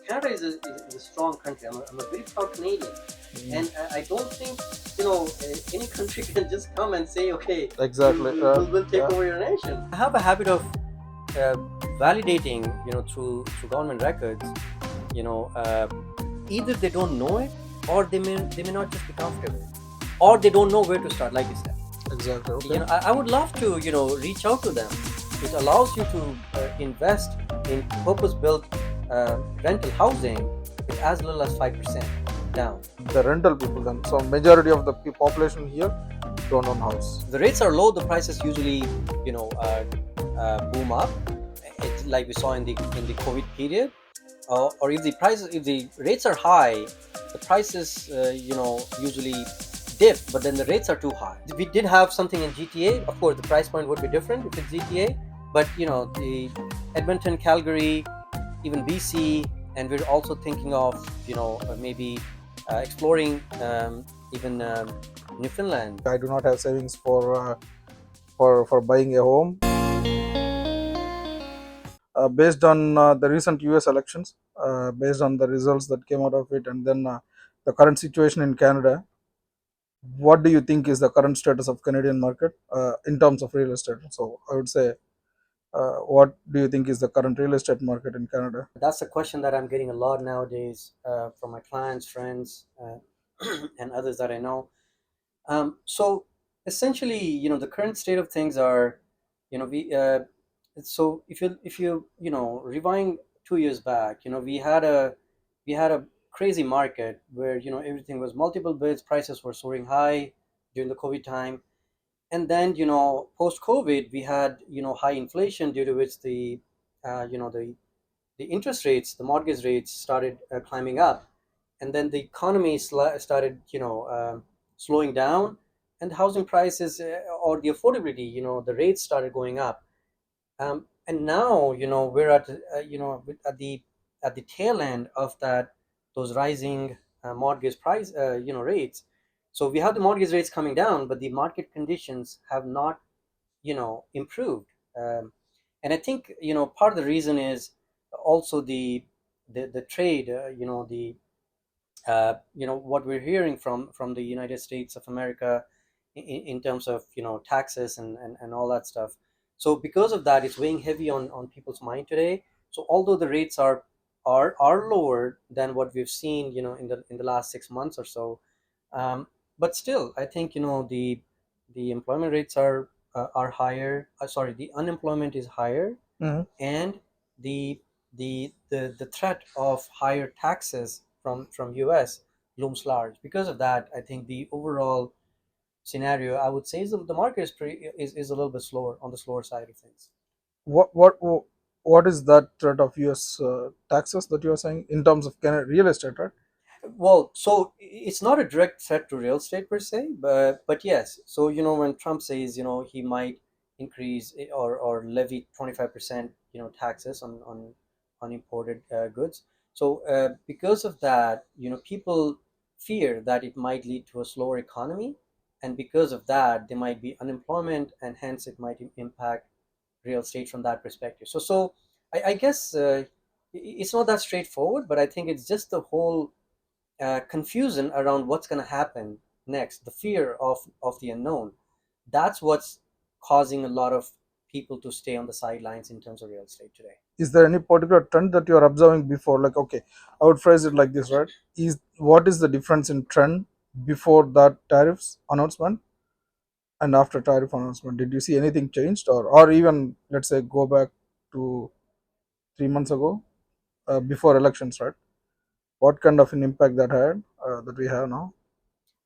Canada is a strong country. I'm a very proud Canadian, and I don't think any country can just come and say, okay, Exactly. we'll take Yeah. over your nation. I have a habit of uh, validating, through government records. You know, either they don't know it, or they may not just be comfortable, or they don't know where to start, like you said. Exactly. Okay. I would love to reach out to them. It allows you to invest in purpose-built rental housing with as little as 5% down. The rental people then. So majority of the population here don't own house. The rates are low, the prices usually boom up. It's like we saw in the COVID period. Or if the rates are high, the prices usually dip, but then the rates are too high. We did have something in GTA. Of course, the price point would be different if it's GTA, but the Edmonton, Calgary, even BC, and we're also thinking of maybe exploring even Newfoundland. I do not have savings for buying a home. Based on the recent US elections, based on the results that came out of it, and then the current situation in Canada, what do you think is the current status of Canadian market in terms of real estate? So I would say, what do you think is the current real estate market in Canada? That's a question that I'm getting a lot nowadays from my clients, friends, and others that I know. So essentially, the current state of things are, we so if you rewind 2 years back, we had a crazy market where everything was multiple bids, prices were soaring high during the COVID time, and then post COVID we had high inflation, due to which the interest rates, the mortgage rates started climbing up, and then the economy started slowing down, and housing prices, or the affordability, the rates started going up. And now we're at the tail end of that, those rising mortgage price rates. So we have the mortgage rates coming down, but the market conditions have not improved. And I think part of the reason is also the trade, what we're hearing from the United States of America in terms of taxes and all that stuff. So because of that, it's weighing heavy on people's mind today. So although the rates are lower than what we've seen in the last 6 months or so, but still I think the employment rates are higher. Sorry, the unemployment is higher, Mhm. and the threat of higher taxes from US looms large. Because of that, I think the overall scenario, I would say, is the market is a little bit slower, on the slower side of things. What is that threat of US taxes that you are saying in terms of Canada real estate, right? Well, so it's not a direct threat to real estate per se, but yes. So when Trump says he might increase or levy 25% taxes on imported goods. So because of that, people fear that it might lead to a slower economy, and because of that, there might be unemployment, and hence it might impact real estate from that perspective. So I guess it's not that straightforward, but I think it's just the whole confusion around what's going to happen next, the fear of the unknown. That's what's causing a lot of people to stay on the sidelines in terms of real estate today. Is there any particular trend that you are observing before? Like, okay, I would phrase it like this, right? Is what is the difference in trend before that tariffs announcement and after tariff announcement? Did you see anything changed, or even let's say go back to 3 months ago, before elections, right? What kind of an impact that had, that we have now?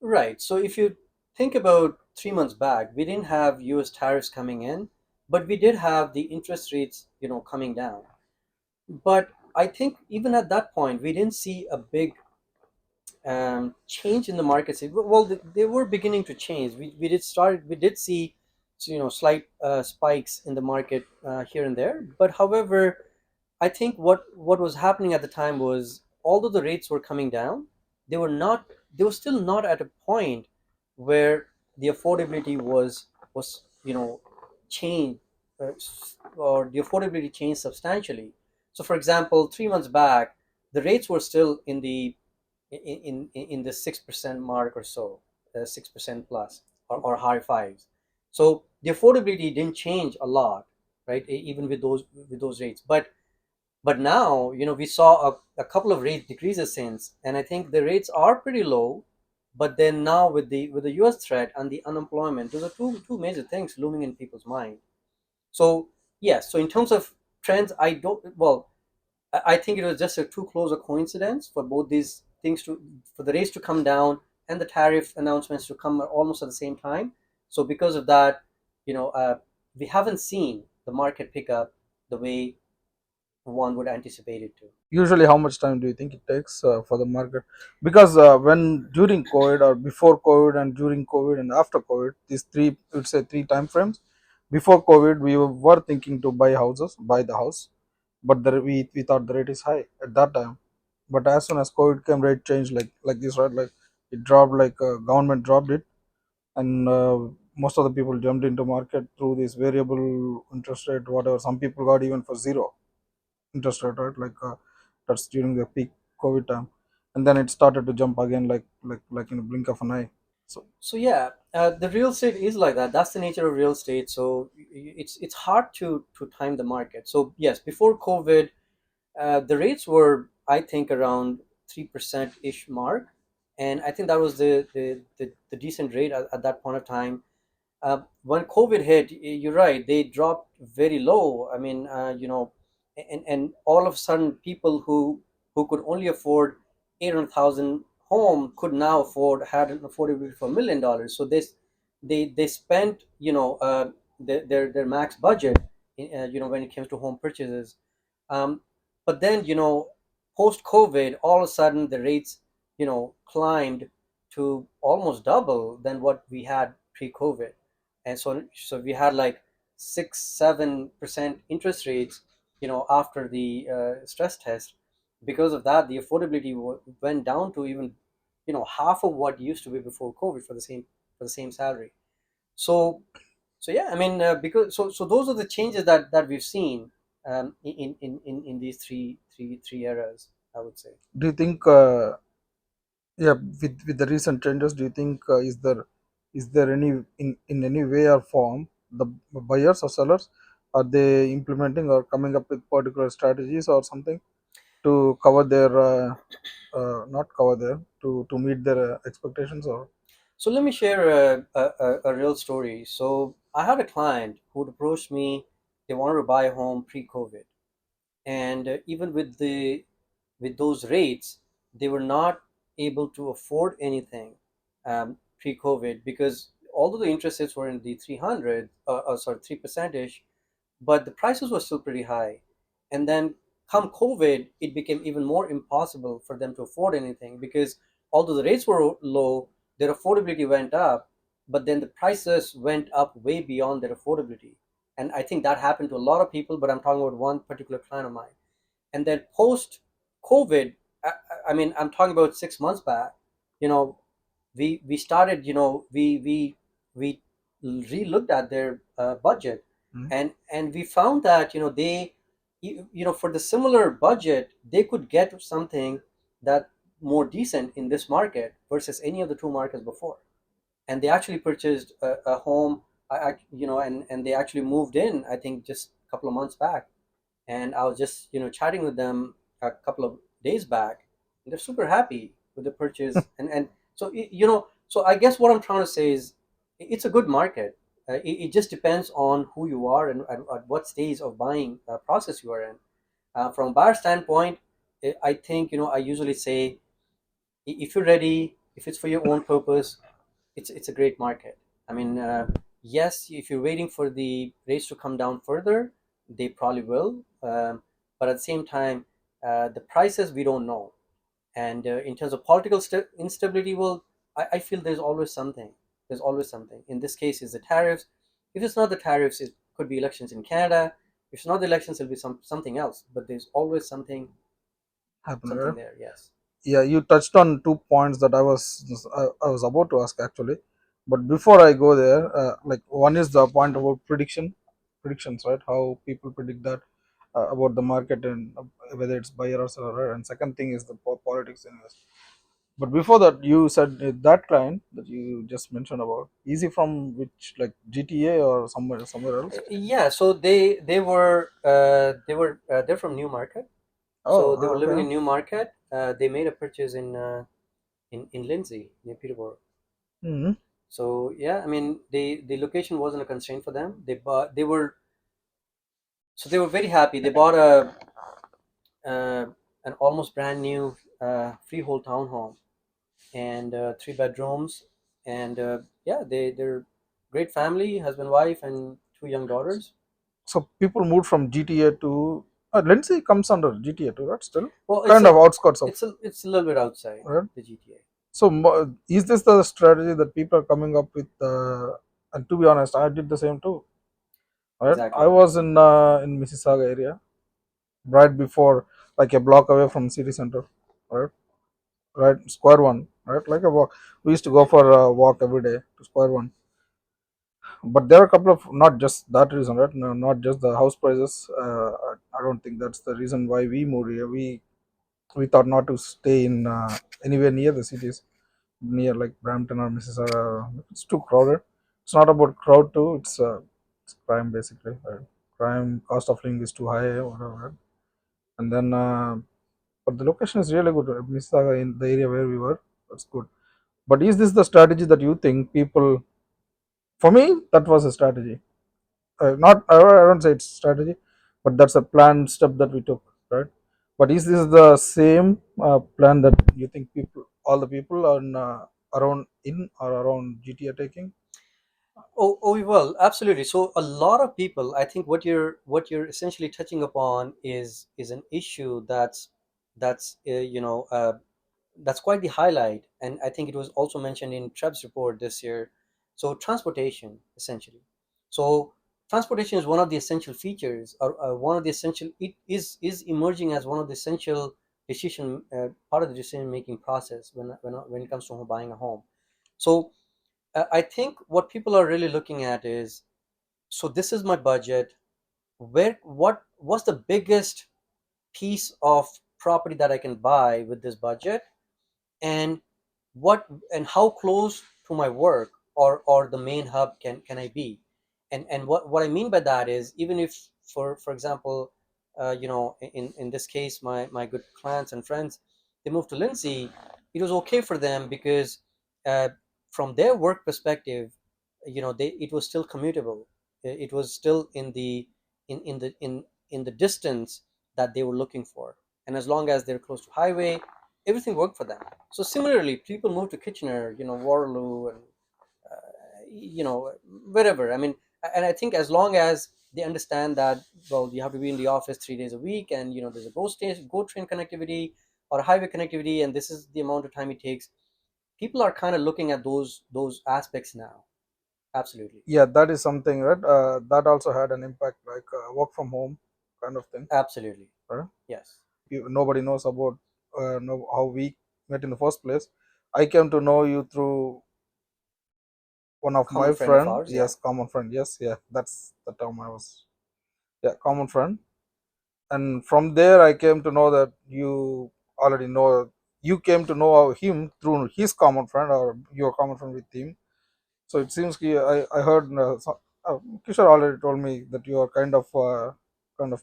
Right. So if you think about 3 months back, we didn't have US tariffs coming in, but we did have the interest rates coming down. But I think even at that point, we didn't see a big change in the markets. Well, they were beginning to change. We did see slight spikes in the market here and there. But however, I think what was happening at the time was, although the rates were coming down, they were not they were still not at a point where the affordability was changed, or the affordability changed substantially. So for example, 3 months back, the rates were still in in the 6% mark or so, 6% plus, or high fives. So the affordability didn't change a lot, right? Even with those rates, but now, we saw a couple of rate decreases since, and I think the rates are pretty low. But then now with the U.S. threat and the unemployment, those are two major things looming in people's mind. So yes, so in terms of trends, I don't well, I think it was just a too close a coincidence for both these things to for the rates to come down and the tariff announcements to come almost at the same time. So because of that, you know, uh, we haven't seen the market pick up the way one would anticipate it to. Usually how much time do you think it takes for the market? Because when during COVID or before COVID and during COVID and after COVID, these three, I would say, three time frames. Before COVID we were thinking to buy the house, but we thought the rate is high at that time. But as soon as COVID came, rate changed like this, right? Like it dropped, like government dropped it, and most of the people jumped into market through this variable interest rate, whatever. Some people got even for zero interest rate, right? Like that's during the peak COVID time, and then it started to jump again, like in a blink of an eye. So So yeah, the real estate is like that. That's the nature of real estate. So it's hard to time the market. So yes, before COVID, the rates were, I think, around 3% ish mark, and I think that was the decent rate at that point of time. When COVID hit, you're right, they dropped very low. I mean, and all of a sudden, people who could only afford 800,000 home could now had an affordability for $1 million. So they spent, their max budget, when it comes to home purchases. Um, but then, post COVID, all of a sudden the rates, climbed to almost double than what we had pre COVID. And so we had like 6-7% interest rates, after the stress test. Because of that, the affordability went down to even, half of what used to be before COVID for the same salary. So so yeah, I mean, because so those are the changes that we've seen, in these three eras, I would say. do you think, yeah, with the recent changes, do you think, is there any, in any way or form, the buyers or sellers, are they implementing or coming up with particular strategies or something to cover their not cover their, to meet their expectations? Or So let me share a real story. So I had a client who approached me. They wanted to buy a home pre-COVID, and even with those rates, they were not able to afford anything, pre-COVID, because although the interest rates were in the 300, sorry, 3% ish, but the prices were still pretty high. And then come COVID, it became even more impossible for them to afford anything, because although the rates were low, their affordability went up, but then the prices went up way beyond their affordability. And I think that happened to a lot of people, but I'm talking about one particular client of mine. And then post COVID, I, I mean, I'm talking about 6 months back, you know, we started, we re-looked at their budget, hmm, and we found that, for the similar budget, they could get something that more decent in this market versus any of the two markets before. And they actually purchased a home, and they actually moved in, I think, just a couple of months back. And I was just, chatting with them a couple of days back, and they're super happy with the purchase. And so so I guess what I'm trying to say is, it's a good market. It just depends on who you are, and at what stage of buying process you are in. From a buyer standpoint, I think, I usually say, if you're ready, if it's for your own purpose, it's a great market. I mean, yes, if you're waiting for the rates to come down further, they probably will. But at the same time, the prices we don't know. And in terms of political instability, well, I feel there's always something. There's always something. In this case, is the tariffs. If it's not the tariffs, it could be elections in Canada. If it's not the elections, it'll be something else. But there's always happen, something right? there. Yes. Yeah, you touched on 2 points that I was about to ask actually, but before I go there, like one is the point about predictions, right? How people predict that, about the market and whether it's buyer or seller. And second thing is the politics in US. But before that, you said that client that you just mentioned about, easy from which, like GTA or somewhere else? Yeah, so they're from Newmarket. So Oh, they were living okay. in Newmarket. They made a purchase in Lindsay near Peterborough. Hmm. So yeah, I mean, the location wasn't a constraint for them. They were very happy. They bought a an almost brand new freehold townhome and 3 bedrooms, and yeah, they're great family, husband, wife, and 2 young daughters. So people moved from GTA to Lindsay comes under GTA too, right? Still Well, kind of outskirts of, it's a little bit outside right? the GTA. So is this the strategy that people are coming up with? And to be honest, I did the same too. Right? I Exactly. was in Mississauga area right before, like a block away from city center, right? Right, Square One, right? Like a walk. We used to go for a walk every day to Square One. But there are a couple of, not just that reason, right? No, not just the house prices. I don't think that's the reason why we moved here. We thought not to stay in anywhere near the cities, near like Brampton or Mississauga. It's too crowded. It's not about crowd too. It's crime basically. Right? Crime, cost of living is too high, whatever. Right? And then, but the location is really good. Mississauga in the area where we were, that's good. But is this the strategy that you think people? For me, that was a strategy. Not I don't say it's strategy, but that's a planned step that we took, right? But is this the same plan that you think all the people on around in or around GTA taking? Oh, well, absolutely. So a lot of people, I think what you're essentially touching upon is an issue that's quite the highlight, and I think it was also mentioned in Treb's report this year. So transportation, essentially. So transportation is one of the essential features, or one of the essential. It is emerging as one of the essential decision part of the decision making process when it comes to buying a home. So I think what people are really looking at is, so this is my budget. What's the biggest piece of property that I can buy with this budget, and what and how close to my work or the main hub can I be? And what I mean by that is, even if, for example, in this case, my good clients and friends, they moved to Lindsay, it was okay for them because uh, from their work perspective, it was still commutable. It was still in the distance that they were looking for, and as long as they're close to highway, everything worked for them. So similarly, people move to Kitchener, Waterloo, and wherever. I mean, and I think as long as they understand that, well, you have to be in the office 3 days a week, and there's a go train connectivity or highway connectivity, and this is the amount of time it takes. People are kind of looking at those aspects now. Absolutely, Yeah, that is something, right? That also had an impact, like work from home kind of thing. absolutely, Right? yes. Nobody knows about know how we met in the first place. I came to know you through one of Common my friend of friend. ours, yeah. Yes, common friend. Yes, yeah, that's the term I was. Yeah, common friend. And from there I came to know that you already know, you came to know him through his common friend or your common friend with him. So it seems I heard Kishore already told me that you are kind of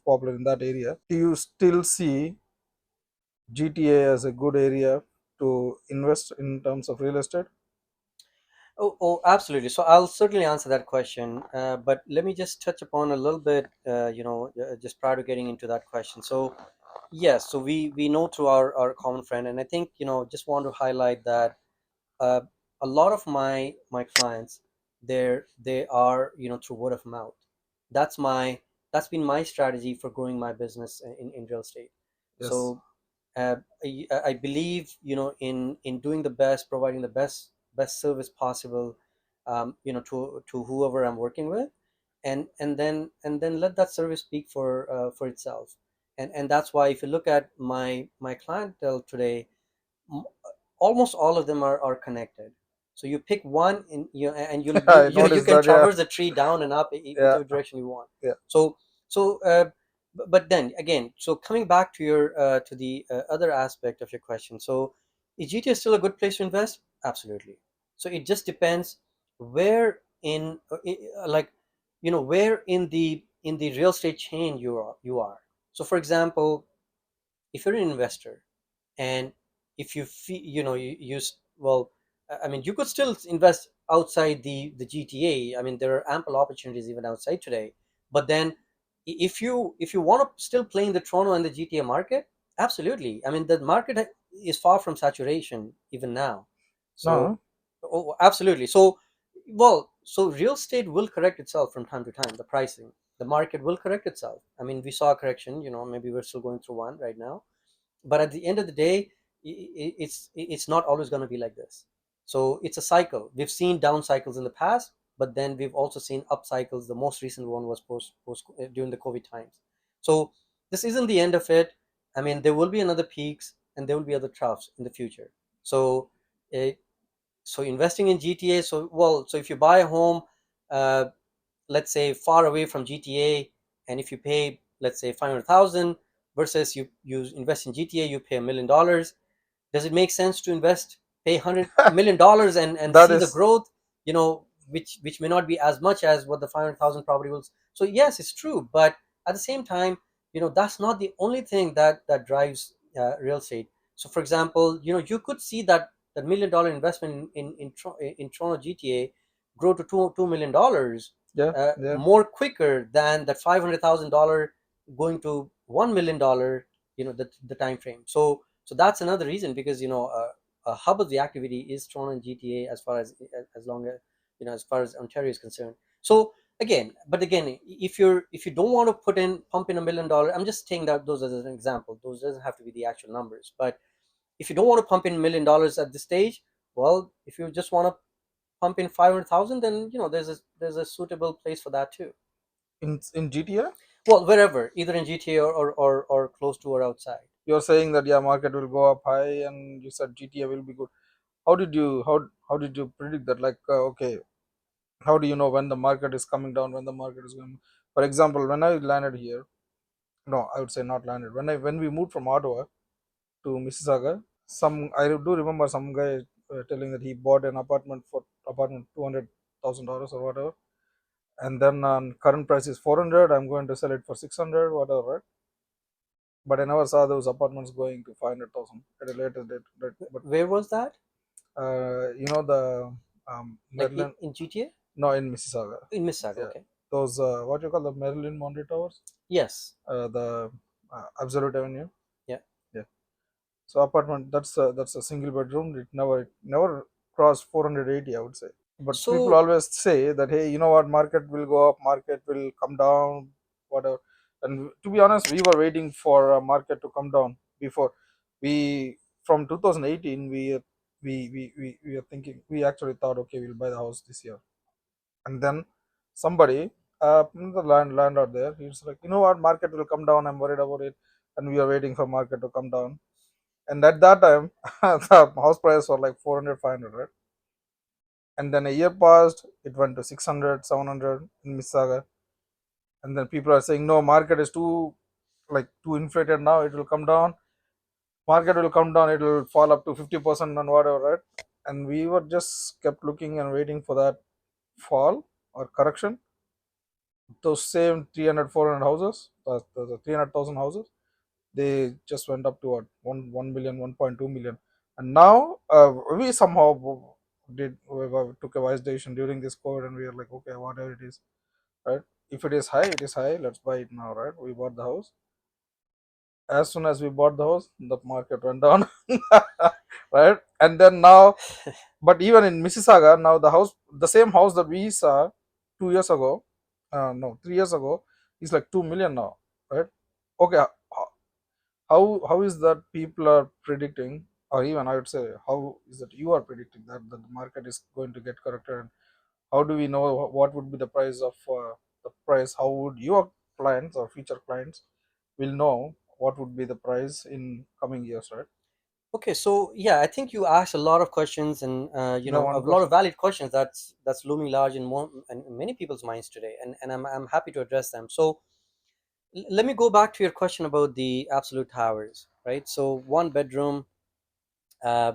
popular in that area. Do you still see GTA as a good area to invest in terms of real estate? Oh, absolutely. So I'll certainly answer that question, but let me just touch upon a little bit, just prior to getting into that question. So yes, so we know through our common friend, and I think, just want to highlight that uh, a lot of my clients, they are, through word of mouth. That's my that's been my strategy for growing my business in real estate. Yes. So I believe, in doing the best, providing the best service possible, to whoever I'm working with, and then let that service speak for itself. And that's why, if you look at my clientele today, m- almost all of them are connected. So you pick one, and I you noticed can that. Yeah, traverse the tree down and up, yeah, whichever direction you want. yeah. So But then again, so coming back to your to the other aspect of your question, so is GTA still a good place to invest? Absolutely. So it just depends where in like, where in the real estate chain you are. So for example, if you're an investor, and if you feel, well, I mean, you could still invest outside the GTA. I mean, there are ample opportunities even outside today. But then, if you want to still play in the Toronto and the GTA market, absolutely. I mean, the market is far from saturation even now. So, No, oh, absolutely. So, well, so real estate will correct itself from time to time. The pricing, the market will correct itself. I mean, we saw a correction. Maybe we're still going through one right now, but at the end of the day, it's not always going to be like this. So it's a cycle. We've seen down cycles in the past, but then we've also seen up cycles. The most recent one was post during the COVID times. So this isn't the end of it. I mean, there will be another peaks and there will be other troughs in the future. So uh, so investing in GTA, so if you buy a home, uh, let's say far away from GTA, and if you pay, let's say 500,000, versus you invest in GTA, you pay $1 million. Does it make sense to invest, pay $100 million and that see the is growth, which may not be as much as what the 500,000 property will? So yes, it's true, but at the same time, that's not the only thing that drives real estate. So for example, you could see that $1 million investment in Toronto GTA grow to $2 million yeah, yeah. more quicker than that $500,000 going to $1 million, the time frame. So that's another reason, because a hub of the activity is Toronto and GTA, as long as, as far as Ontario is concerned. So again, if you don't want to pump in $1 million, I'm just saying that those as an example. Those doesn't have to be the actual numbers, but if you don't want to pump in $1 million at this stage, well, if you just want to pump in 500,000, then there's a suitable place for that too. In GTA, Well, wherever, either in GTA or close to or outside. you're saying that, yeah, market will go up high, and you said GTA will be good. How did you predict that? Like, okay, how do you know when the market is coming down, when the market is going? For example, when I landed here, no, I would say not landed. When we moved from Ottawa to Mississauga, I do remember some guy telling that he bought an apartment $200,000 or whatever, and then current price is 400. I'm going to sell it for 600, whatever, right? But I never saw those apartments going to 500,000 at a later date. Right? But Where was that? the Like Maryland, in GTA? no, in Mississauga, In Mississauga, yeah, okay. those what you call the Maryland Monte Towers, Yes. the Absolute Avenue, Yeah. yeah. So apartment, that's a single bedroom. It never crossed 480, I would say. But people So always say that, hey, you know what, market will go up, market will come down, whatever. And to be honest, we were waiting for a market to come down before we from 2018. We are thinking, we actually thought, okay, we'll buy the house this year. And then somebody, the landlord there, he's like, you know what, market will come down, I'm worried about it. And we are waiting for market to come down. And at that time, the house price was like 400, 500, right? And then a year passed, it went to 600, 700 in Mississauga. And then people are saying, no, market is too inflated now, it will come down. Market will come down, it will fall up to 50% and whatever, right? And we were just kept looking and waiting for that fall or correction. Those same 300, 400 houses, the 300,000 houses, they just went up to what, 1 million, 1.2 million. And now we somehow we took a wise decision during this COVID, and we are like, okay, whatever it is, right? If it is high, it is high, let's buy it now, right? We bought the house. As soon as we bought the house, the market went down. Right? And then now, but even in Mississauga now, the same house that we saw 2 years ago, no, 3 years ago, is like 2 million now, right? Okay, how is that people are predicting, or even I would say, how is that you are predicting that the market is going to get corrected? And how do we know what would be the price of the price? How would your clients or future clients will know what would be the price in coming years, right? okay, so yeah, I think you asked a lot of questions, and You know, a one lot of question. valid questions that's looming large in many people's minds today, and I'm happy to address them. So Let me go back to your question about the absolute towers, right? So one bedroom, uh,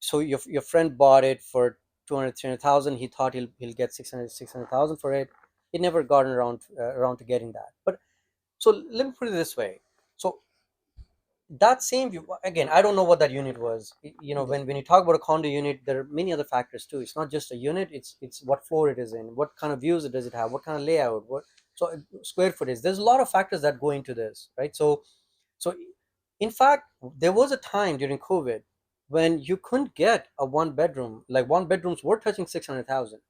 so your friend bought it for 200, 300,000. He thought he'll get 600,000 for it. He never gotten around to getting that. But so let me put it this way. So that same view, again, I don't know what that unit was. Yeah. When you talk about a condo unit, there are many other factors too. It's not just a unit. It's what floor it is in, what kind of views does it have, what kind of layout, what so square footage. There's a lot of factors that go into this, right? So in fact, there was a time during COVID when you couldn't get a one bedroom. Like one bedrooms were touching 600,000,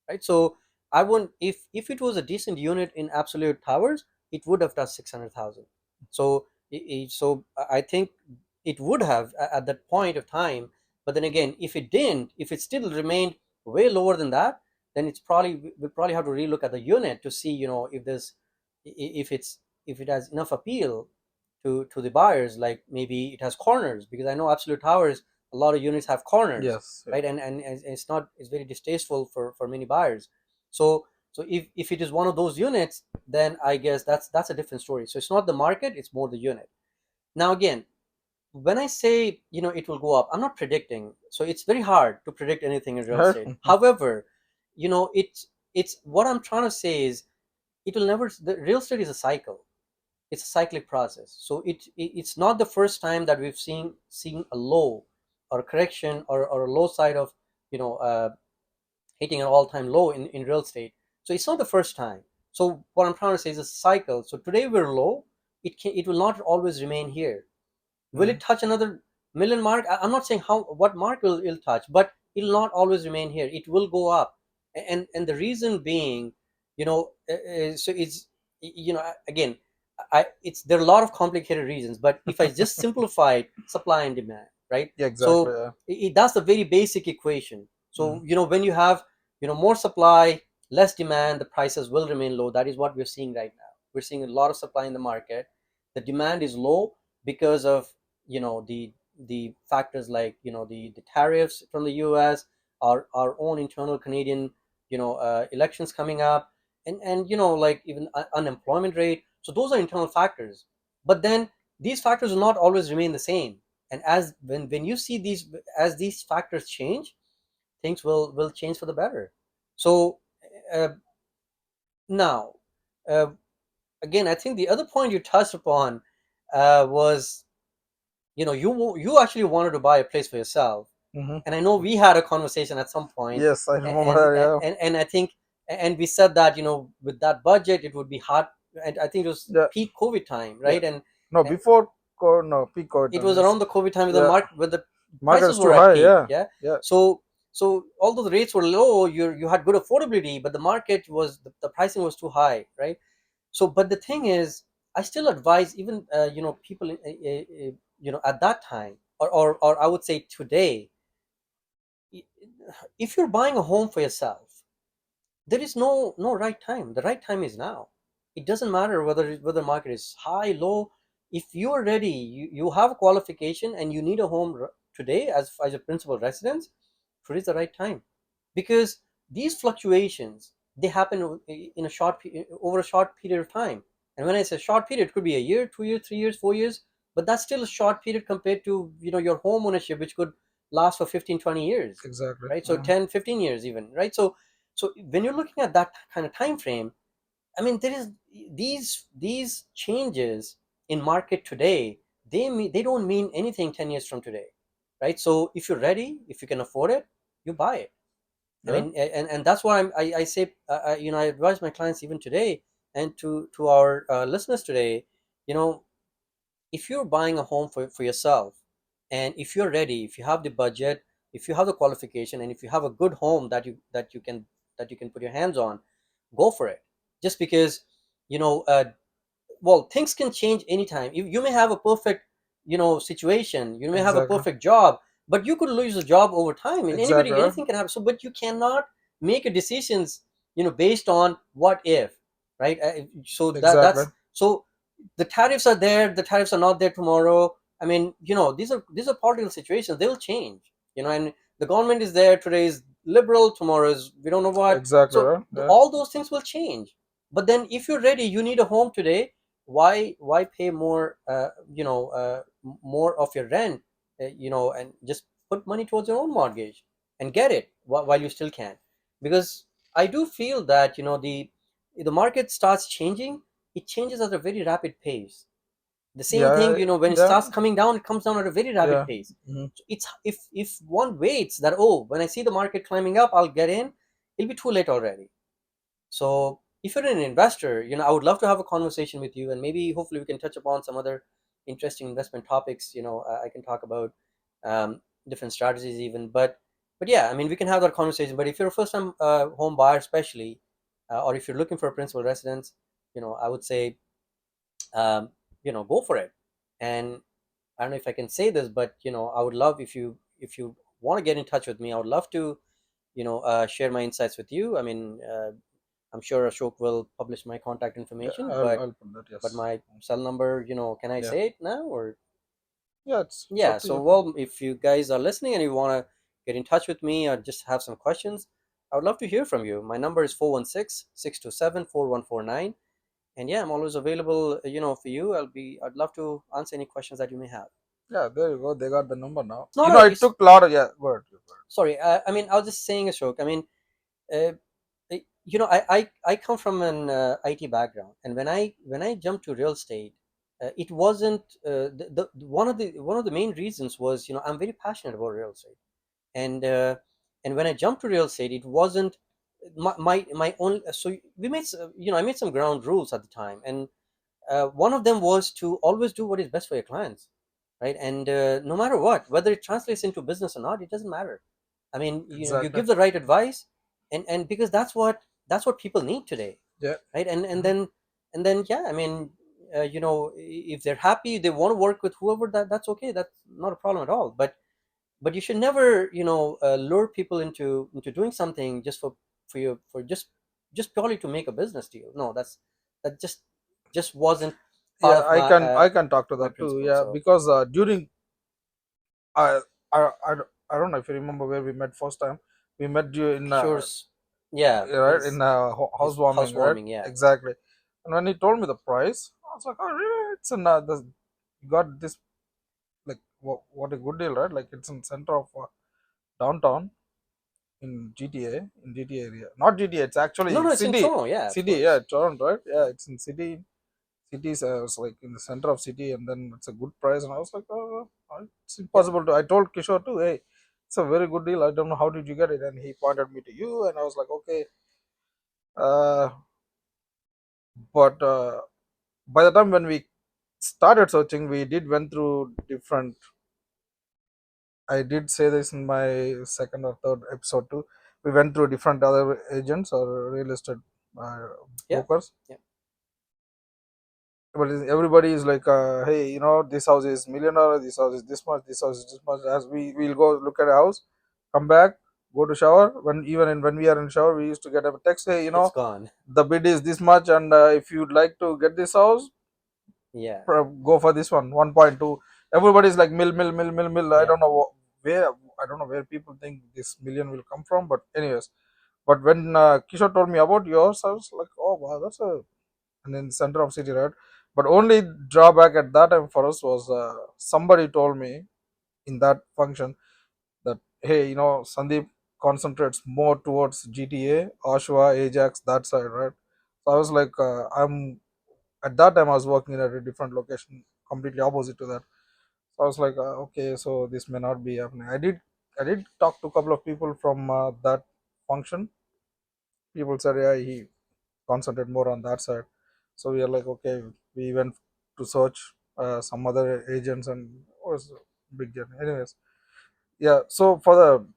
right? So I wouldn't, if it was a decent unit in absolute towers, it would have touched 600,000. So I think it would have at that point of time. But then again, if it didn't, if it still remained way lower than that, then it's probably we probably have to relook at the unit to see, if there's if it's if it has enough appeal to the buyers. Like maybe it has corners, because I know absolute towers, a lot of units have corners, Yes. Yeah. right? And it's very distasteful for many buyers. So if it is one of those units, then I guess that's a different story. So it's not the market, it's more the unit. Now again, when I say, it will go up, I'm not predicting. So it's very hard to predict anything in real estate. However, it's what I'm trying to say is, it will never the real estate is a cycle. It's a cyclic process. So it's not the first time that we've seen a low or a correction, or a low side of, you know uh, hitting an all-time low in real estate. So it's not the first time. So what I'm trying to say is a cycle. So today we're low. It will not always remain here. Will Mhm. it touch another million mark? I'm not saying how what mark will it'll touch, but it'll not always remain here. It will go up, and the reason being, so it's, again, I it's there are a lot of complicated reasons, but if I just simplify supply and demand, right? Yeah, exactly. So Yeah. that's the very basic equation. Mhm. So when you have, more supply, less demand, the prices will remain low. That is what we're seeing right now. We're seeing a lot of supply in the market. The demand is low because of, the factors like, the tariffs from the US, our own internal Canadian, elections coming up, and like even unemployment rate. So those are internal factors. But then these factors will not always remain the same. And as when you see these factors change, things will change for the better. So uh, now, uh, again, I think the other point you touched upon was, you actually wanted to buy a place for yourself. Mhm. And I know we had a conversation at some point, Yes, I and remember. Yeah. and I think, and we said that, with that budget it would be hard. And I think it was Yeah. peak COVID time, Yeah. right? And No, uh, before no peak COVID it time. was Yes. around the COVID time, Yeah. when the Market prices is too were at high. peak. Yeah. Yeah. Yeah. So although the rates were low, you had good affordability, but the market was the pricing was too high, right? So, but the thing is, I still advise even, people, at that time, or I would say today, if you're buying a home for yourself, there is no right time. The right time is now. It doesn't matter whether market is high, low. If you are ready, you have a qualification and you need a home today, as a principal residence, today is the right time. Because these fluctuations, they happen in a over a short period of time. And when I say short period, it could be a year, 2 years, 3 years, 4 years, but that's still a short period compared to, your home ownership, which could last for 15, 20 years, Exactly. right? So 10, 15 years even, right? So when you're looking at that kind of time frame, I mean, there is these changes in market today. They don't mean anything 10 years from today, right? So if you're ready, if you can afford it, you buy it. I Yeah. mean, and that's why I say, I advise my clients even today, and to our listeners today, you know, if you're buying a home for yourself, and if you're ready, if you have the budget, if you have the qualification, and if you have a good home that you can put your hands on, go for it. Just because, you know uh, well, things can change anytime. You may have a perfect, situation. You may have a Exactly. perfect job, but you could lose a job over time, and Exactly. Right. anything can happen. So, but you cannot make a decisions, based on what if, right? So Exactly. that's so the tariffs are there, the tariffs are not there tomorrow. I mean, these are political situations. They'll change, and the government is there today is liberal, tomorrow is we don't know what. Exactly. So Right. Yeah. all those things will change. But then if you're ready, you need a home today, why pay more, more of your rent, and just put money towards your own mortgage and get it while you still can. Because I do feel that, the market starts changing. It changes at a very rapid pace. The same thing, Yeah, when it yeah, starts coming down, it comes down at a very rapid yeah, pace. hmm, So it's, if one waits that, oh, when I see the market climbing up, I'll get in, it'll be too late already. So if you're an investor, I would love to have a conversation with you, and maybe hopefully we can touch upon some other interesting investment topics. I can talk about different strategies even. But yeah, I mean, we can have that conversation. But if you're a first time home buyer, especially, or if you're looking for a principal residence, I would say, go for it. And I don't know if I can say this, but I would love, if you want to get in touch with me, I would love to share my insights with you. I mean, I'm sure Ashok will publish my contact yeah. information, I'll, but I'll put that. Yes. my cell number, can I Yeah, say it now, or yeah. It's yeah? up to So you. well, if you guys are listening and you want to get in touch with me or just have some questions, I would love to hear from you. My number is 416-627-4149, and yeah, I'm always available. For you. I'd love to answer any questions that you may have. Yeah, there you go. They got the number now. It's not a. It It's took a lot of, yeah. Go ahead. Go ahead. sorry. I mean, I was just saying, Ashok. I mean, uh, I come from an IT background, and when I jumped to real estate, it wasn't one of the main reasons was, I'm very passionate about real estate. And when I jumped to real estate, it wasn't my own. So we made I made some ground rules at the time, and one of them was to always do what is best for your clients, right? And no matter what, whether it translates into business or not, it doesn't matter. I mean, you Exactly. give the right advice, and because that's what people need today, Yeah. right? and and Mhm. then and then yeah, I mean, if they're happy, they want to work with whoever, that's okay. That's not a problem at all. But you should never, lure people into doing something just for you, for just purely to make a business deal. No, that just wasn't part Yeah, of I can talk to my that too. principle. Yeah, So because during I, I don't know if you remember where we met first time. We met you in Kishore's, yeah, right in his housewarming, right? housewarming, yeah. Exactly. And when he told me the price, I was like, oh, really? It's in you got this, like, what a good deal, right? Like, it's in center of downtown in GTA, in GTA area, not GTA. It's No, actually no, it's in city, Toronto, yeah, of city. Yeah, course. Toronto, right? Yeah, Yeah, it's in city. Cities, it's like in the center of city, and then it's a good price. And I was like, oh, it's yeah, impossible to. I told Kishore too, hey, it's a very good deal. I don't know how did you get it, and he pointed me to you, and I was like, okay. Uh, but by the time when we started searching, we did went through different. I did say this in my second or third episode too. We went through different other agents or real estate uh, yeah, brokers, yeah. but everybody is like, hey, this house is $1 million, this house is this much, this house is this much. As we'll go look at a house, come back, go to shower. When we are in shower, we used to get a text, hey, It's gone. the bid is this much, and if you'd like to get this house, Yeah, go for this one, 1.2. Everybody's like mill. I yeah, don't know where, I don't know where people think this million will come from, but anyways. But when Kishore told me about yours, I was like, oh wow, that's a, and in the center of city, right? But only drawback at that time for us was somebody told me in that function that, hey, Sandeep concentrates more towards GTA, Oshawa, Ajax, that side, right? So I was like, I'm at that time I was working at a different location, completely opposite to that. So I was like, okay, so this may not be happening. I did talk to a couple of people from that function. People said, yeah, he concentrate more on that side. So we are like, okay, we went to search some other agents, and it was a big journey. Anyways, yeah. So for the,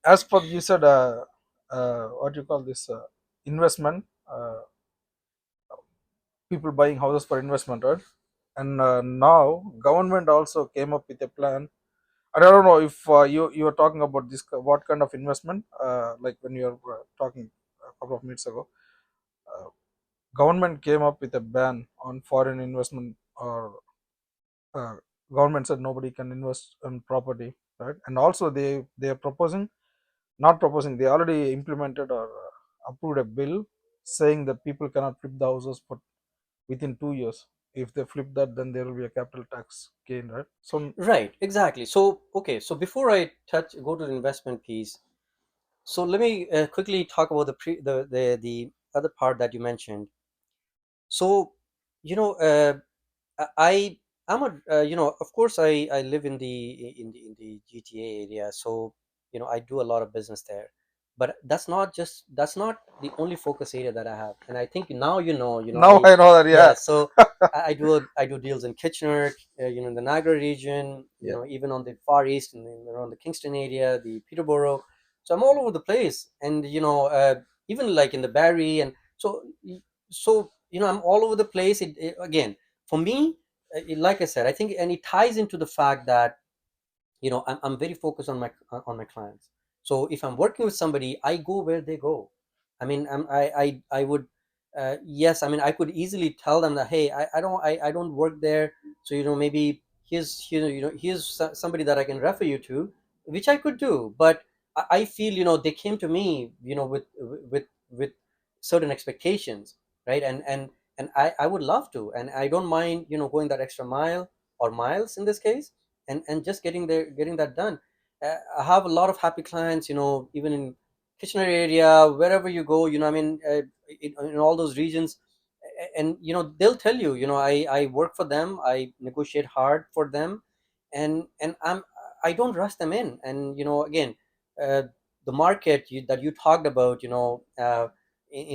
as for you said, what you call this, investment, people buying houses for investment, right? And now government also came up with a plan. And I don't know if you were talking about this, what kind of investment, like when you were talking a couple of minutes ago. Uh, Government came up with a ban on foreign investment, or uh, government said nobody can invest in property, right? And also they are proposing, not proposing, they already implemented or approved a bill saying that people cannot flip the houses within 2 years. If they flip that, then there will be a capital tax gain, right? So Right, exactly. So okay, so before I touch go to the investment piece, so let me quickly talk about the other part that you mentioned. So you know, I I'm a of course I live in the GTA area, so I do a lot of business there, but that's not the only focus area that I have. And I think now now I I know that, yeah, yeah. so I do deals in Kitchener, in the Niagara region, Yeah, even on the Far East and around the Kingston area, the Peterborough. So I'm all over the place, and even like in the Barrie, and I'm all over the place. Again, for me, like I said, I think, and it ties into the fact that I'm very focused on my clients. So if I'm working with somebody, I go where they go. I mean, I would, yes, I mean, I could easily tell them that, hey, I don't work there, so maybe here's somebody that I can refer you to, which I could do. But I feel they came to me with certain expectations, right? And I would love to, and I don't mind going that extra mile or miles in this case, and just getting that done. I have a lot of happy clients, even in Kitchener area, wherever you go, I mean, in all those regions. And they'll tell you, I work for them, I negotiate hard for them, and I don't rush them in. And again, uh, the market that you talked about, in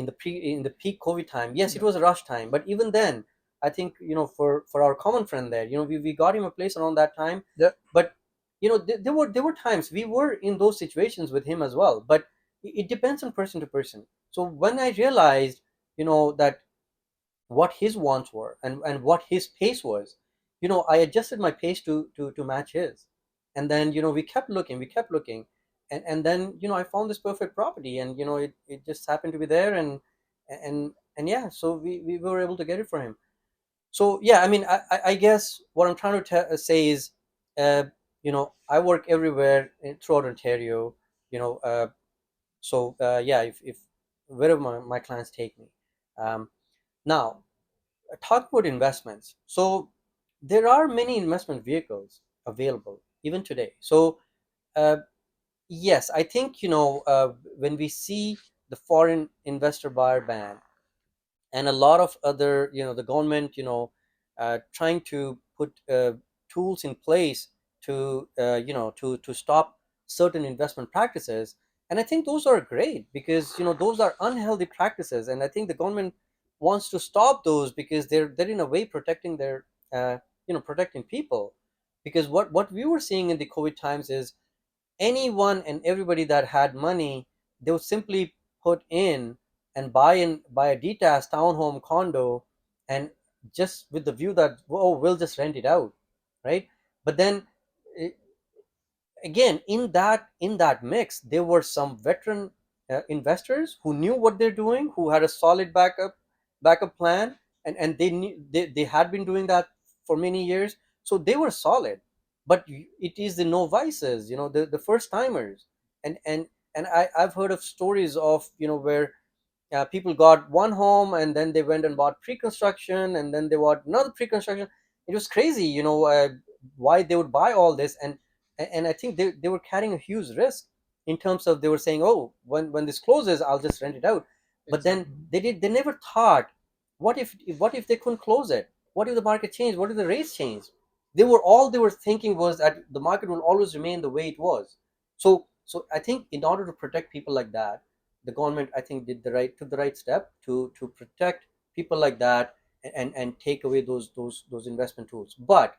the peak COVID time, yes, it yeah, was a rush time, but even then, I think for our common friend there, we got him a place around that time. yeah. But there were times we were in those situations with him as well. But it depends on person to person. So when I realized that what his wants were, and what his pace was, I adjusted my pace to match his. And then we kept looking, and then I found this perfect property, and it just happened to be there. And yeah, so we were able to get it for him. So yeah, I mean, I guess what I'm trying to say is, I work everywhere throughout Ontario. you know yeah, if wherever my clients take me. Now, talk about investments. So there are many investment vehicles available even today. So uh, yes, I think when we see the foreign investor buyer ban, and a lot of other, the government, trying to put tools in place to stop certain investment practices. And I think those are great, because those are unhealthy practices, and I think the government wants to stop those, because they're in a way protecting their protecting people. Because what we were seeing in the COVID times is, anyone and everybody that had money, they would simply put in and buy a detached townhome condo, and just with the view that, oh, we'll just rent it out, right? But then, eh, again, in that mix, there were some veteran investors who knew what they're doing, who had a solid backup plan, and they had been doing that for many years, so they were solid. But it is the novices, the first timers. And I've heard of stories of, where people got one home, and then they went and bought pre-construction, and then they bought another pre-construction. It was crazy, why they would buy all this. And I think they were carrying a huge risk, in terms of, they were saying, oh, when this closes, I'll just rent it out. But then Exactly. they never thought, what if they couldn't close it? What if the market changed? What if the rates changed? They were thinking was that the market will always remain the way it was. So I think, in order to protect people like that, the government, I think, took the right step to protect people like that, and take away those investment tools. But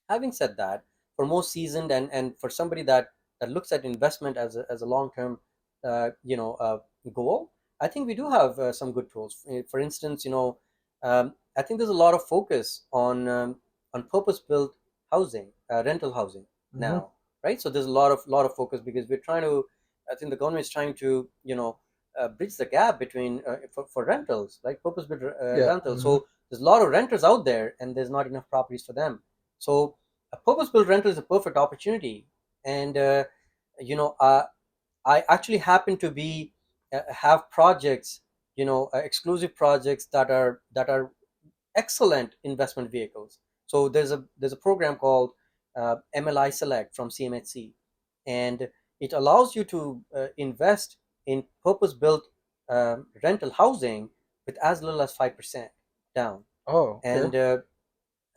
having said that, for most seasoned, and for somebody that looks at investment as a long term goal, I think we do have some good tools. For instance, I think there's a lot of focus on purpose built housing, rental housing Hmm. now, right? So there's a lot of focus, because we're trying to, I think the government is trying to bridge the gap between, for rentals, like purpose built Yeah. rentals. Hmm. So there's a lot of renters out there, and there's not enough properties for them. So a purpose-built rental is a perfect opportunity. And you know, uh, I actually happen to be have projects, exclusive projects, that are excellent investment vehicles. So there's a program called MLI Select from CMHC, and it allows you to invest in purpose-built rental housing with as little as 5% down. Oh, okay. And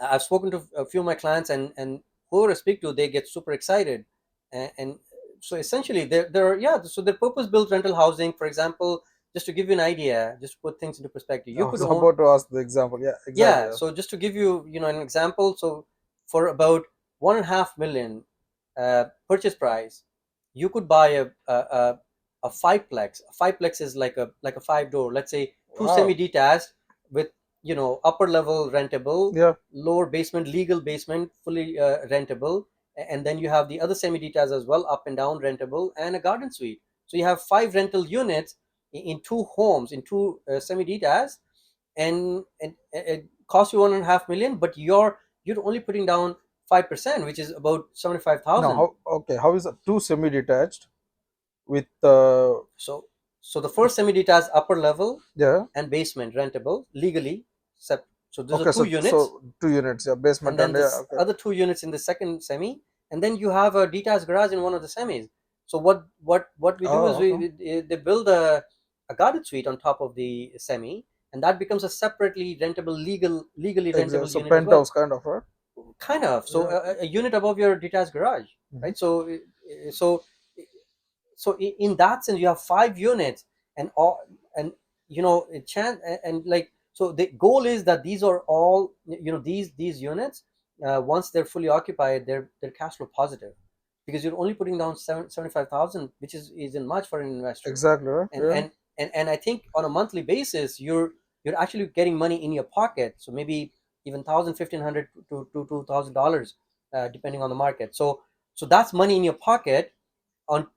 I've spoken to a few of my clients, and whoever I speak to, they get super excited, and so essentially there are, yeah, so they're purpose-built rental housing. For example, just to give you an idea, just to put things into perspective, I you could was own, about to ask the example. Yeah, exactly. yeah. Yeah. So just to give you, an example, so for about 1.5 million purchase price, you could buy a fiveplex. A fiveplex is like a five door, let's say two Wow. semi-detached with upper level rentable, Yeah. lower basement, legal basement, fully rentable, and then you have the other semi-detached as well, up and down rentable, and a garden suite. So you have five rental units in two homes, in two semi-detached, and it costs you 1.5 million, but you're only putting down 5%, which is about Now, 75,000. how? Okay, how is it two semi-detached with So so the first semi-detached upper level yeah. and basement rentable legally. So these are Okay, two so units, two units, yeah, and basement then and yeah. this Okay. other two units in the second semi, and then you have a detached garage in one of the semis. So what we do is Oh, okay. they build a garden suite on top of the semi, and that becomes a separately rentable, legally Exactly. rentable So unit as well. penthouse kind of, right? Kind of. So Yeah. Okay. a unit above your detached garage, Hmm. right? So in that sense, you have five units, and all, and it and like, so the goal is that these are all, these units, once they're fully occupied, they're cash flow positive, because you're only putting down 75,000, which isn't much for an investor. Exactly, right? and Yeah. and and I think on a monthly basis, you're actually getting money in your pocket. So maybe even 1,000, 1,500 to $2,000, depending on the market. So that's money in your pocket on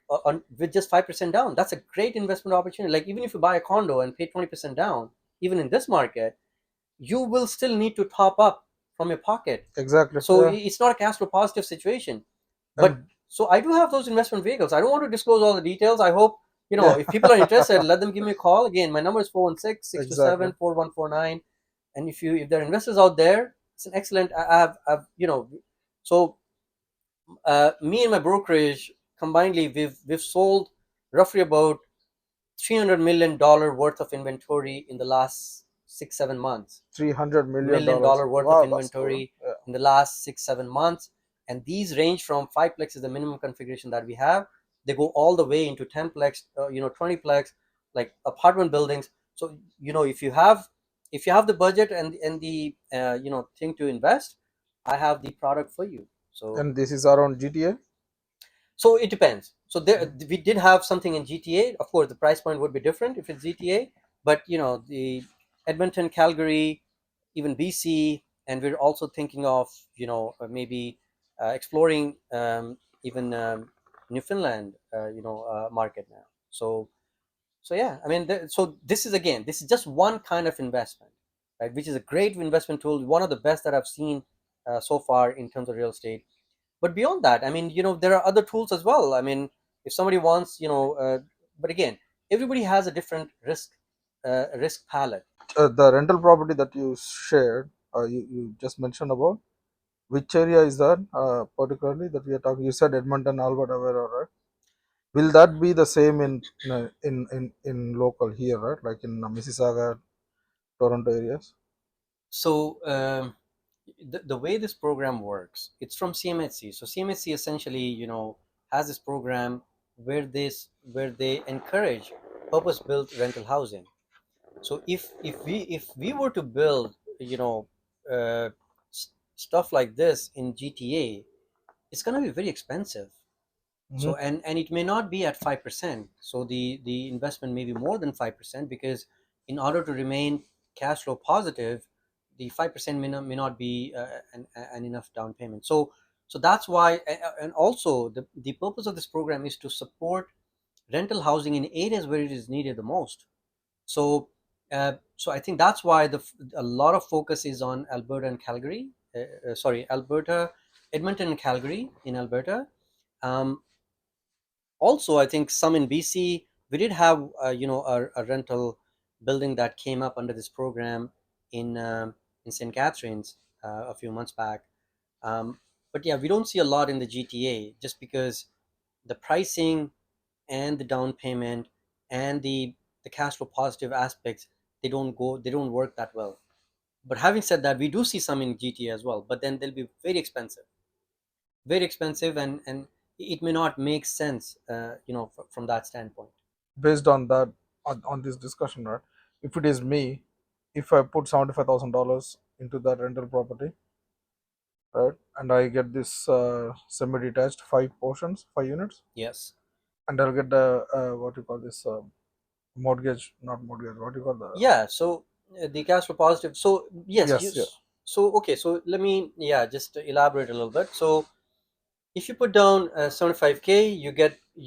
with just 5% down. That's a great investment opportunity. Like, even if you buy a condo and pay 20% down, even in this market, you will still need to top up from your pocket. Exactly. So Yeah. it's not a cash flow positive situation. But And so I do have those investment vehicles. I don't want to disclose all the details. I hope, yeah. if people are interested, let them give me a call. Again, my number is 416 six two Exactly. seven 4149. And if there are investors out there, it's an excellent. I've so me and my brokerage combinedly, we've sold roughly about $300 million worth of inventory in the last 6 7 months. $300 million. $1 million worth of Wow, that's cool. inventory Yeah. in the last 7 months. And these range from 5 plex is the minimum configuration that we have. They go all the way into 10 plex, 20 plex, like apartment buildings. So if you have the budget and the thing to invest, I have the product for you. So And this is around GTA. so it depends. So there, Mhm. we did have something in GTA. Of course, the price point would be different if it's GTA, but the Edmonton, Calgary, even BC, and we're also thinking of maybe exploring even Newfoundland, market now. So yeah, I mean, so this is just one kind of investment, right? Which is a great investment tool, one of the best that I've seen so far in terms of real estate. But beyond that, I mean, there are other tools as well. I mean, if somebody wants, but again, everybody has a different risk palette. The rental property that you shared, you just mentioned about, which area is that particularly that we are talking? You said Edmonton, Alberta, where, right? Will that be the same in local here, right? Like in Mississauga, Toronto areas? So the way this program works, it's from CMHC. So CMHC essentially, has this program where they encourage purpose-built rental housing. So if we were to build, stuff like this in GTA, it's going to be very expensive. Hmm. So and it may not be at 5%. So the investment may be more than 5%, because in order to remain cash flow positive, the 5% may not be an enough down payment. So that's why, and also the purpose of this program is to support rental housing in areas where it is needed the most. So I think that's why a lot of focus is on Alberta and Calgary. Sorry, Alberta, Edmonton and Calgary in Alberta. Um, Also, I think some in BC. We did have a rental building that came up under this program in in St. Catharines a few months back. Um, but yeah, we don't see a lot in the GTA just because the pricing and the down payment and the cash flow positive aspects, they don't work that well. But having said that, we do see some in GTA as well, but then they'll be very expensive, and it may not make sense, from that standpoint. Based on that, on this discussion, right? If it is me, if I put $75,000 into that rental property, right, and I get this semi-detached, five portions, 5 units, Yes. and I'll get the what you call this mortgage, not mortgage, what you call the Yeah. So the cash flow positive. So yes, yes, yeah, so okay. So let me, yeah, just elaborate a little bit. So if you put down 75K, you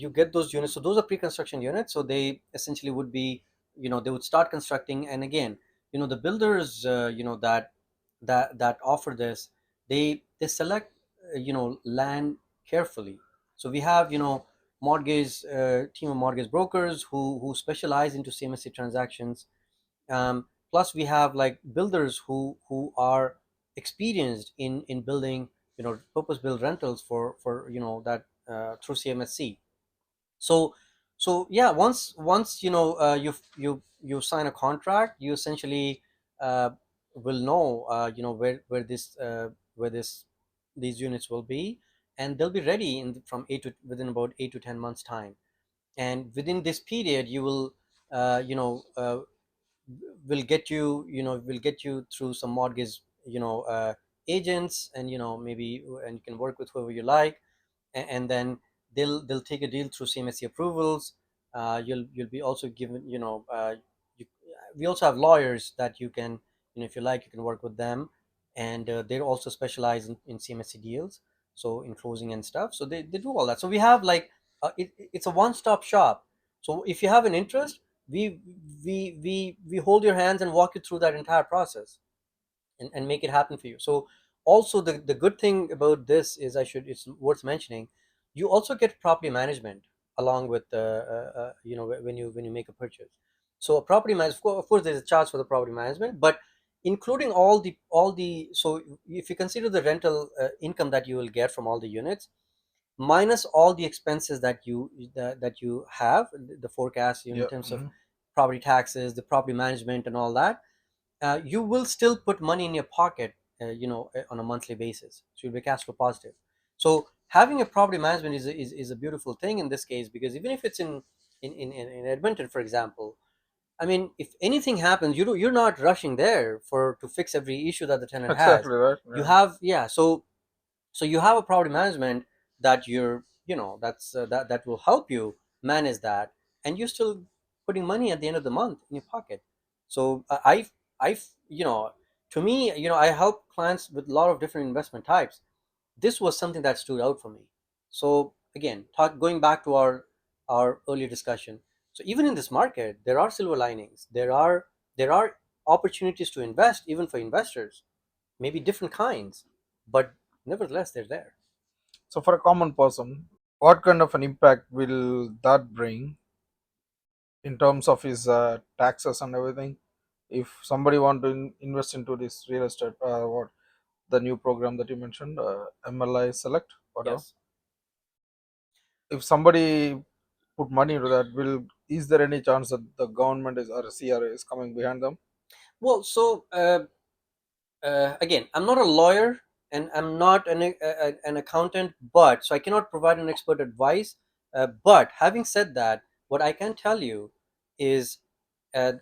get those units. So those are pre-construction units. So they essentially would be, they would start constructing. And again, the builders, that offer this, they select, land carefully. So we have, mortgage team of mortgage brokers who specialize into CMSC transactions. Plus we have like builders who are experienced in building, purpose built rentals for that through CMSC. So so yeah, once you sign a contract, you essentially uh, will know, where these units will be, and they'll be ready from 8 to within about 8 to 10 months time. And within this period you will, will get you through some mortgage, agents, and maybe, and you can work with whoever you like. And then they'll take a deal through CMSC approvals. You'll be also given, you, we also have lawyers that you can, if you like, you can work with them. And they're also specialized in CMSC deals, so in closing and stuff. So they do all that. So we have like, it's a one-stop shop. So if you have an interest, we we hold your hands and walk you through that entire process, and make it happen for you. So also the good thing about this is, it's worth mentioning, you also get property management along with the, when you make a purchase. So a property management, of course there's a charge for the property management, but including all the so if you consider the rental income that you will get from all the units, minus all the expenses that you have, the forecast, in yeah. terms of Mhm. property taxes, the property management, and all that, you will still put money in your pocket, on a monthly basis. So you'll be cash flow positive. So having a property management is a beautiful thing in this case, because even if it's in Edmonton, for example, I mean, if anything happens, you're not rushing there for to fix every issue that the tenant has. Exactly right. You Yeah. have, yeah. So you have a property management that that will help you manage that, and you're still putting money at the end of the month in your pocket. So I to me, I help clients with a lot of different investment types. This was something that stood out for me. So again, going back to our earlier discussion, so even in this market there are silver linings. There are opportunities to invest, even for investors, maybe different kinds, but nevertheless they're there. So for a common person, what kind of an impact will that bring in terms of his taxes and everything? If somebody want to invest into this real estate, what the new program that you mentioned, MLI Select, whatever. Yes. If somebody put money into that, will is there any chance that the government is or CRA is coming behind them? Well, so again, I'm not a lawyer, and I'm not an accountant, but so I cannot provide an expert advice. But having said that, what I can tell you is, uh,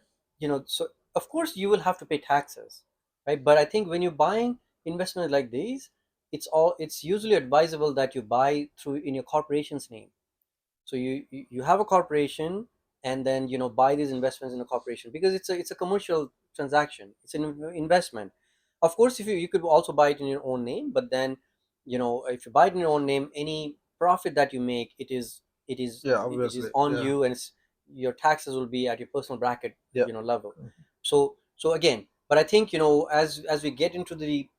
so of course you will have to pay taxes, right? But I think when you're buying investments like these, it's usually advisable that you buy through in your corporation's name. So you have a corporation, and then buy these investments in a corporation, because it's a commercial transaction. It's an investment. Of course, if you could also buy it in your own name, but then if you buy it in your own name, any profit that you make, Yeah, it is obviously. on Yeah, you, and your taxes will be at your personal bracket, yeah. level. So again, but I think, as we get into the,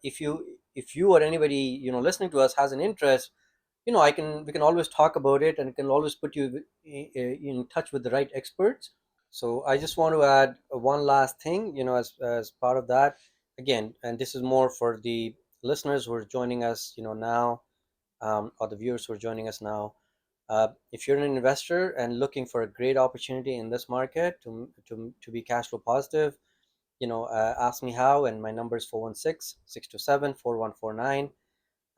if you or anybody listening to us has an interest, we can always talk about it, and can always put you in touch with the right experts. So I just want to add one last thing, as part of that. again, and this is more for the listeners who are joining us, now, or the viewers who are joining us now. If you're an investor and looking for a great opportunity in this market to be cash flow positive, ask me how, and my number is 416-627-4149.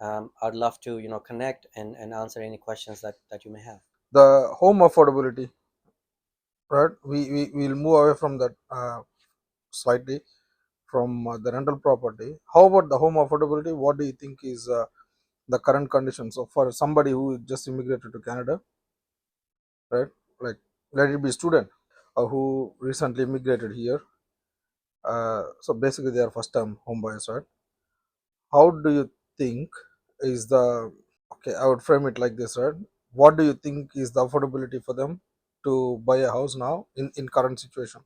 I'd love to, connect and answer any questions that you may have. The home affordability, right? We'll move away from that slightly from the rental property. How about the home affordability? What do you think is the current conditions of for somebody who just immigrated to Canada, right? Like, let it be student who recently immigrated here. So basically, they are first time home buyers, right? How do you think is the okay? I would frame it like this, right? What do you think is the affordability for them to buy a house now in current situation?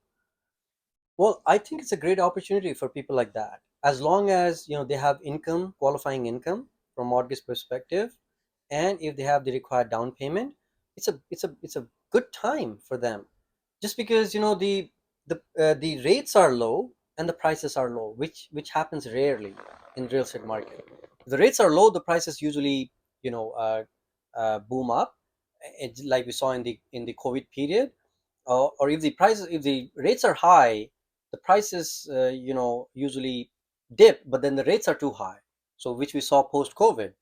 Well, I think it's a great opportunity for people like that. As long as, they have income, qualifying income from mortgage perspective, and if they have the required down payment, it's a good time for them. Just because, the rates are low and the prices are low, which happens rarely in real estate market. If the rates are low, the prices usually, boom up, like we saw in the COVID period. Or if the rates are high, the prices, usually dip, but then the rates are too high, so which we saw post COVID.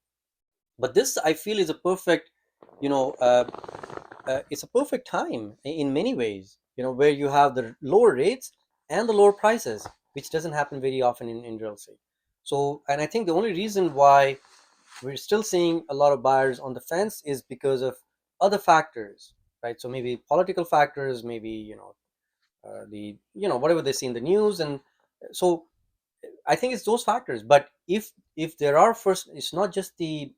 But this, I feel, is a perfect, you know it's a perfect time in many ways, where you have the lower rates and the lower prices, which doesn't happen very often in real estate. So, and I think the only reason why we're still seeing a lot of buyers on the fence is because of other factors, right? So maybe political factors, maybe, the whatever they see in the news. And so I think it's those factors. But if there are, first, it's not just the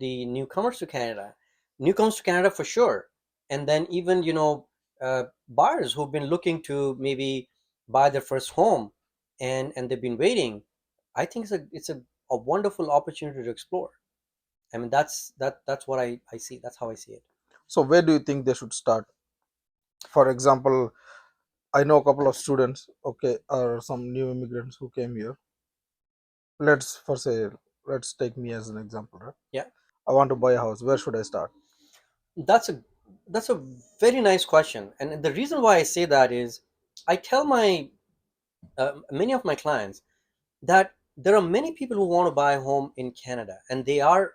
newcomers to Canada, newcomers to Canada for sure, and then even, buyers who've been looking to maybe buy their first home, and they've been waiting. I think it's a wonderful opportunity to explore. I mean, that's what I see. That's how I see it. So where do you think they should start? For example, I know a couple of students, okay, or some new immigrants who came here. Let's for say, let's take me as an example, right? Yeah, I want to buy a house. Where should I start? that's a that's a very nice question, and the reason why I say that is I tell my many of my clients that there are many people who want to buy a home in Canada, and they are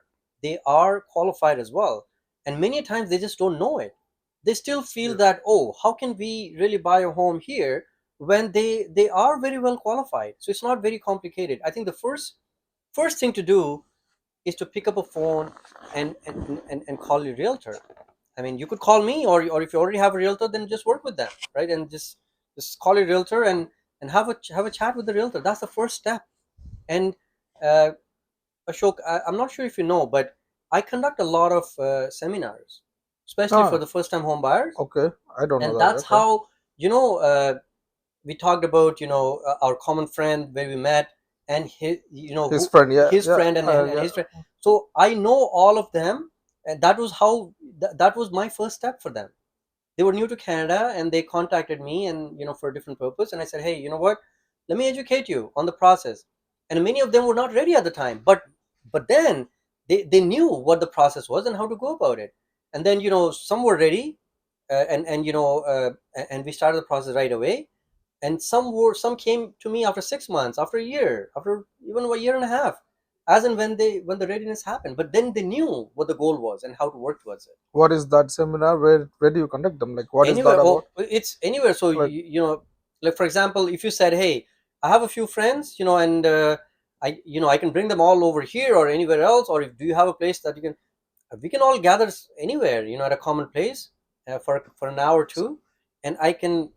qualified as well, and many times they just don't know it. They still feel Yes. that, oh, how can we really buy a home here when they are very well qualified? So it's not very complicated. I think the first thing to do is to pick up a phone and call your realtor. I mean, you could call me, or if you already have a realtor, then just work with them, right? And just call your realtor and have a chat with the realtor. That's the first step. And uh, Ashok, I'm not sure if you know, but I conduct a lot of seminars, especially for Ah, the first time home buyers. okay. I don't know And that. that's Okay. how, we talked about, our common friend where we met, and his, His who friend, yeah, his yeah, friend, and yeah. his friend. So I know all of them, and that was how that was my first step for them. They were new to Canada, and they contacted me, and, for a different purpose. And I said, hey, you know what? Let me educate you on the process. And many of them were not ready at the time, but then they knew what the process was and how to go about it. And then, some were ready, and we started the process right away. And some came to me after 6 months, after a year, after even a year and a half, as and when the readiness happened. But then they knew what the goal was and how to work towards it. What is that seminar? Where do you conduct them? Like, what is that Anywhere, about? well, it's anywhere. So Like, like, for example, if you said, hey, I have a few friends, and I can bring them all over here or anywhere else, or if do you have a place that you can, we can all gather anywhere, at a common place, for an hour or two, and I can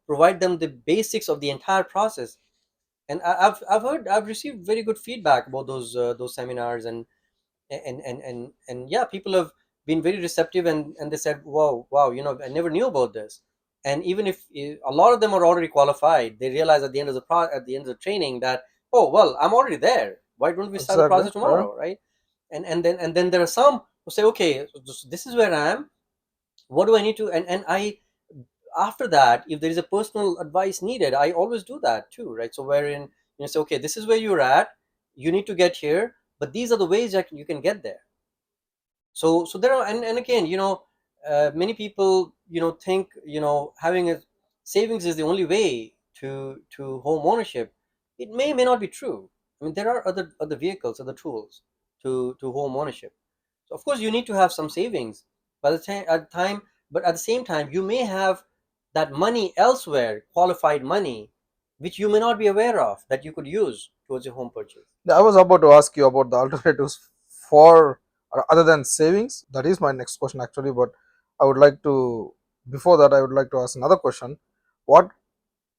provide them the basics of the entire process. And I've received very good feedback about those seminars. And yeah, people have been very receptive, and they said, wow, I never knew about this. And even if a lot of them are already qualified, they realize at the end of at the end of the training that, oh, well, I'm already there, why don't we start the exactly, process right? tomorrow, right? And then there are some who say, okay, so this is where I am, what do I need to, and after that, if there is a personal advice needed, I always do that too, right? So wherein say, okay, this is where you're at, you need to get here, but these are the ways that you can get there. So there are, and again, many people think having a savings is the only way to home ownership. It may not be true. I mean, there are other vehicles, other tools to home ownership. So of course you need to have some savings by the time at the time, but at the same time you may have that money elsewhere, qualified money, which you may not be aware of, that you could use towards your home purchase. I was about to ask you about the alternatives for other than savings. That is my next question actually, but I would like to before that I would like to ask another question. What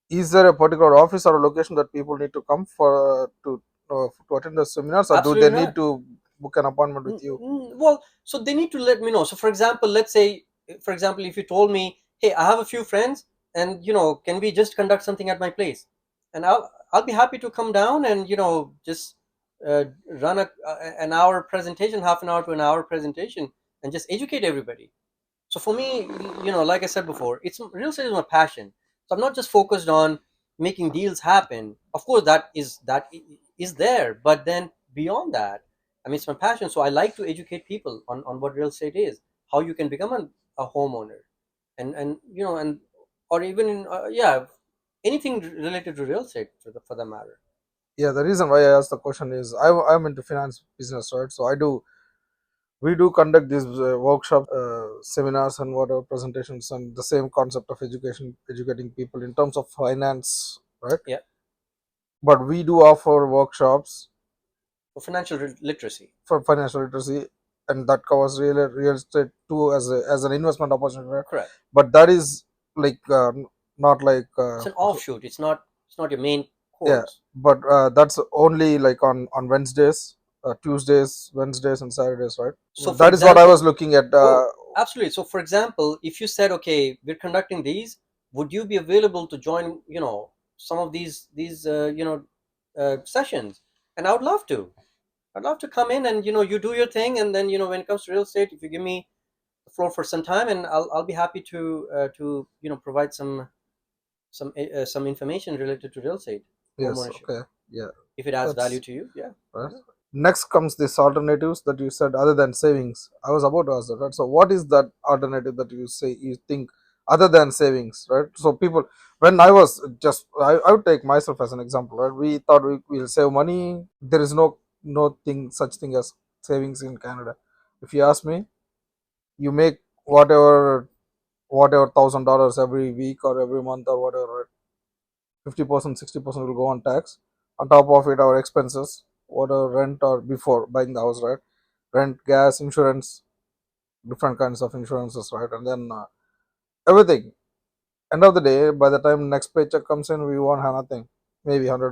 is there a particular office or a location that people need to come for to attend the seminars, or do they Absolutely need not. to book an appointment with you? Well, so they need to let me know. So, for example, let's say, for example, if you told me, "Hey, I have a few friends, and can we just conduct something at my place?" and I'll be happy to come down and just run an hour presentation, half an hour to an hour presentation, and just educate everybody. So for me, like I said before, it's real estate is my passion. So I'm not just focused on making deals happen. Of course, that is there, but then beyond that, I mean, it's my passion. So I like to educate people on what real estate is, how you can become a homeowner, and or even in yeah, anything related to real estate for the matter. Yeah, the reason why I asked the question is I'm into finance business, right? So we do conduct these workshops, seminars, and whatever presentations, and the same concept of educating people in terms of finance, right? Yeah, But we do offer workshops for financial literacy. for financial literacy, and that covers real estate too as an investment opportunity, right? Correct. But that is like not like It's an offshoot. It's not your main yeah, course. but that's only like on Wednesdays, Tuesdays, Wednesdays, and Saturdays, right? So for That is what I was example, looking at. oh, absolutely. So, for example, if you said, "Okay, we're conducting these, would you be available to join? Some of these sessions?" And I would love to. I'd love to come in and you do your thing, and then when it comes to real estate, if you give me the floor for some time, and I'll be happy to provide some information related to real estate, home Yes, ownership, okay, yeah, if it adds value that's to you. Yeah. right. Why not? Next comes this alternatives that you said other than savings. I was about to ask that, right? So what is that alternative that you say you think other than savings, right? So people, when I was just I would take myself as an example, right? We thought will save money. There is no thing such thing as savings in Canada. If you ask me, you make whatever $1,000 every week or every month or whatever, right? 50%, 60% will go on tax. On top of it, our expenses, whatever rent or before buying the house, right? Rent, gas, insurance, different kinds of insurances, right? And then everything. End of the day, by the time next paycheck comes in, we won't have nothing. Maybe $100,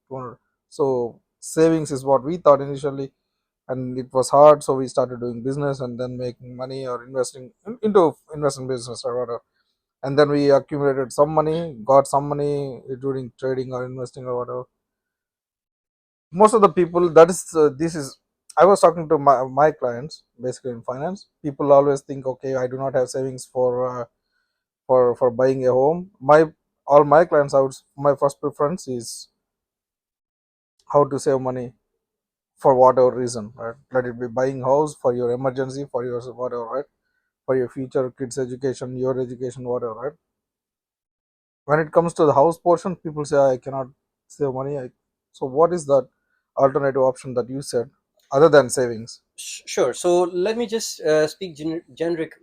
200. So savings is what we thought initially, and it was hard. So we started doing business and then making money or investing into investment business or whatever. And then we accumulated some money, got some money doing trading or investing or whatever. Most of the people that is this is I was talking to my clients basically in finance. People always think, okay, I do not have savings for buying a home. All my clients out, my first preference is how to save money for whatever reason, right? Let it be buying house for your emergency, for your whatever, right? For your future kids education, your education, whatever, right? When it comes to the house portion, people say I cannot save money. So what is that alternative option that you said other than savings? Sure. So let me just speak generic,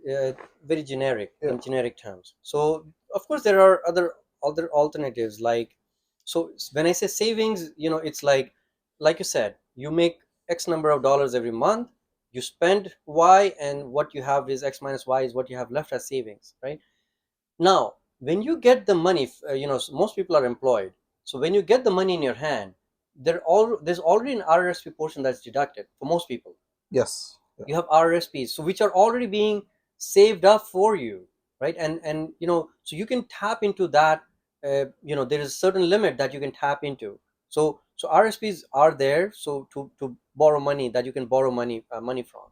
very generic Yeah. in generic terms. So of course there are other alternatives like, so when I say savings, it's like you said, you make X number of dollars every month, you spend Y, and what you have is X minus Y is what you have left as savings, right? Now, when you get the money, most people are employed. So when you get the money in your hand, there's already an RRSP portion that's deducted for most people. Yes. Yeah. You have RRSPs, so which are already being saved up for you, right? And so you can tap into that. There is a certain limit that you can tap into. So RRSPs are there, so to borrow money, that you can borrow money from.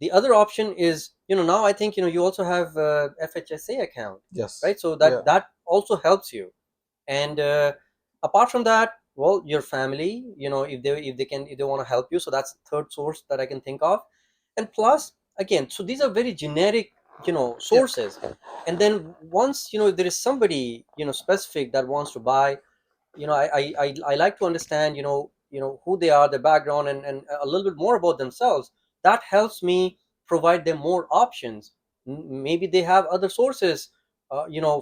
The other option is, now I think, you also have FHSA account, Yes. right? So Yeah. that also helps you. And apart from that, well, your family, if they want to help you, so that's the third source that I can think of. And plus, again, so these are very generic, Yeah. sources. And then once, there is somebody, specific that wants to buy, I like to understand, who they are, their background, and a little bit more about themselves. That helps me provide them more options. Maybe they have other sources,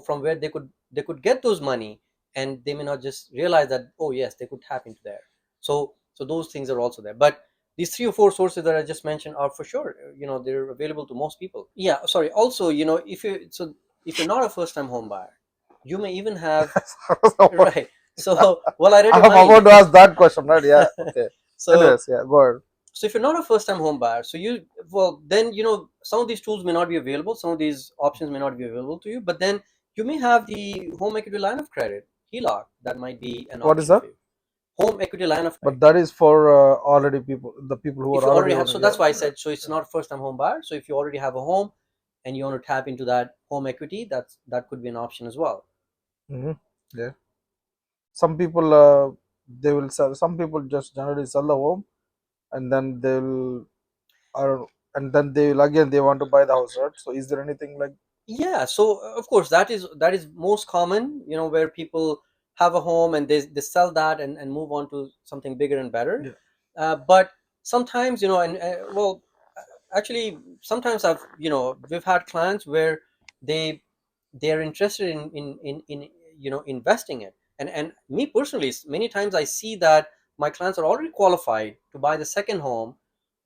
from where they could get those money, and they may not just realize that, oh yes, they could tap into there. So those things are also there, but these three or four sources that I just mentioned are for sure, they're available to most people. Yeah, sorry, also, if you're not a first time home buyer, you may even have. Right. So, well, I read your I'm mind. about to ask that question, right? Yeah. Okay. so, Anyways, yeah, go ahead. so if you're not a first-time home buyer, well, then, some of these tools may not be available. Some of these options may not be available to you. But then you may have the home equity line of credit, HELOC, that might be an What is option that? for you. Home equity line of But credit. that is for already people, the people who If are you already already have, so owning. Yeah. that's why I Yeah. said, so it's not a first-time home buyer. So if you already have a home and you want to tap into that home equity, that could be an option as well. Hmm. Yeah. Some people, they will sell. Some people just generally sell the home, and then they'll, I don't know, and then they will again they want to buy the house, right? So is there anything like? Yeah, so of course that is most common, where people have a home and they sell that and move on to something bigger and better. Yeah. But sometimes, and well, actually, sometimes we've had clients where they they're interested in investing it. And me personally, many times I see that my clients are already qualified to buy the second home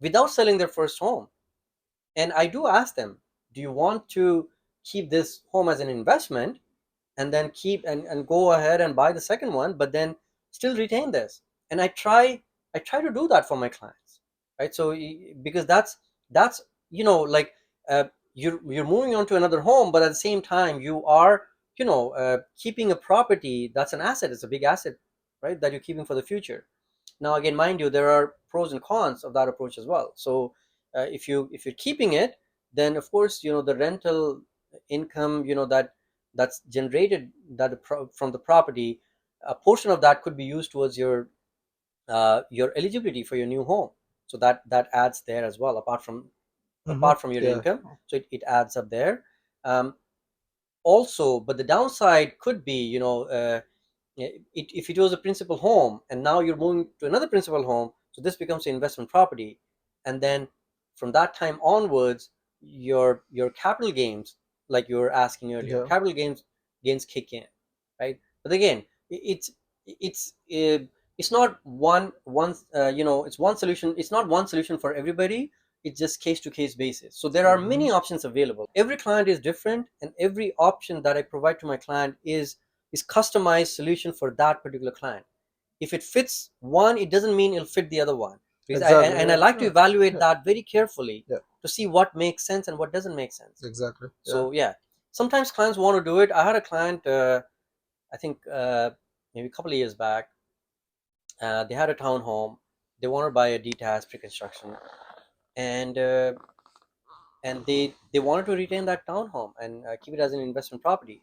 without selling their first home. And I do ask them, do you want to keep this home as an investment, and then keep and go ahead and buy the second one, but then still retain this? And I try to do that for my clients, right? So because that's like, you're moving on to another home, but at the same time you are, keeping a property that's an asset. It's a big asset, right, that you're keeping for the future. Now, again, mind you, there are pros and cons of that approach as well. So if you're keeping it, then of course, the rental income, that's generated, from the property, a portion of that could be used towards your eligibility for your new home. So that adds there as well, Hmm. apart from your Yeah. income. So it adds up there. Um, also, but the downside could be, if it was a principal home and now you're moving to another principal home, so this becomes an investment property. And then from that time onwards, your capital gains, like you were asking earlier, Yeah. capital gains kick in, right? But again, it's not it's one solution. It's not one solution for everybody. It's just case to case basis. So there are Hmm. many options available. Every client is different, and every option that I provide to my client is customized solution for that particular client. If it fits one, it doesn't mean it'll fit the other one, because Exactly. and I Yeah. like to Yeah. evaluate Yeah. that very carefully Yeah. to see what makes sense and what doesn't make sense. Exactly. Yeah. So yeah, sometimes clients want to do it. I had a client, I think, maybe a couple of years back. They had a townhome. They wanted to buy a detached pre-construction, and they wanted to retain that townhome and keep it as an investment property.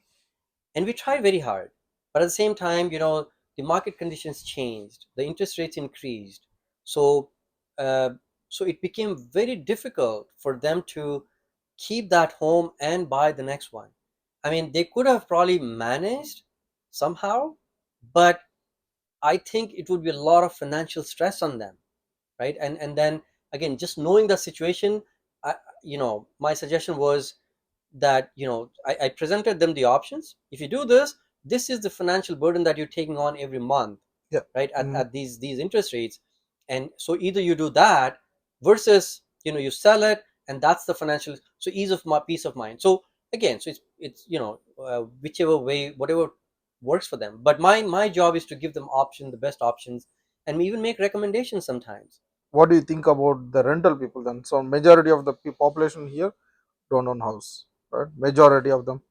And we tried very hard, but at the same time, the market conditions changed, the interest rates increased. So uh, so it became very difficult for them to keep that home and buy the next one. I mean, they could have probably managed somehow, but I think it would be a lot of financial stress on them, right? And then again, just knowing the situation, I, my suggestion was that, I presented them the options. If you do this, this is the financial burden that you're taking on every month, Yeah. right, at, Hmm. at these interest rates. And so either you do that, versus, you sell it, and that's the financial, so ease of my peace of mind. So again, so it's whichever way, whatever works for them. But my job is to give them option, the best options, and even make recommendations sometimes. What do you think about the rental people then? So majority of the population here don't own house, right? Majority of them.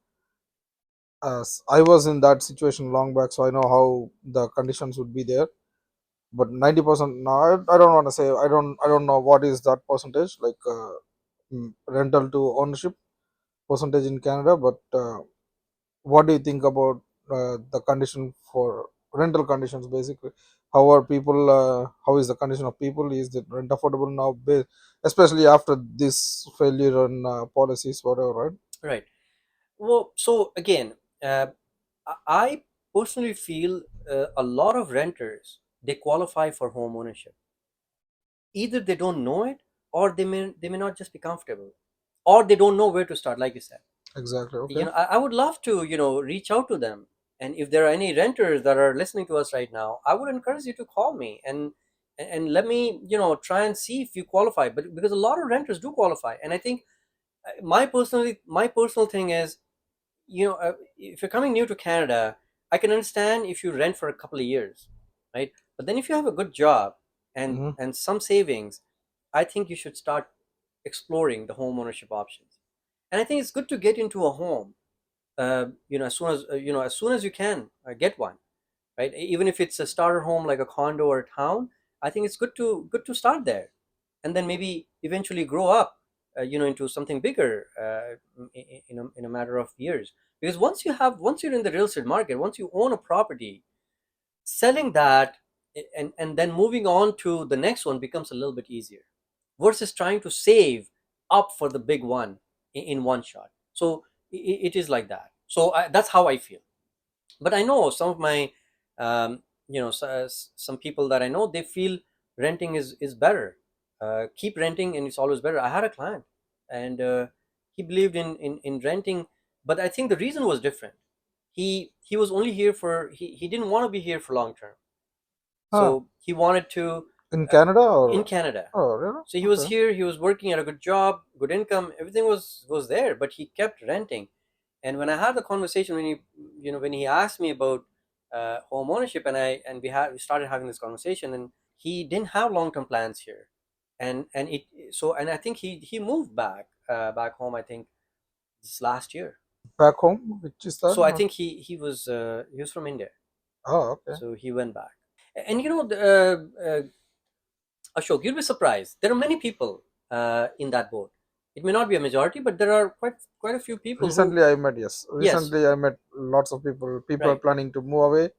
I was in that situation long back, so I know how the conditions would be there. But 90%, no, I don't want to say, I don't know what is that percentage like. rental to ownership percentage in Canada. But what do you think about the condition for rental conditions? Basically, how are people? How is the condition of people? Is the rent affordable now, especially after this failure on policies, whatever, right? Right. Well, so again, I personally feel a lot of renters, they qualify for home ownership. Either they don't know it, or they may not just be comfortable, or they don't know where to start, like you said. Exactly. Okay. I would love to reach out to them. And if there are any renters that are listening to us right now, I would encourage you to call me and let me try and see if you qualify. But because a lot of renters do qualify, and I think my personal thing is, if you're coming new to Canada, I can understand if you rent for a couple of years, right? But then if you have a good job and Hmm. and some savings, I think you should start exploring the home ownership options. And I think it's good to get into a home, as soon as you can, get one, right? Even if it's a starter home like a condo or a town, I think it's good to start there, and then maybe eventually grow up, into something bigger, in a matter of years. Because once you're in the real estate market, once you own a property, selling that, and then moving on to the next one becomes a little bit easier, versus trying to save up for the big one in one shot. So it is like that. So that's how I feel. But I know some of my, some people that I know, they feel renting is better. Keep renting and it's always better. I had a client, and he believed in renting, but I think the reason was different. He was only here for, he didn't want to be here for long term. Huh. So he wanted to, In uh, Canada in or? Canada. Oh, really? So he was Okay. here, he was working at a good job, good income, everything was there, but he kept renting. And when I had the conversation, when he asked me about home ownership, and we started having this conversation, and he didn't have long term plans here, and I think he moved back home, I think this last year. Back home, which is that? So I think he was from India, Oh, okay. so he went back. And Ashok, you'll be surprised. There are many people in that boat. It may not be a majority, but there are quite a few people who, Recently, I met, yes. yes, Recently, I met lots of people. People are right, planning to move away,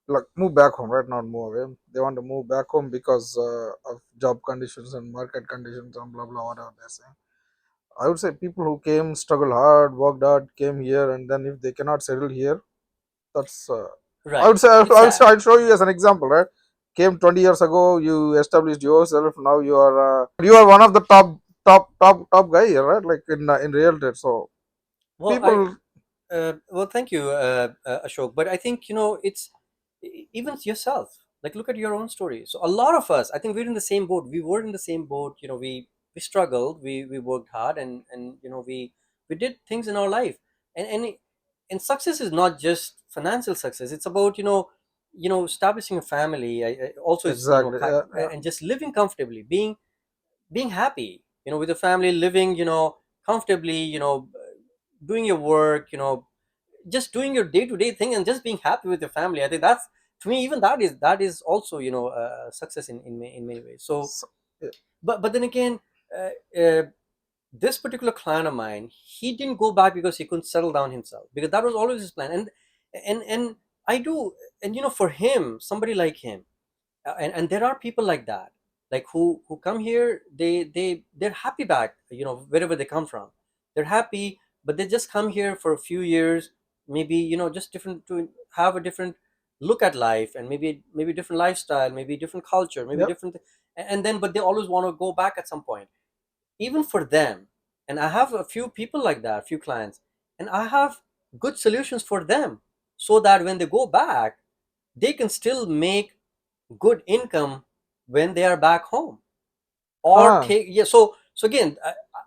like move back home, right? Not move away. They want to move back home because of job conditions and market conditions and blah blah whatever they're saying. I would say people who came, struggled hard, worked hard, came here, and then if they cannot settle here, that's. I right. would say It's sad. I'll show you as an example, right? Came 20 years ago, you established yourself. Now you are one of the top guy here, right? Like in real estate. So Well, people. thank you, Ashok. But I think it's even yourself. Like, look at your own story. So a lot of us, I think we're in the same boat. We were in the same boat. We struggled. We worked hard, and we did things in our life. And success is not just financial success. It's about establishing a family. Also is Exactly. Yeah, yeah. and just living comfortably, being happy. With the family, living comfortably. Doing your work. Just doing your day-to-day thing and just being happy with your family. I think that's, to me, even that is also success in many ways. So, So, yeah. but then again, uh, uh, this particular client of mine, he didn't go back because he couldn't settle down himself, because that was always his plan. And I do. And for him, somebody like him, and there are people like that, like who come here, they're happy back, wherever they come from. They're happy, but they just come here for a few years, maybe, just different, to have a different look at life, and maybe different lifestyle, maybe different culture, maybe Yep. different, and then, but they always want to go back at some point, even for them. And I have a few people like that, a few clients, and I have good solutions for them, so that when they go back, they can still make good income when they are back home. Or Huh. take, yeah. So again,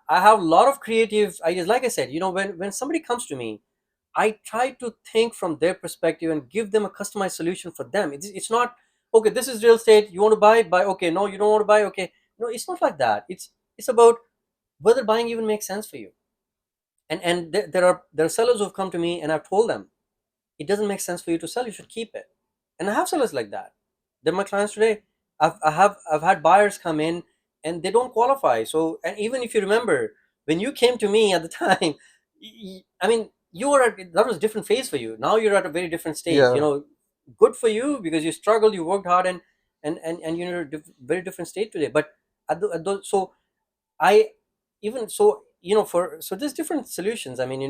I have a lot of creative ideas. Like I said, when somebody comes to me, I try to think from their perspective and give them a customized solution for them. It's not, okay, this is real estate, you want to buy, okay, no, you don't want to buy, okay. No, it's not like that. It's about whether buying even makes sense for you. And there are sellers who've come to me, and I've told them, it doesn't make sense for you to sell, you should keep it. And I have sellers like that. They're my clients today. I've had buyers come in, and they don't qualify. So, and even if you remember, when you came to me at the time, I mean, you were at, that was a different phase for you. Now you're at a very different stage. Yeah. Good for you because you struggled, you worked hard, and you're in a very different state today. But so I even so for so there's different solutions. I mean,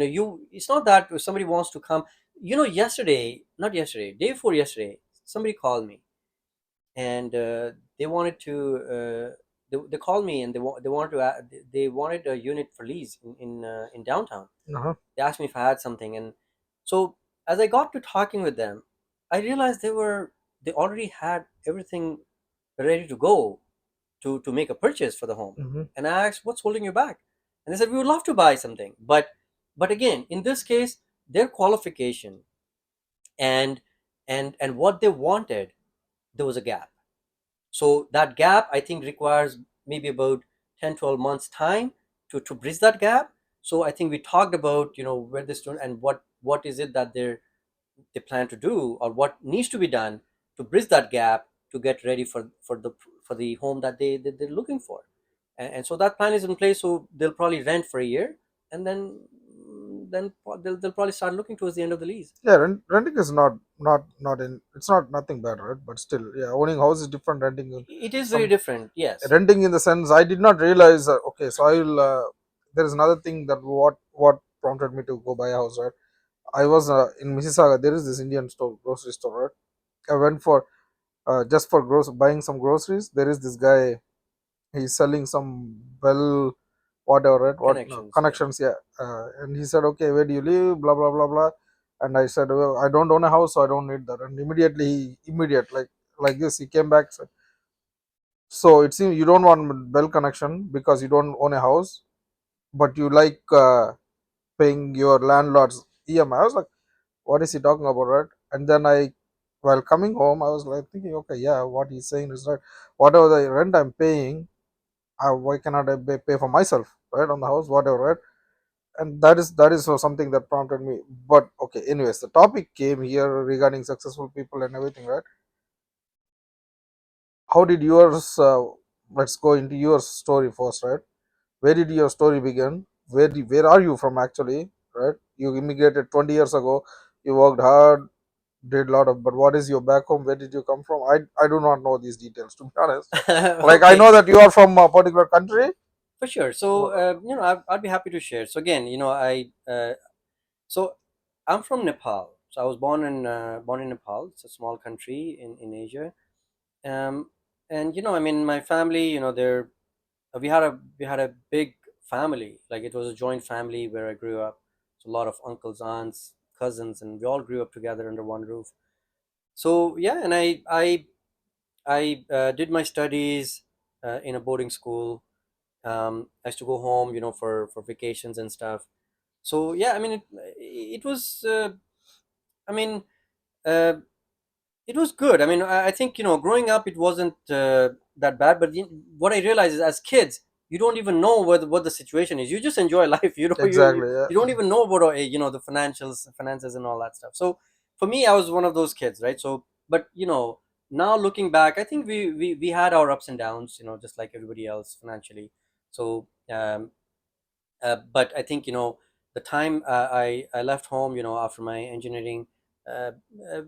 it's not that if somebody wants to come. Yesterday, not yesterday, day before yesterday, somebody called me, and they wanted to. They called me, and they wanted to they wanted a unit for lease in downtown. Uh-huh. They asked me if I had something, and so as I got to talking with them, I realized they already had everything ready to go to make a purchase for the home. Hmm. And I asked, "What's holding you back?" And they said, "We would love to buy something, but again, in this case, their qualification and and what they wanted, there was a gap. So that gap, I think, requires maybe about 10-12 months time to bridge that gap. So I think we talked about where this student and what is it that they plan to do, or what needs to be done to bridge that gap to get ready for the home that they're looking for. And so that plan is in place. So they'll probably rent for a year, and they'll probably start looking towards the end of the lease. Yeah, renting is not in, it's not nothing bad, right? But still, yeah, owning house is different. Renting It is very some, different, yes. renting in the sense I did not realize. Okay, so I will. There is another thing that what prompted me to go buy a house, right? I was in Mississauga. There is this Indian store, grocery store, right? I went for just for buying some groceries. There is this guy. He's selling some well, whatever, right? What no, Connections, yeah. connections? Yeah. And he said, okay, where do you live? Blah blah blah blah. And I said, well, I don't own a house, so I don't need that. And immediately, immediate like this, he came back. Said, so it seems you don't want well connection because you don't own a house, but you like paying your landlord's EMI. I was like, what is he talking about, right? And then while coming home, I was like thinking, okay, yeah, what he's saying is right. Whatever the rent I'm paying, why cannot I pay for myself, right, on the house, whatever, right? And that is something that prompted me. But okay, anyways, the topic came here regarding successful people and everything, right? How did yours? Let's go into your story first, right? Where did your story begin? Where are you from actually, right? You immigrated 20 years ago. You worked hard, did a lot of. But what is your back home? Where did you come from? I do not know these details, to be honest. Like I Okay, know that you are from a particular country. for sure. So Wha- I'd be happy to share. So again, so I'm from Nepal. So I was born in Nepal. It's a small country in Asia. Um, and I mean, my family, they're we had a big family. Like, it was a joint family where I grew up. So a lot of uncles, aunts, cousins, and we all grew up together under one roof. So yeah, and I did my studies in a boarding school. I used to go home, for vacations and stuff. So yeah, I mean, it was. I mean, uh, it was good. I mean, I think growing up, it wasn't that bad. But what I realized is, as kids, you don't even know what the situation is. You just enjoy life. You Exactly. Yeah. you don't even know about the finances and all that stuff. So for me, I was one of those kids, right? So, but now looking back, I think we had our ups and downs, just like everybody else financially. So but I think the time I left home, after my engineering, uh,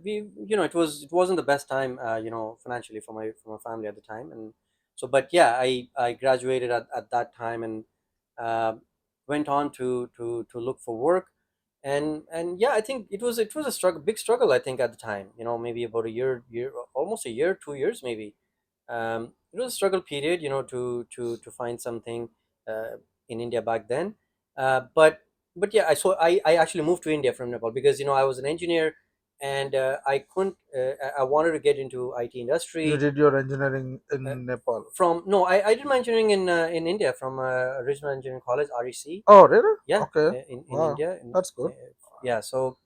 we it wasn't the best time, financially for my family at the time. And so, but yeah, I graduated at that time, and uh, went on to look for work. And yeah, I think it was a big struggle, I think, at the time, maybe about a year, almost a year, 2 years maybe. It was a struggle period, to find something in India back then. But yeah, I actually moved to India from Nepal because I was an engineer, and I couldn't. I wanted to get into IT You industry. did your engineering Uh, in Nepal. from No, I did my engineering in India from Regional Engineering College, REC. Oh, really? Yeah, Okay. in Wow, India. that's good. Yeah, so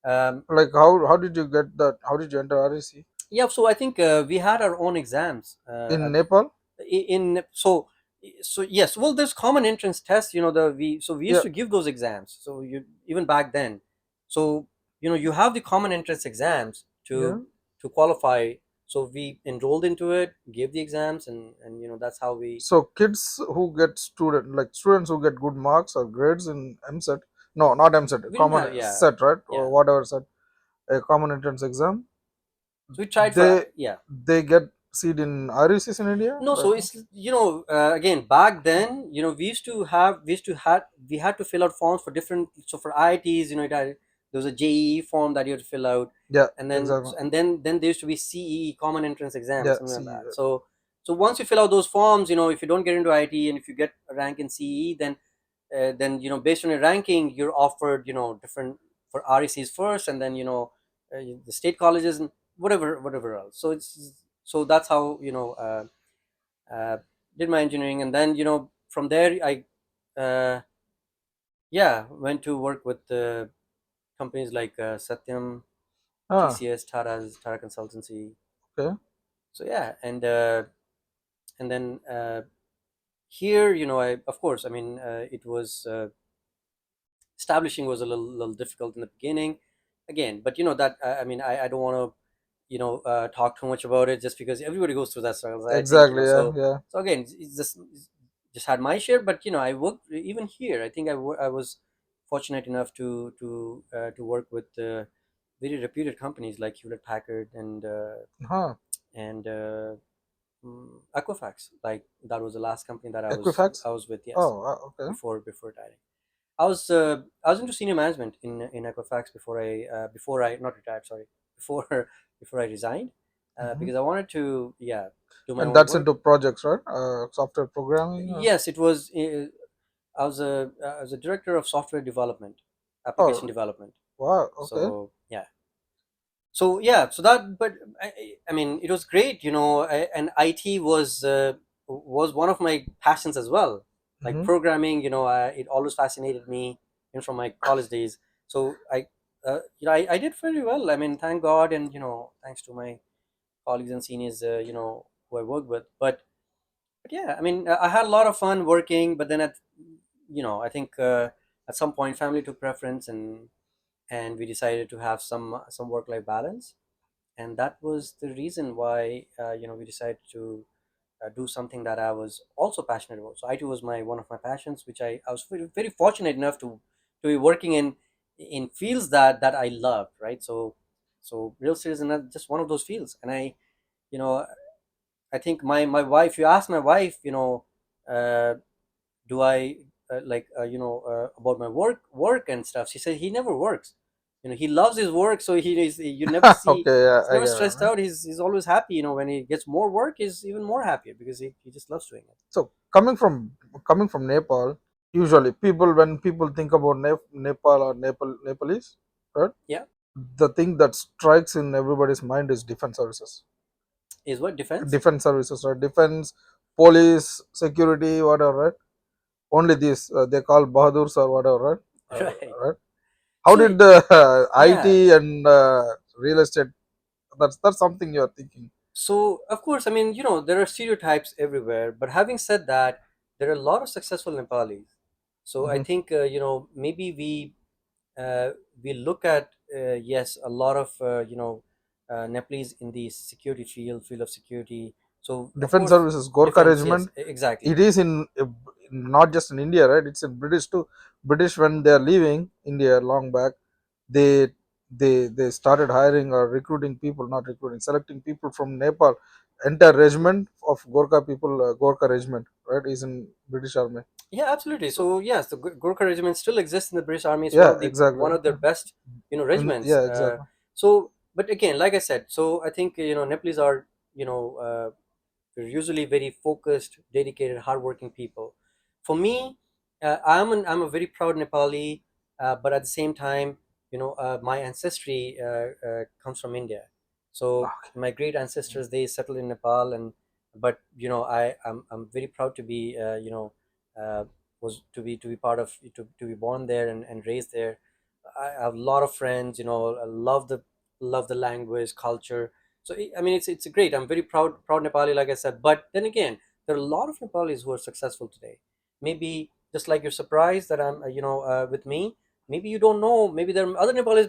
um, Like how did you get that? How did you enter REC yeah, so I think we had our own exams in Nepal? in so yes, well, there's common entrance tests, we used Yeah, to give those exams, so you even back then. So you have the common entrance exams yeah. to qualify. So we enrolled into it, gave the exams, and that's how we. So kids who get students who get good marks or grades in MSET, no, not MSET, We didn't common have, yeah, set, right? Or yeah. whatever set, a common entrance exam, So we tried for, they yeah. they get seat in RUCs in India No, right so now. it's, again, back then, we had to fill out forms for different. So for IITs, there was a JEE form that you had to fill out, Yeah, and then exactly. there used to be CE, common entrance exam, Yeah, something like see, that. So once you fill out those forms, if you don't get into IIT and if you get a rank in CE, then based on your ranking, you're offered, different for RECs first, and then the state colleges and whatever else. So that's how uh, did my engineering, and then from there I yeah, went to work with companies like Satyam, ah, TCS, Tata Consultancy. okay. So yeah, and then here, I, of course, I mean, it was establishing was a little difficult in the beginning, again, but that, I mean, I don't want to talk too much about it, just because everybody goes through that struggles, I think, Exactly, yeah, yeah. so again, it's just had my share, but I worked even here. I think I was fortunate enough to work with very reputed companies like Hewlett Packard Huh. and Equifax. Like, that was the last company that I was Equifax. I was with, yes, Oh, okay. before retiring. I was into senior management in Equifax before I not retired, sorry, before before I resigned, Hmm. because I wanted to, yeah, do my And own that's work. into projects, right? Software programming. Yes, it was. I was a director of software development, application Oh, development. wow. Okay. So yeah, so that, but I mean, it was great, and IT was one of my passions as well, like Hmm. programming. It always fascinated me, from my college days. So I did very well, I mean, thank God, and thanks to my colleagues and seniors, who I worked with. But yeah, I mean, I had a lot of fun working, but then I think at some point family took preference, and we decided to have some work life balance, and that was the reason why we decided to do something that I was also passionate about. So IT was my one of my passions, which I was very, very fortunate enough to be working in fields that I loved, right? So real estate is just one of those fields, and you know I think my wife. You ask my wife, uh, do I about my work and stuff. She said he never works. He loves his work, so you never see Okay, yeah, he's I never get it, stressed man. out. He's always happy. When he gets more work, he's even more happier because he just loves doing it. So coming from Nepal, usually when people think about Nepal or Nepalese, right? Yeah, The thing that strikes in everybody's mind is defense services. is what defense. Defense services, right? Defense, police, security, whatever, right? Only these they call Bahadurs or whatever, right? Right. Right? How So did the yeah, IT and real estate? That's something you're thinking. so of course, I mean, there are stereotypes everywhere, but having said that, there are a lot of successful Nepalis. So I Hmm. think maybe uh, we look at, yes, a lot of Nepalese in the security field of security. So of Defense course, services, Gorkha defense, yes, regiment. exactly. It is not just in India, right? It's in British too. British, when they are leaving India long back, they they started hiring or recruiting people, not recruiting, selecting people from Nepal. Entire regiment of Gorkha people, Gorkha regiment, right, is in British Army. Yeah, absolutely. So So yes, the Gurkha regiment still exists in the British Army. It's yeah, exactly. one of their best regiments. Yeah, exactly. So, but again, like I said, so I think Nepalese are we're usually very focused, dedicated, hardworking people. For me, I'm a very proud Nepali, but at the same time, my ancestry comes from India. So my great ancestors, they settled in Nepal, and but I'm very proud to be uh, was to be part of to be born there and raised there. I have a lot of friends. I love the language, culture. So I mean, it's great. I'm very proud Nepali, like I said. But then again, there are a lot of Nepalis who are successful today. Maybe just like you're surprised that I'm with me. Maybe you don't know. Maybe there are other Nepalis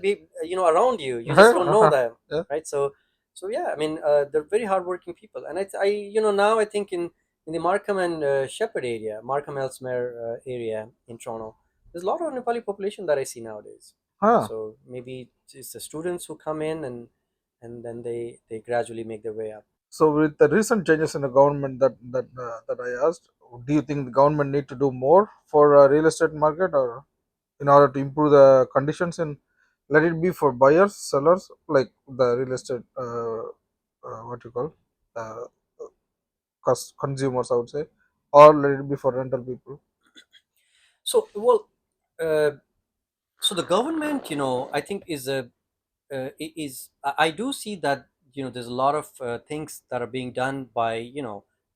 around you. You just don't know them, Yeah. right? So So yeah, I mean, they're very hardworking people, and now I think in the Markham and Shepherd area, Markham Ellesmere area in Toronto, there's a lot of Nepali population that I see nowadays. Huh. So maybe it's the students who come in, and then they gradually make their way up. So with the recent changes in the government that I asked, do you think the government need to do more for real estate market, or in order to improve the conditions in, let it be for buyers, sellers, like the real estate, what you call, uh, consumers, I would say, or let it be for rental people. So well, uh, so the government, I think I do see that there's a lot of things that are being done by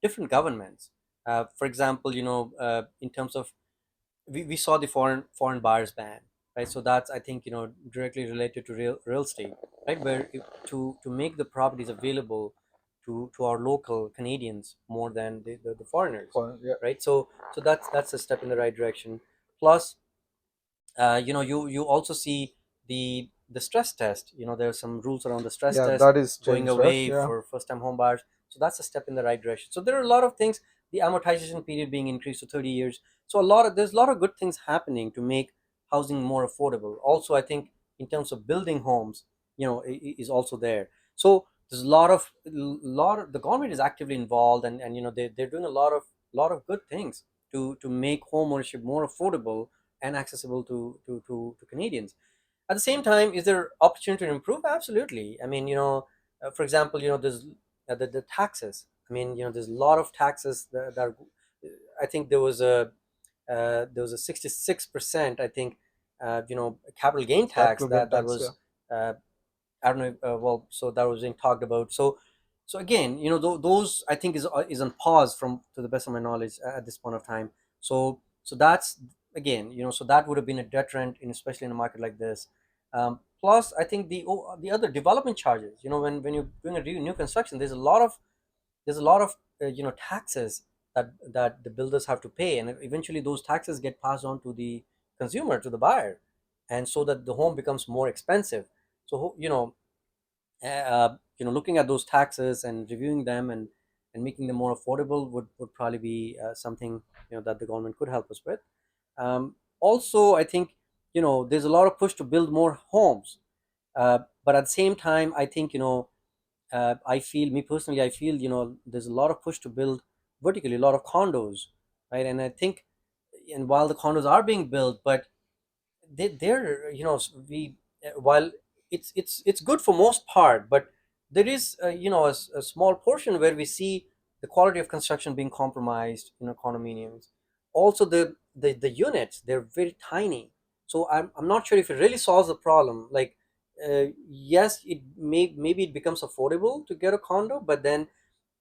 different governments. For example, in terms of we saw the foreign buyers ban, right? So that's, I think, directly related to real estate, right? Where to make the properties available to our local Canadians more than the foreigners, Yeah, right? So that's a step in the right direction. Plus, you also see the stress test. There's some rules around the stress yeah, test that is going changed, right? away Yeah, for first time home buyers. So that's a step in the right direction. So there are a lot of things. The amortization period being increased to 30 years. So there's a lot of good things happening to make housing more affordable. Also, I think in terms of building homes, is also there. So there's the government is actively involved, and they're doing a lot of good things to make home ownership more affordable and accessible to Canadians. At the same time, is there opportunity to improve? Absolutely. I mean, for example, there's the taxes. I mean, there's a lot of taxes that are. I think there was a 66%. I think, capital gain tax capital gain that tax. Yeah, was. Uh, I don't know. Well, so that was being talked about. So again, those I think is on pause from to the best of my knowledge at this point of time. So that's again, so that would have been a deterrent, especially in a market like this. Plus, I think the other development charges. When you're doing a new construction, there's a lot of taxes that the builders have to pay, and eventually those taxes get passed on to the consumer, to the buyer, and so that the home becomes more expensive. So looking at those taxes and reviewing them and making them more affordable would probably be something that the government could help us with. Also, I think there's a lot of push to build more homes, but at the same time, I think I feel, me personally, I feel there's a lot of push to build vertically, a lot of condos, right? And I think, and while the condos are being built, but they're we while it's good for most part, but there is a small portion where we see the quality of construction being compromised in condominiums. Also, the units, they're very tiny. So I'm not sure if it really solves the problem. Like, yes, maybe it becomes affordable to get a condo, but then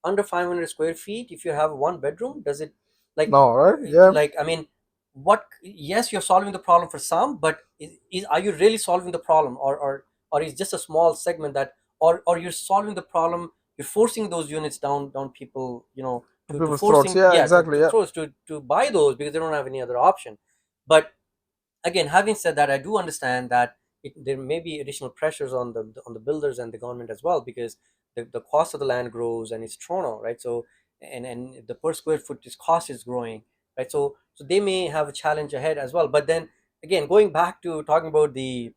under 500 square feet, if you have one bedroom, does it, like no, right? Yeah, I mean, what, yes, you're solving the problem for some, but are you really solving the problem, or is just a small segment that, or you're solving the problem, you're forcing those units down people, to people's throats. forcing, Yeah, yeah, exactly. to Yeah, throw us to buy those because they don't have any other option. But again, having said that, I do understand that there may be additional pressures on the builders and the government as well, because the cost of the land grows, and it's Toronto, right? So, and the per square foot cost is growing, right? So they may have a challenge ahead as well. But then again, going back to talking about the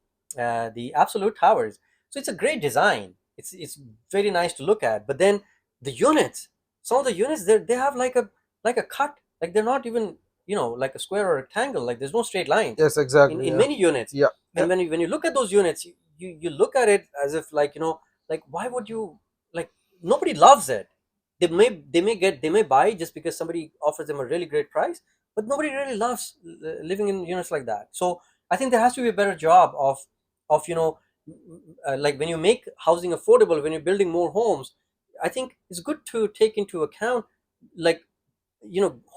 absolute towers, so it's a great design. It's very nice to look at. But then the units, some of the units, they have like a cut, like they're not even like a square or a rectangle. Like there's no straight lines yes, in exactly. Yeah, many units. yeah, yeah. And when you look at those units, you look at it as if, like, like, why would you, like, nobody loves it. They may buy just because somebody offers them a really great price, but nobody really loves living in units like that. So I think there has to be a better job of like, when you make housing affordable, when you're building more homes, I think it's good to take into account, like,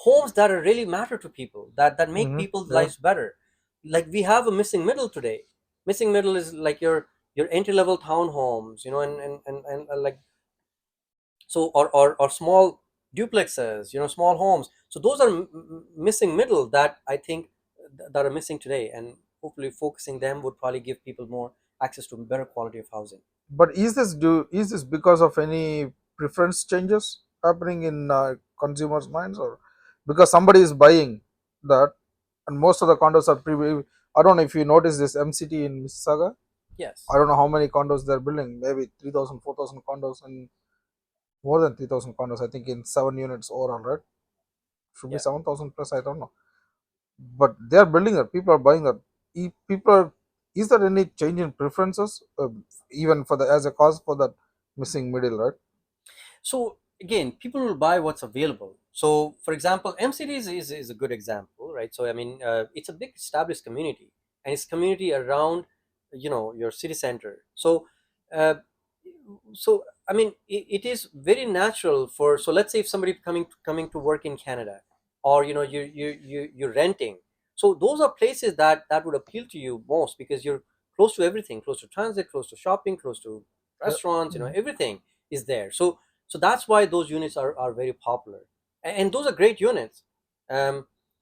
homes that are really matter to people, that make people's Yeah, lives better. Like, we have a missing middle today. Missing middle is like your entry level townhomes, and like, so, or small duplexes, small homes. So those are missing middle that I think that are missing today, and hopefully focusing them would probably give people more access to better quality of housing. But is this because of any preference changes happening in consumers' minds, or because somebody is buying that, and most of the condos are pre. I don't know if you notice this MCT in Mississauga. Yes. I don't know how many condos they're building. Maybe 3,000, 4,000 condos, and more than 3,000 condos. I think in 7 units overall, right? Should be Yeah. 7,000 plus. I don't know, but they are building it. People are buying it. People are. Is there any change in preferences, even for the as a cause for that missing middle, right? So again, people will buy what's available. So for example, MCDs is a good example, right? So I mean, it's a big established community, and it's community around, your city center. Uh, so I mean, it is very natural for. So let's say if somebody coming to work in Canada, or you're renting. So those are places that would appeal to you most because you're close to everything, close to transit, close to shopping, close to Yeah. restaurants. Mhm. Everything is there. So that's why those units are very popular, and those are great units.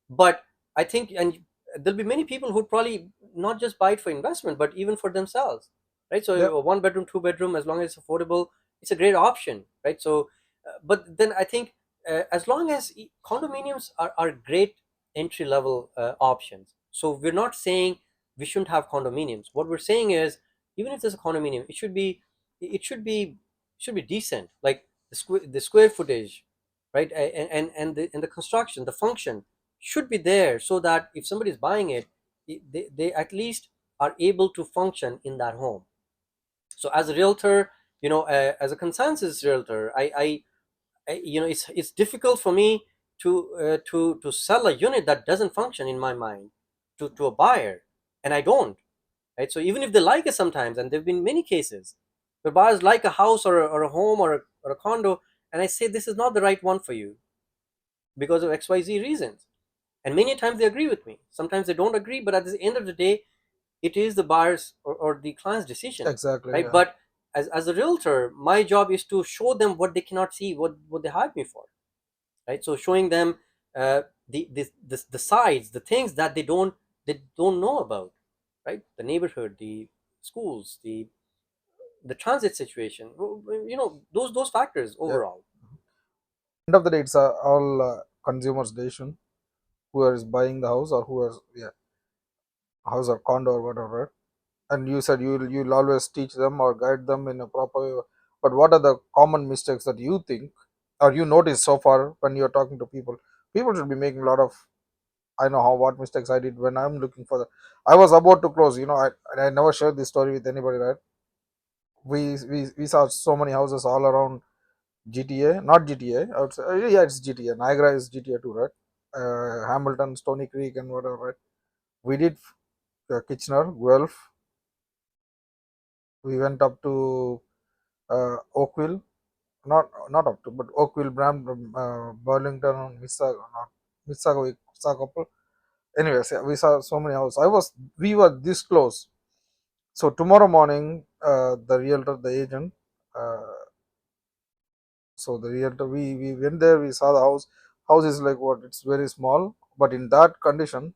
But I think, and there'll be many people who probably not just buy it for investment but even for themselves, right? So Yeah. a one bedroom, two bedroom, as long as it's affordable, it's a great option, right? So but then I think, as long as condominiums are great entry level options. So we're not saying we shouldn't have condominiums. What we're saying is, even if there's a condominium, it should be decent, like the square footage, right? And the construction, the function should be there, so that if somebody's buying it, they at least are able to function in that home. So as a realtor, as a consensus realtor, it's difficult for me to sell a unit that doesn't function in my mind to a buyer, and I don't, right? So even if they like it sometimes, and there've been many cases where buyers like a house or a home or a condo, and I say this is not the right one for you because of XYZ reasons. And many times they agree with me. Sometimes they don't agree, but at the end of the day, it is the buyer's or the client's decision, Exactly. right? Yeah. But as a realtor, my job is to show them what they cannot see, what they hired me for, right? So showing them the sides, the things that they don't know about, right? The neighborhood, the schools, the transit situation, those factors Yeah. overall. End of the day, it's all consumers' decision. Who is buying the house, or who is, yeah, house or condo or whatever, right? And you said you'll always teach them or guide them in a proper way. But what are the common mistakes that you think or you notice so far when you're talking to people? People should be making a lot of. I know how what mistakes I did when I'm looking for the. I was about to close. I never shared this story with anybody, right? We saw so many houses all around GTA, not GTA. I would say, yeah, it's GTA. Niagara is GTA too, right? Hamilton, Stony Creek, and whatever, right? We did Kitchener, Guelph. We went up to Oakville, not up to, but Oakville, Brampton, Burlington, Mississauga, not Mississauga, we saw a couple. Anyways, yeah, we saw so many houses. We were this close. So tomorrow morning, the realtor, the agent, uh, so the realtor, we went there. We saw the house. House is like what? It's very small, but in that condition,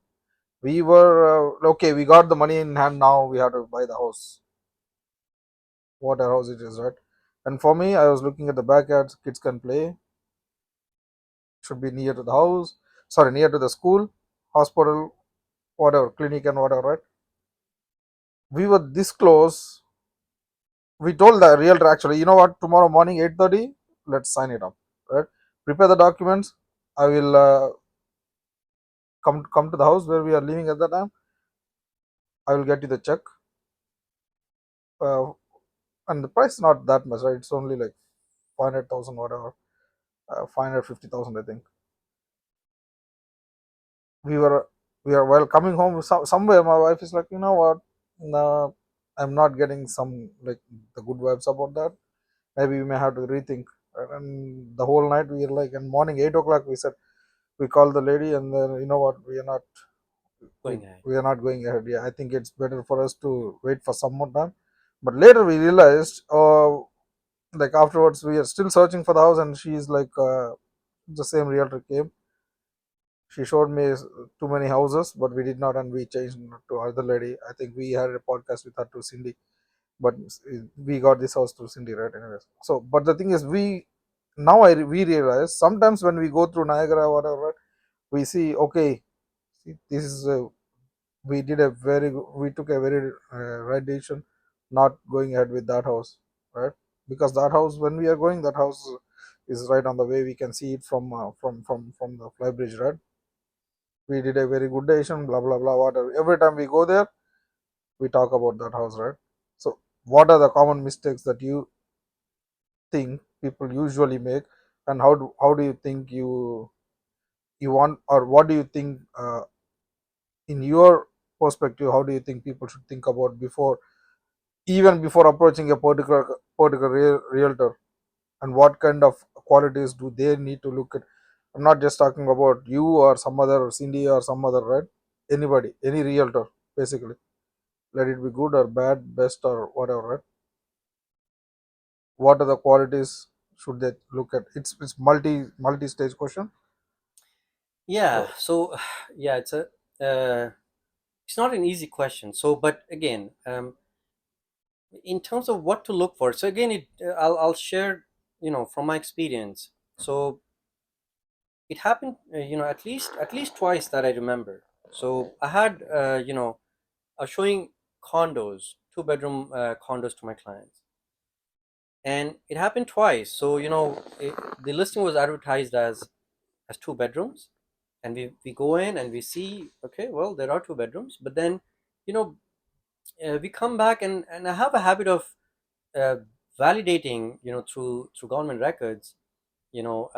we were okay. We got the money in hand. Now we have to buy the house. What a house it is, right? And for me, I was looking at the backyards. Kids can play. Should be near to the house. Sorry, near to the school, hospital, whatever, clinic and whatever, right? We were this close. We told the realtor actually, you know what? Tomorrow morning 8:30, let's sign it up, right? Prepare the documents. I will come to the house where we are living at the time. I will get you the check, uh, and the price is not that much, right? It's only like 500,000, whatever, 550,000, I think. we were we are while coming home somewhere my wife is like, you know what, no, I'm not getting some like the good vibes about that. Maybe we may have to rethink. And the whole night we are like, and morning 8 o'clock we said, we called the lady, and then, you know what, we, Going ahead. we are not going ahead. Yeah, I think it's better for us to wait for some more time. But later we realized, like afterwards we are still searching for the house, and she's like, the same realtor came. She showed me too many houses, but we did not, and we changed to other lady. I think we had a podcast with her to Cindy, but we got this house to Cindy, right? Anyways, so but the thing is, we now we realize sometimes when we go through Niagara or whatever, we see okay, see, this is we did a very we took a very right decision, not going ahead with that house, right? Because that house, when we are going, that house is right on the way. We can see it from from the flybridge, right? We did a very good decision, blah blah blah, whatever. Every time we go there, we talk about that house, right? So what are the common mistakes that you think people usually make, and how do you think you want, or what do you think in your perspective, how do you think people should think about before, even before approaching a particular realtor, and what kind of qualities do they need to look at? I'm not just talking about you or some other Cindy or some other, right? Anybody, any realtor, basically, let it be good or bad, best or whatever, right? What are the qualities should they look at? It's multi stage question. Yeah. So So yeah, it's not an easy question. So, but again, in terms of what to look for, so again, I'll share, from my experience. So it happened, at least twice that I remember. So I had, I was showing condos, two-bedroom condos to my clients, and it happened twice. So the listing was advertised as two bedrooms, and we go in and we see, okay, well, there are two bedrooms, but then, you know we come back, and I have a habit of uh, validating, through government records, you know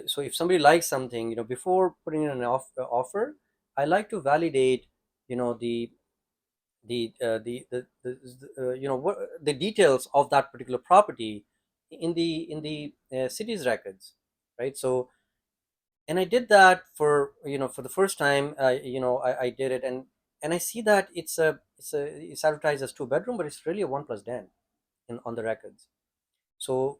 so if somebody likes something, before putting in an offer, I like to validate, what the details of that particular property in the city's records, right? So, and I did that for the first time. I did it, and I see that it's advertised as two-bedroom, but it's really a one plus den on the records. So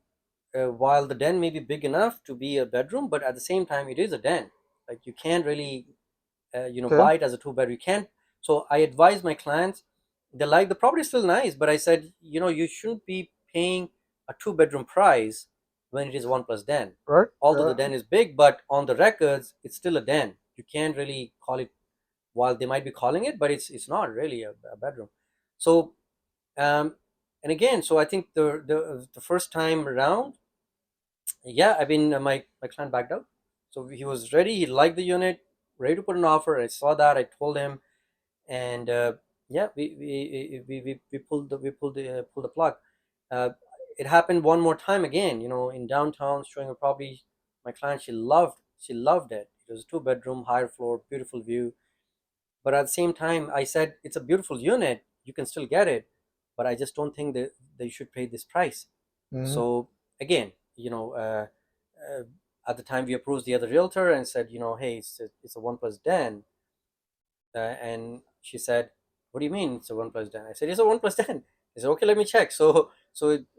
while the den may be big enough to be a bedroom, but at the same time it is a den. Like, you can't really okay, buy it as a two bedroom. You can't. So I advise my clients, they like the property is still nice, but I said, you shouldn't be paying a two-bedroom price when it is one plus den. right, Although the den is big, but on the records it's still a den. You can't really call it, while they might be calling it, but it's not really a bedroom. So um and again, so I think the first time around, yeah, I mean, my client backed out. So he was ready, he liked the unit, ready to put an offer. I saw that, I told him, and yeah, we pulled the plug. uh, it happened one more time again, in downtown, showing a property. My client, she loved it. It was a two-bedroom, higher floor, beautiful view. But at the same time, I said, it's a beautiful unit, you can still get it, but I just don't think that you should pay this price. mm-hmm. So again, uh, at the time we approached the other realtor and said, hey, it's a one plus den. And she said, what do you mean it's a one plus den? I said, it's a one plus den. He said, okay, let me check. So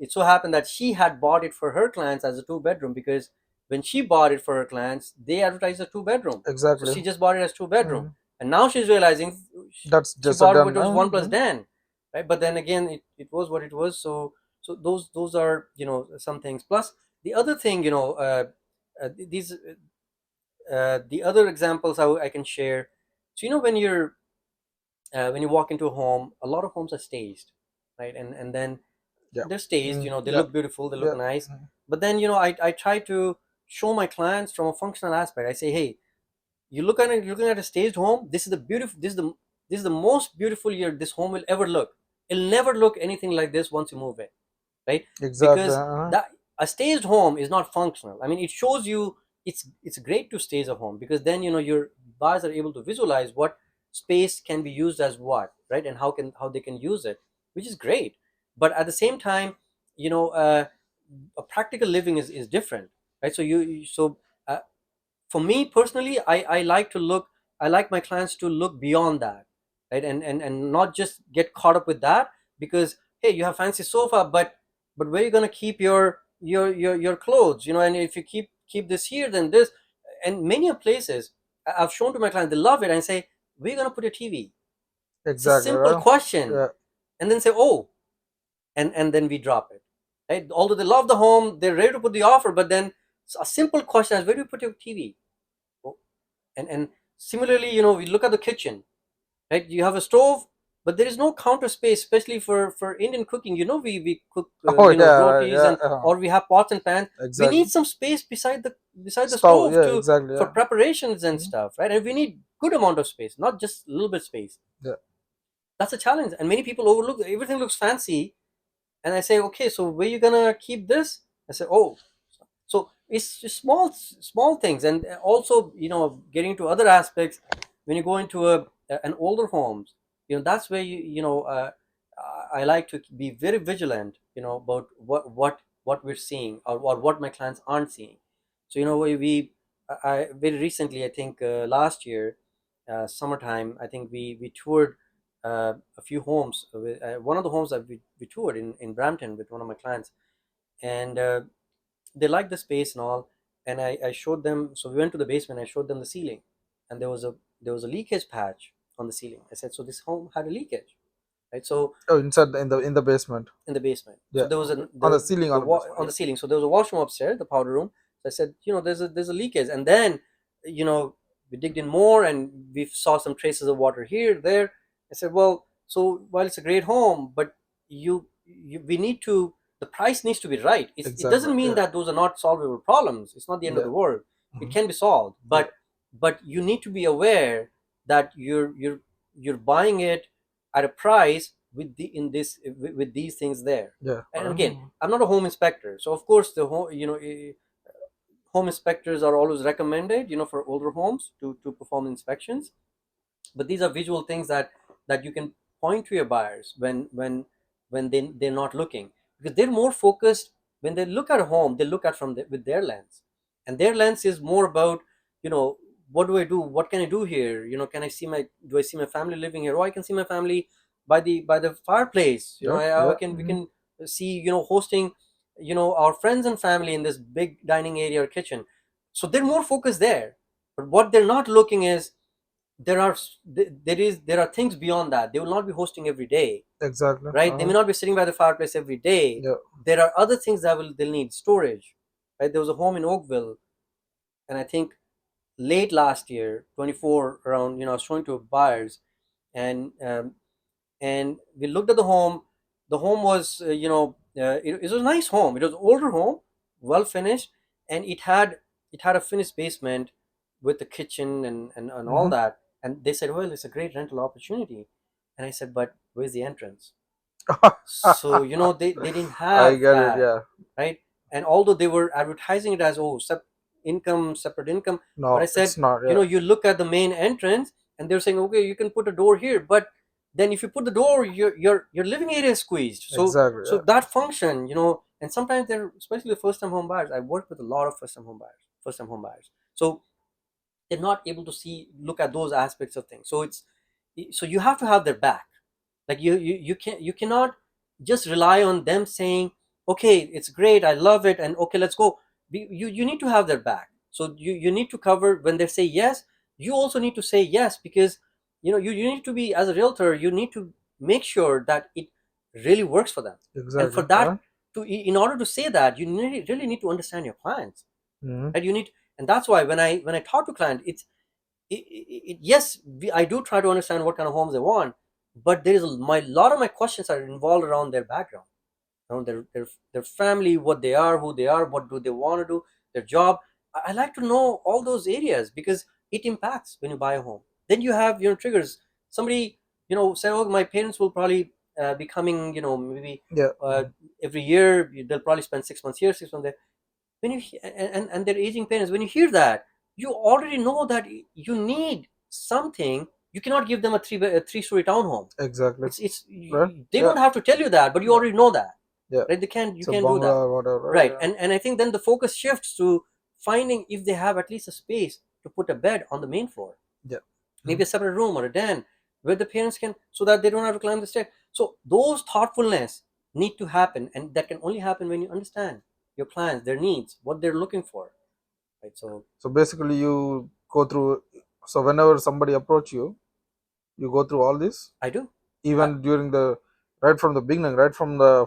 it so happened that she had bought it for her clients as a two-bedroom, because when she bought it for her clients, they advertised a two-bedroom. So Exactly. she just bought it as two-bedroom. Hmm. And now she's realizing That's she just a bought it, done. but it was one plus den, right? But then again, it was what it was. So those are, some things. Plus the other thing, these the other examples I can share. So when you walk into a home, a lot of homes are staged, right? And then Yeah. they're staged, Mm, they yeah. look beautiful, they look Yeah. nice. Mm. But then, I try to show my clients from a functional aspect. I say, hey, you're looking at a staged home. This is the most beautiful year this home will ever look. It'll never look anything like this once you move in, right? Exactly. Because that a staged home is not functional. I mean, it shows you it's great to stage a home, because then, your buyers are able to visualize what space can be used as what, right? And how they can use it, which is great. But at the same time, you know a practical living is different, right? Uh, for me personally, I like my clients to look beyond that, right? And not just get caught up with that, because hey, you have fancy sofa, but where are you going to keep your clothes, and if you keep this here, then this. and many of places I've shown to my clients, they love it and say, "We're gonna put a TV." It's a Exactly, simple right? question, Yeah. and then say, "Oh," and then we drop it. Right? Although they love the home, they're ready to put the offer, but then a simple question is, "Where do you put your TV?" Oh, and similarly, we look at the kitchen, right? You have a stove, but there is no counter space, especially for Indian cooking. We cook Oh yeah, right, rotis, yeah, and or we have pots and pans. We need exactly. some space beside the Stove, stove yeah, to exactly, for yeah. preparations and Mhm. stuff, right? And we need good amount of space, not just a little bit space. Yeah, That's a challenge, and many people overlook. Everything looks fancy, and I say, okay, so where you gonna keep this? I say, oh, so it's just small things. And also, getting to other aspects, when you go into an older homes, that's where I like to be very vigilant, about what we're seeing, or what my clients aren't seeing. So I very recently, I think last year, summertime, I think we toured a few homes. One of the homes that we toured in Brampton with one of my clients, and they liked the space and all. And I showed them, so we went to the basement. I showed them the ceiling, and there was a leakage patch on the ceiling. I said, so this home had a leakage, right? So oh, inside in the basement. in the basement. So Yeah, there was okay, on the ceiling, on the on basement. the ceiling. So there was a washroom upstairs, the powder room. So I said, there's a leakage, and then you know we digged in more, and we saw some traces of water here, there. I said, well, so while it's a great home, but we need to the price needs to be right. It Exactly, doesn't mean yeah, that those are not solvable problems. It's not the end of yeah. the world. It Mhm. can be solved, Yeah, but you need to be aware that you're buying it at a price with with these things there. yeah, And again, mhm. I'm not a home inspector, so of course the home inspectors are always recommended, for older homes to perform inspections. But these are visual things that you can point to your buyers when they're not looking, because they're more focused. When they look at a home, they look at with their lens, and their lens is more about, you know what do I do, what can I do here, can I see my do I see my family living here? Oh, I can see my family by the fireplace. Yeah, I yeah, can We can see, hosting, our friends and family in this big dining area or kitchen. So they're more focused there. But what they're not looking is, there are things beyond that. They will not be hosting every day, exactly. right? They may not be sitting by the fireplace every day. Yeah. There are other things they'll need storage, right? There was a home in Oakville, and I think late last year, 24 around, I was showing to buyers, and we looked at the home. The home was, it was a nice home. It was an older home, well finished, and it had a finished basement with the kitchen and all Hmm. that. And they said, well, it's a great rental opportunity. And I said, but where's the entrance? So they didn't I have get it. that, Yeah. right? And although they were advertising it as, oh, separate income, but I No, said, it's not. Yeah. you look at the main entrance, and they're saying, okay, you can put a door here, but then if you put the door, your living area is squeezed. So Exactly. so Yeah. that function, and sometimes they're, especially the first time home buyers. I work with a lot of first time home buyers. So they're not able to look at those aspects of things. So you have to have their back. Like you cannot just rely on them saying, okay, it's great, I love it, and okay, let's go. You need to have their back. So you need to cover when they say yes. You also need to say yes, because you need to be, as a realtor, you need to make sure that it really works for them. And for Exactly. that, Yeah. in order to say that, you really need to understand your clients. Hmm. And and that's why when I talk to clients, yes, I do try to understand what kind of homes they want, but there is my lot of my questions are involved around their background, their family, what they are, who they are, what do they want to do, their job. I like to know all those areas, because it impacts when you buy a home. Then you have triggers. Somebody say, oh, my parents will probably be coming, maybe Yeah. uh, every year. They'll probably spend 6 months here, 6 months there. When and they're aging parents, when you hear that, you already know that you need something. You cannot give them a three-story townhome. Exactly. It's Right. they Yeah. don't have to tell you that, but you Yeah. already know that, Yeah. right? You So can't do bungalow that, or whatever. Right? right? Yeah. And I think then the focus shifts to finding if they have at least a space to put a bed on the main floor, Yeah. maybe a separate room or a den where the parents can, so that they don't have to climb the stairs. So those thoughtfulness need to happen, and that can only happen when you understand your clients, their needs, what they're looking for, right? So So basically, you go through. So whenever somebody approach you, you go through all this, I do. I, even during the right from the beginning, right from the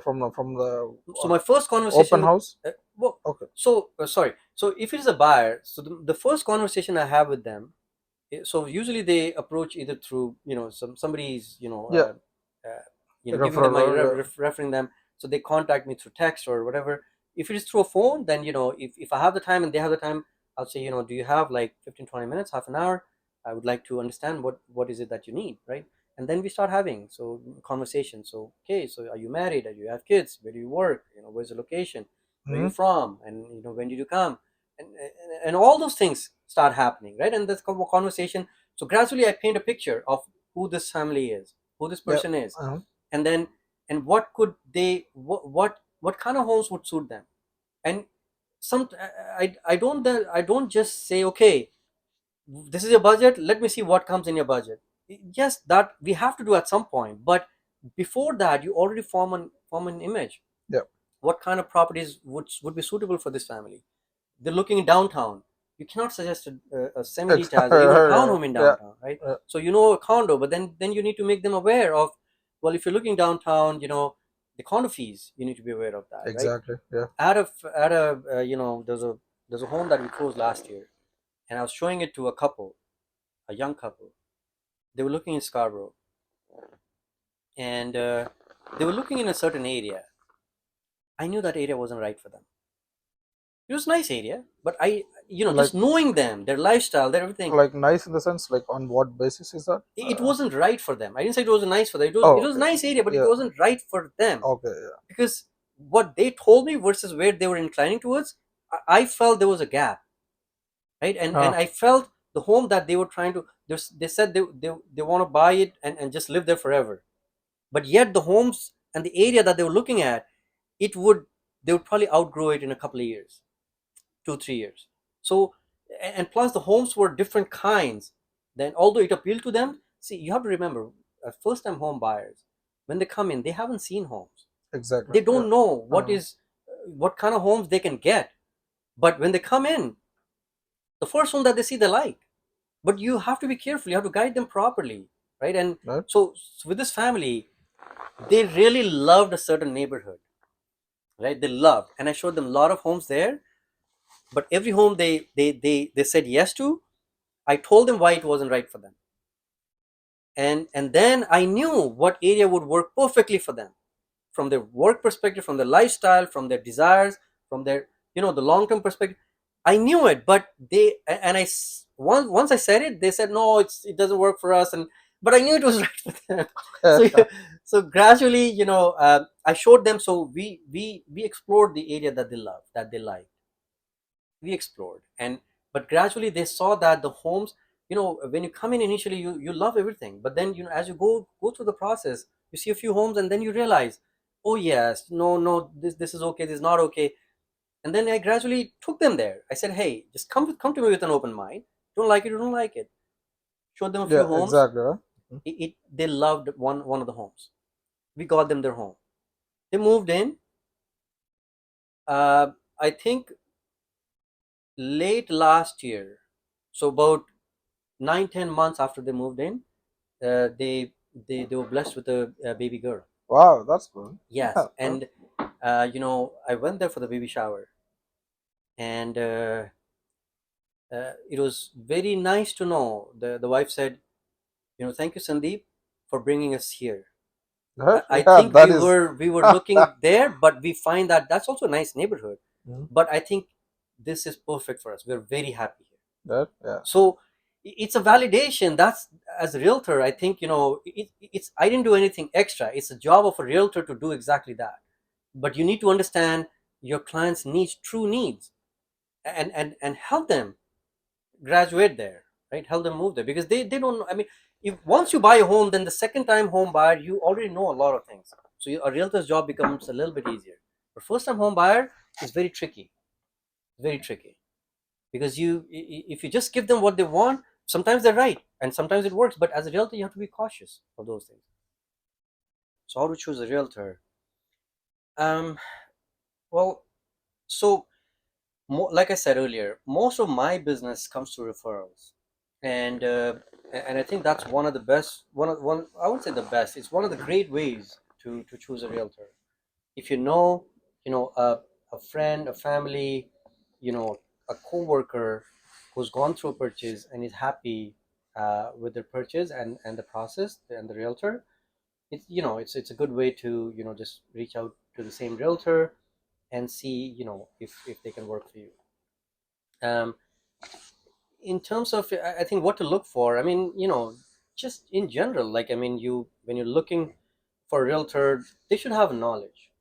so my first conversation open with house. well, Okay. so sorry. So if it is a buyer, so the first conversation I have with them, so usually they approach either through somebody's Yeah. uh, giving them Referral. my Yeah. referring them, so they contact me through text or whatever. If it is through a phone, then if I have the time and they have the time, I'll say, do you have like 15-20 minutes, half an hour? I would like to understand what is it that you need, right? And then we start having conversation. So okay, so are you married? Do you have kids? Where do you work? Where's the location? Where are you Hmm. from? And when did you come? And all those things start happening, right? And this conversation, so gradually I paint a picture of who this family is, who this Yeah. person is, Uh-huh. and then and what could they what kind of homes would suit them. And some I don't just say, okay, this is your budget, let me see what comes in your budget. Yes, that we have to do at some point, but before that you already form an image. Yeah. What kind of properties would be suitable for this family? They're looking in downtown. You cannot suggest a semi-detached or even a townhome in Yeah. downtown, right? Yeah. So a condo, but then you need to make them aware of, well, if you're looking downtown, the condo fees, you need to be aware of that, right? Exactly. Yeah. At a there's a home that we closed last year, and I was showing it to a couple, a young couple. They were looking in Scarborough, and they were looking in a certain area. I knew that area wasn't right for them. It was a nice area, but Like just knowing them, their lifestyle, their everything, like nice in the sense, like on what basis is that? it wasn't right for them. I didn't say it wasn't nice for them. Oh, It was a okay. nice area, but it Yeah. wasn't right for them, Okay. Yeah. because what they told me versus where they were inclining towards, I felt there was a gap, right? And Huh. I felt the home that they were trying to. They said they want to buy it and just live there forever, but yet the homes and the area that they were looking at, it would they would probably outgrow it in a couple of years, 2-3 years. So, and plus the homes were different kinds. Then, although it appealed to them, see, you have to remember, first time home buyers, when they come in, they haven't seen homes. Exactly. They Yeah. don't know Uh, what kind of homes they can get. But when they come in, the first home that they see, they like. But you have to be careful. You have to guide them properly, right? And right. so with this family, they really loved a certain neighborhood, right? They loved, and I showed them a lot of homes there. But every home they said yes to, I told them why it wasn't right for them. And then I knew what area would work perfectly for them, from their work perspective, from their lifestyle, from their desires, from their the long term perspective. I knew it, but and once I said it, they said no, it doesn't work for us. And but I knew it was right for them. So so gradually, I showed them. So we explored the area that they love, that they like. We explored, and but gradually they saw that the homes, when you come in initially, you love everything, but then as you go through the process, you see a few homes and then you realize, oh yes, no, this is okay, this is not okay. And then I gradually took them there. I said, hey, just come to me with an open mind. Don't like it, you don't like it. Showed them a few Yeah. homes. Exactly. Right? They loved one of the homes. We got them their home. They moved in, I think late last year, so about 9-10 months after they moved in, they were blessed with a baby girl. Wow, that's good. Yes, Yeah. and I went there for the baby shower, and it was very nice to know. The wife said, thank you, Sandeep, for bringing us here. Right? I Yeah, think that is. we were looking there, but we find that that's also a nice neighborhood. Mhm. But I think this is perfect for us. We're very happy here. Right? Yeah. So it's a validation. That's, as a realtor, I think, it's I didn't do anything extra. It's a job of a realtor to do exactly that. But you need to understand your clients needs, true needs, and help them graduate there, right? Help them move there, because they don't know. I mean, if once you buy a home, then the second time home buyer, you already know a lot of things, so a realtor's job becomes a little bit easier. But first time home buyer is very tricky, very tricky, because if you just give them what they want, sometimes they're right and sometimes it works, but as a realtor you have to be cautious of those things. So how to choose a realtor? um well, so like I said earlier, most of my business comes through referrals, and and I think that's one of the best. One I wouldn't say the best. It's one of the great ways to choose a realtor. If you know a friend, a family, a coworker who's gone through a purchase and is happy with their purchase and the process and the realtor, it's a good way to just reach out to the same realtor and see if they can work for you. Um, in terms of I think what to look for, I mean, just in general, like, I mean, you when you're looking for a realtor, they should have knowledge.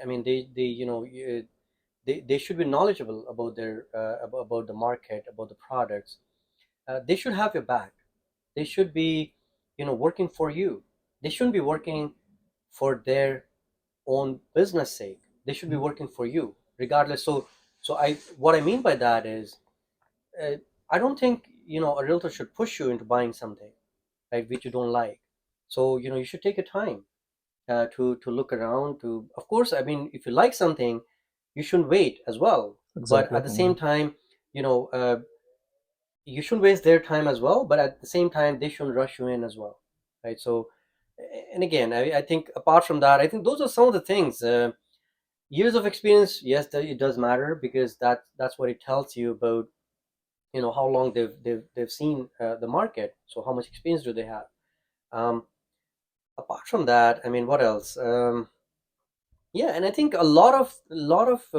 I mean, they they should be knowledgeable about their about the market, about the products. They should have your back. They should be working for you. They shouldn't be working for their own business sake. They should be working for you regardless. So I what I mean by that is, uh, I don't think a realtor should push you into buying something, right, which you don't like. So you should take your time to look around. To, of course, I mean, if you like something, you shouldn't wait as well. But Exactly. at the same time, you know, uh, you shouldn't waste their time as well. But at the same time, they shouldn't rush you in as well, right? So, and again, I think apart from that, I think those are some of the things. Years of experience, yes, it does matter, because that's what it tells you about how long they've seen the market. So how much experience do they have? um, Apart from that, I mean, what else? Yeah, and I think a lot of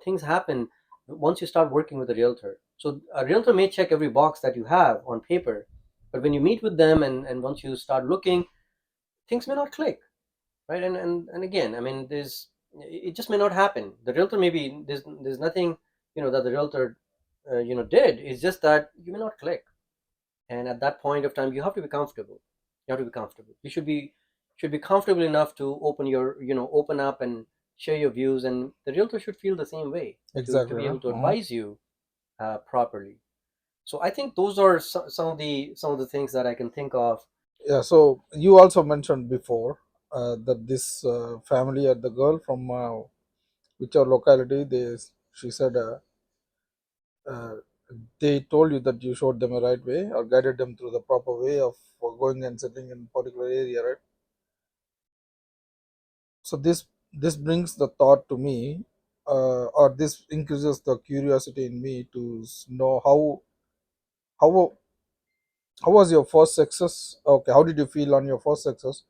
things happen once you start working with a realtor. So a realtor may check every box that you have on paper, but when you meet with them and once you start looking, things may not click, right? And again, I mean, it just may not happen. The realtor, maybe there's nothing that the realtor did. It's just that you may not click. And at that point of time, you have to be comfortable. You have to be comfortable. You should be comfortable enough to open up and share your views, and the realtor should feel the same way, to Exactly, be right? able to advise you properly. So I think those are some of the things that I can think of. Yeah, so you also mentioned before that this family or the girl from whichever locality, she said uh, they told you that you showed them a right way or guided them through the proper way of going and settling in particular area, right? So this brings the thought to me, or this increases the curiosity in me to know how how was your first success? Okay, how did you feel on your first success?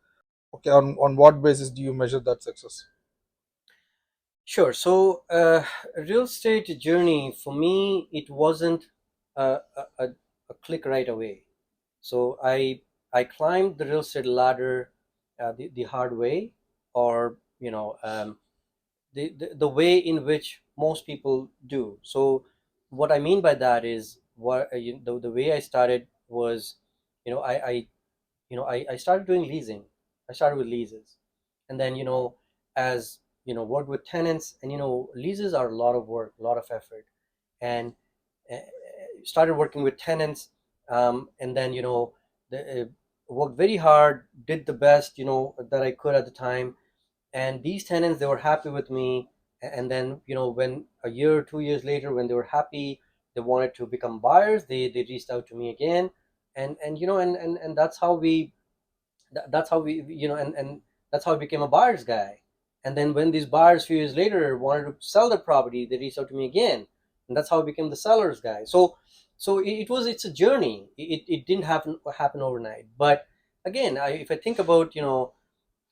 Okay, on what basis do you measure that success? Sure. So, real estate journey for me, it wasn't a click right away. So I climbed the real estate ladder the hard way, or the way in which most people do. So what I mean by that is, the way I started was, I started doing leasing. I started with leases, and then as worked with tenants, and leases are a lot of work, a lot of effort, and uh, started working with tenants, and then worked very hard, did the best that I could at the time, and these tenants, they were happy with me. And then when a year or 2 years later, when they were happy, they wanted to become buyers, they reached out to me again. And that's how we and that's how I became a buyer's guy. And then when these buyers, few years later, wanted to sell their property, they reached out to me again, and that's how I became the seller's guy. So it's a journey. It didn't happen overnight. But again, if I think about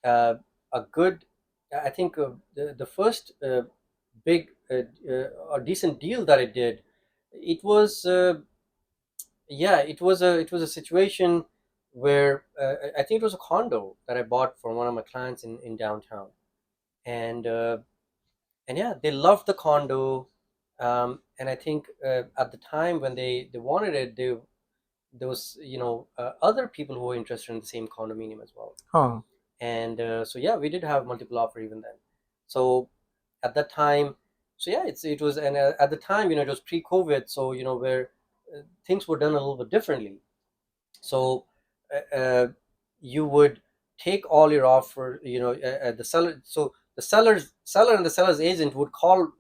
uh, a good I think the first big or decent deal that I did, it was yeah, it was a situation where I think it was a condo that I bought for one of my clients in downtown. And uh, and yeah, they loved the condo. And I think at the time when they wanted it, there was other people who were interested in the same condominium as well. Huh. And so yeah, we did have multiple offer even then. So at that time, so yeah, it was, and at the time, it was pre-COVID, so where things were done a little bit differently. So you would take all your offer, the seller, so the seller and the seller's agent would call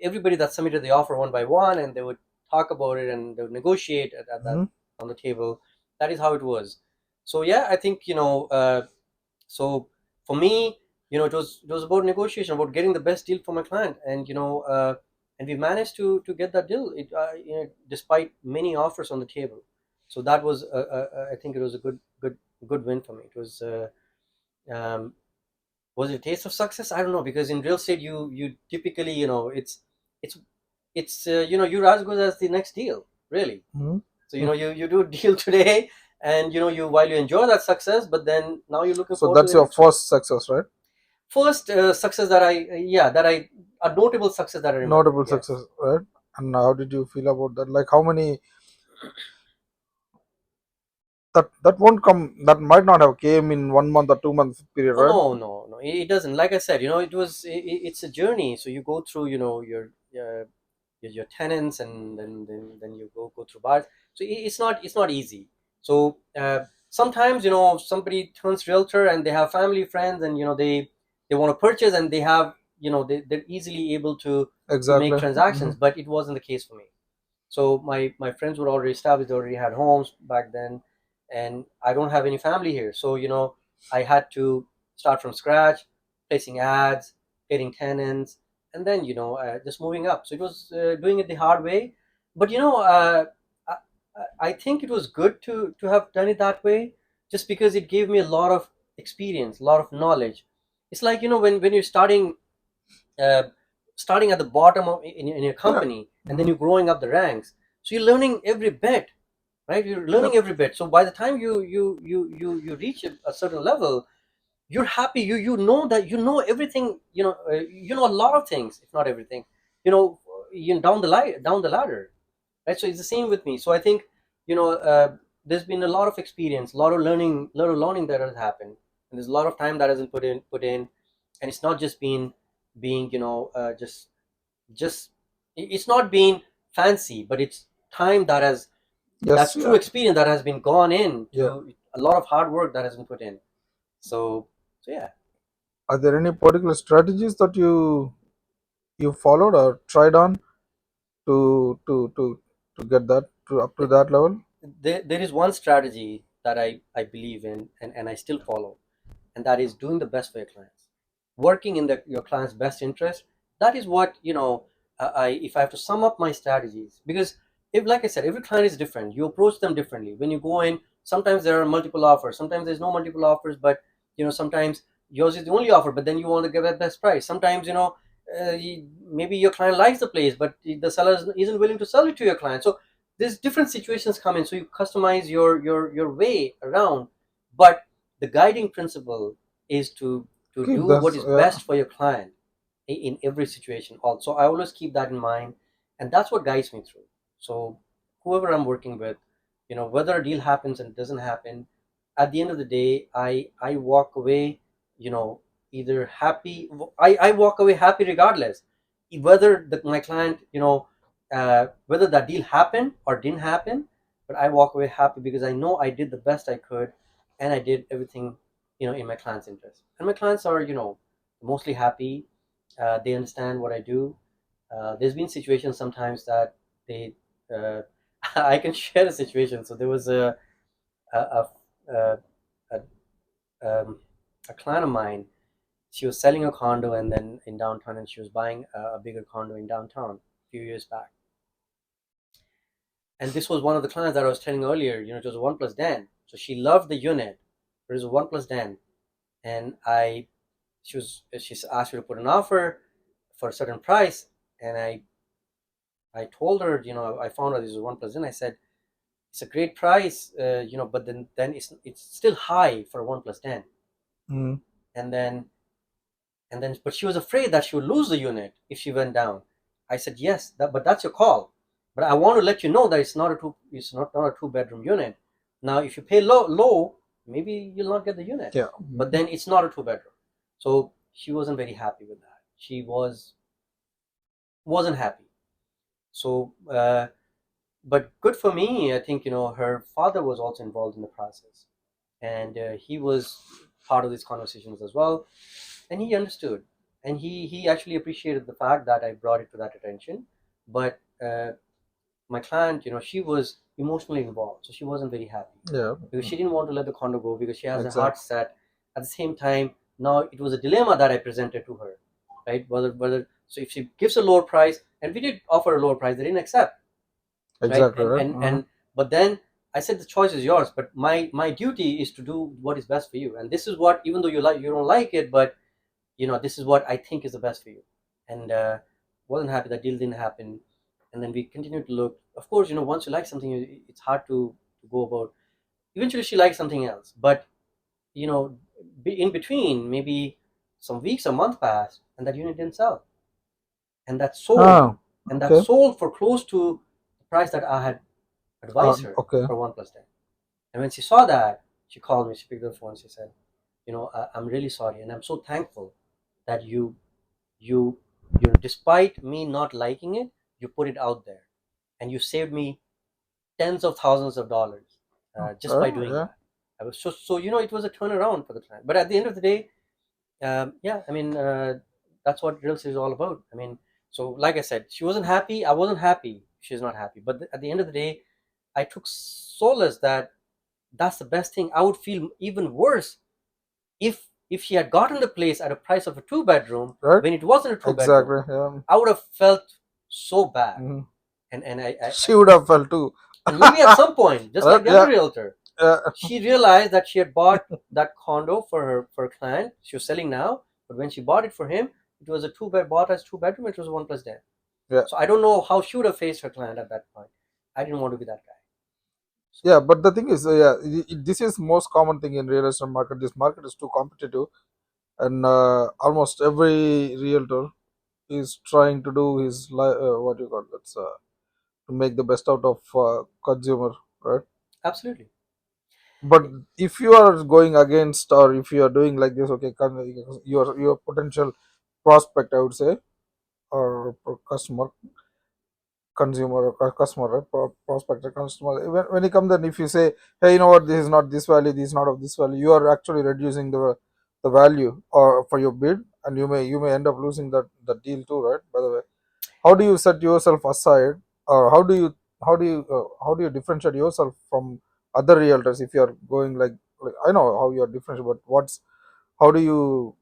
everybody that submitted the offer one by one, and they would talk about it and they would negotiate at that Mm-hmm. on the table. That is how it was. So yeah, I think so for me, it was about negotiation, about getting the best deal for my client, and we managed to get that deal. Despite many offers on the table. So that was I think it was a good win for me. It um, was it a taste of success? I don't know, because in real estate, you typically, it's you're as good as the next deal, really. Mm-hmm. So you do a deal today, and you while you enjoy that success, but then now you're looking So forward to that's the your next one. first success, right? First success that I a notable success that I remember. Notable Yes. success, right? And how did you feel about that? Like how many that won't come, that might not have came in 1 month or 2 month period, Oh right? no, no, no. It doesn't. Like I said, it's a journey. So you go through, your tenants, and then you go through bars. So it's not easy. So sometimes somebody turns realtor and they have family friends, and they want to purchase, and they're easily able to make Exactly. transactions, Hmm. but it wasn't the case for me. So my friends were already established, they already had homes back then, and I don't have any family here. So I had to start from scratch, placing ads, getting tenants, and then just moving up. So it was doing it the hard way, but I, I think it was good to have done it that way, just because it gave me a lot of experience, a lot of knowledge. It's like when you're uh, starting at the bottom in your Yeah. company, and then Hmm. you're growing up the ranks, so you're learning every bit, right? You're Yep. learning every bit. So by the time you reach a certain level, you're happy. You know that you know everything. You know a lot of things, if not everything. You know, down the ladder, right? So it's the same with me. So I think there's been a lot of experience, a lot of learning that has happened, and there's a lot of time that hasn't put in, and it's not just being just it's not being fancy, but it's time Yes. that's true Yeah. experience that has been gone in Yeah. to a lot of hard work that has been put in. So yeah. Are there any particular strategies that you followed or tried on to get that to up to that level? There is one strategy that I believe in, and I still follow, and that is doing the best for your clients, working in your client's best interest. That is what I if I have to sum up my strategies, because if, like I said, every client is different, you approach them differently when you go in. Sometimes there are multiple offers, sometimes there's no multiple offers, but sometimes yours is the only offer, but then you want to give a best price. Sometimes maybe your client likes the place, but the seller isn't willing to sell it to your client. So there's different situations come in, so you customize your way around. But the guiding principle is to Okay, do what that's is yeah. best for your client in every situation. Also, I always keep that in mind, and that's what guides me through. So whoever I'm working with, whether a deal happens and doesn't happen, at the end of the day, I walk away, either happy. I walk away happy regardless, whether my client, whether that deal happened or didn't happen. But I walk away happy because I know I did the best I could, and I did everything, in my client's interest. And my clients are, mostly happy. They understand what I do. There's been situations sometimes that they, uh, I can share a situation. So there was a, a, a, um, a client of mine. She was selling a condo, and then in downtown, and she was buying a bigger condo in downtown a few years back. And this was one of the clients that I was telling earlier. It was a one plus den. So she loved the unit. It was a one plus den, and she asked me to put an offer for a certain price, and I told her, I found out this was one plus den. I said it's a great price, but then it's still high for a one plus den. Mm. And then but she was afraid that she would lose the unit if she went down. I said yes, but that's your call. But I want to let you know that it's not a two-bedroom unit. Now if you pay low, maybe you'll not get the unit. Yeah. But Mhm. then it's not a two-bedroom. So she wasn't very happy with that. She wasn't happy. So but good for me. I think her father was also involved in the process, and he was part of these conversations as well, and he understood. and he actually appreciated the fact that I brought it to that attention. But my client, she was emotionally involved, so she wasn't very happy Yeah. because she didn't want to let the condo go because she has a heart Exactly. set. At the same time, now it was a dilemma that I presented to her, right? Whether so if she gives a lower price, and we did offer a lower price, they didn't accept, right? Exactly. And Right. and and but then I said the choice is yours, but my duty is to do what is best for you, and this is what, even though you don't like it, but this is what I think is the best for you. And wasn't happy that deal didn't happen. And then we continued to look. Of course, once you like something, it's hard to go about. Eventually, she liked something else, but you know, in between, maybe some weeks, a month passed, and that unit didn't sell, and that sold, Ah. and that Okay. sold for close to the price that I had advised her Okay. for 1 plus 10. And when she saw that, she called me. She picked up the phone. She said, I'm really sorry, and I'm so thankful that you despite me not liking it, you put it out there, and you saved me tens of thousands of dollars just by doing Yeah. that. I was so it was a turnaround for the client. But at the end of the day, yeah, I mean, that's what real estate is all about. I mean, so like I said, she wasn't happy, I wasn't happy, she's not happy, but at the end of the day, I took solace that that's the best thing. I would feel even worse if she had gotten the place at a price of a two-bedroom Right. when it wasn't a two-bedroom. Exactly. Yeah. I would have felt so bad. Mhm. And She would have felt too. and maybe at some point, just Right. like the other Yeah. realtor, Yeah. she realized that she had bought that condo for a client she was selling now, but when she bought it for him, it was a bought as two-bedroom. It was a 1 plus 10. Yeah. So I don't know how she would have faced her client at that point. I didn't want to be that guy. So Yeah. But the thing is, yeah, this is most common thing in real estate market. This market is too competitive, and almost every realtor is trying to do his what you call that's to make the best out of consumer, right? absolutely. But if you are going against, or if you are doing like this, okay, your potential prospect, I would say, or customer, consumer, or customer, right? Prospect or customer, when you come, then if you say, hey, you know what, this is not this value, this is not of this value, you are actually reducing the value or for your bid, and you may end up losing that deal too, right? By the way, how do you set yourself aside, or how do you differentiate yourself from other realtors if you are going like I know how you are different, but how do you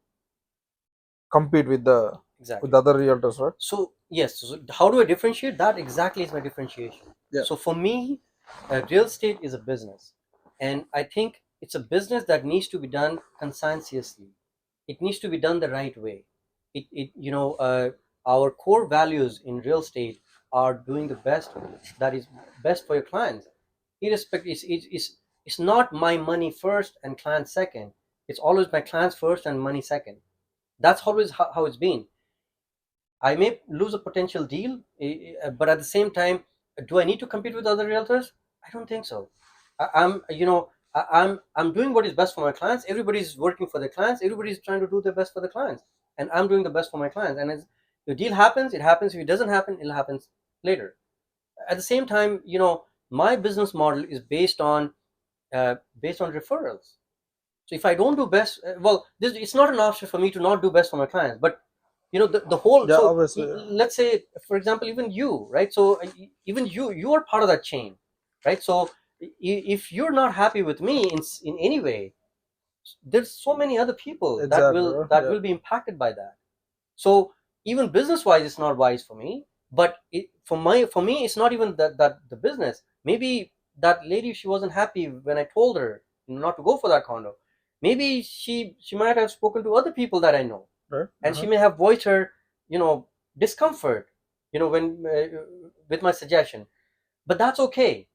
compete with the Exactly. other realtors, right? So yes, so how do I differentiate? That exactly is my differentiation. Yeah. So for me, real estate is a business, and I think it's a business that needs to be done conscientiously. It needs to be done the right way. Our core values in real estate are doing the best that is best for your clients. Irrespective, it's not my money first and client second. It's always my clients first and money second. That's always how it's been. I may lose a potential deal, but at the same time, do I need to compete with other realtors? I don't think so. I'm doing what is best for my clients. Everybody's working for their clients. Everybody's trying to do their best for the clients, and I'm doing the best for my clients. And as the deal happens, it happens. If it doesn't happen, it'll happen later. At the same time, my business model is based on referrals. So if I don't do best, well, it's not an option for me to not do best for my clients. But the whole, Yeah, so obviously. let's say, for example, even you, right? So even you are part of that chain, right? So if you're not happy with me in any way, there's so many other people that Exactly, will right? that Yeah. will be impacted by that. So even business wise, it's not wise for me. But for me, it's not even that the business. Maybe that lady, she wasn't happy when I told her not to go for that condo. Maybe she might have spoken to other people that I know, Right. and she may have voiced her you know discomfort, when with my suggestion. But that's okay,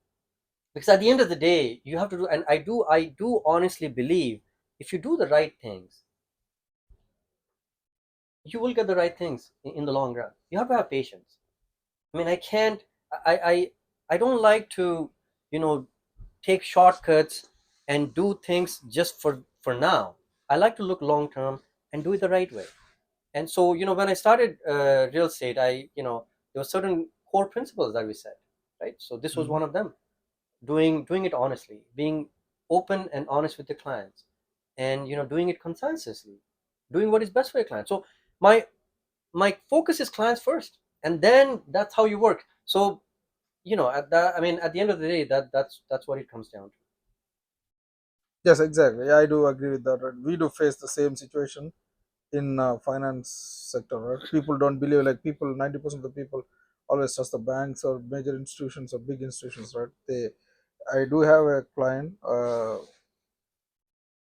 because at the end of the day, you have to do. And I do honestly believe, if you do the right things, you will get the right things in the long run. You have to have patience. I mean, I can't. I don't like to, you know, take shortcuts and do things just for now. I like to look long term and do it the right way. And so, when I started real estate, there were certain core principles that we set, right? So this was Mhm. one of them: doing it honestly, being open and honest with the clients, and doing it conscientiously, doing what is best for your client. So my focus is clients first, and then that's how you work. So at that, I mean, at the end of the day, that's what it comes down to. Yes, exactly. Yeah, I do agree with that. Right? We do face the same situation in finance sector. Right? People don't believe, like people, 90% of the people always trust the banks or major institutions or big institutions. Right? I do have a client.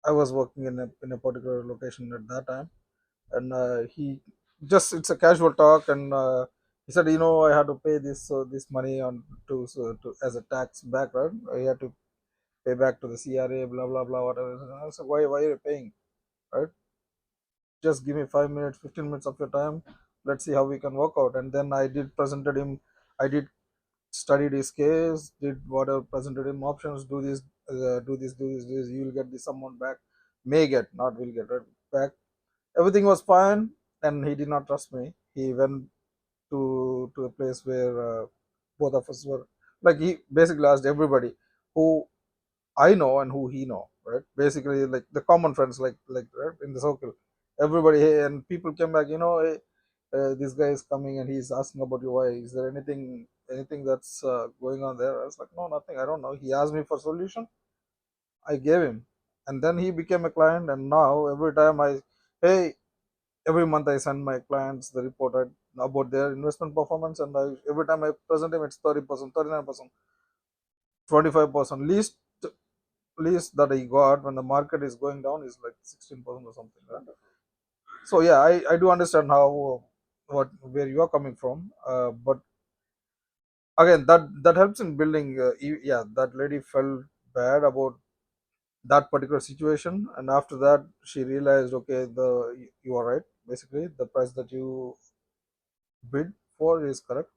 I was working in a particular location at that time, and he just, it's a casual talk, and he said, I had to pay this money on to as a tax background. I had to pay back to the CRA, blah blah blah, whatever. And I said, why are you paying? Right? Just give me 5 minutes, 15 minutes of your time. Let's see how we can work out. And then I did presented him. I did studied his case, did whatever, presented him options. Do this, do this. You will get this amount back. May get, not will get, right? Back. Everything was fine, and he did not trust me. He went to a place where both of us were, like, he basically asked everybody who I know and who he know, right? Basically, like the common friends, like right, in the circle, everybody. Hey, and people came back. Hey, this guy is coming and he's asking about you. Why? Is there anything that's going on there? I was like, no, nothing. I don't know. He asked me for solution. I gave him, and then he became a client. And now every time hey, every month I send my clients the report, right, about their investment performance, and every time I present him, it's 30%, 39%, 25%. Least that I got when the market is going down is like 16% or something. Right? So yeah, I do understand how what where you are coming from, but again, that helps in building. Yeah, that lady felt bad about that particular situation, and after that she realized, okay, you are right. Basically, the price that you bid for is correct,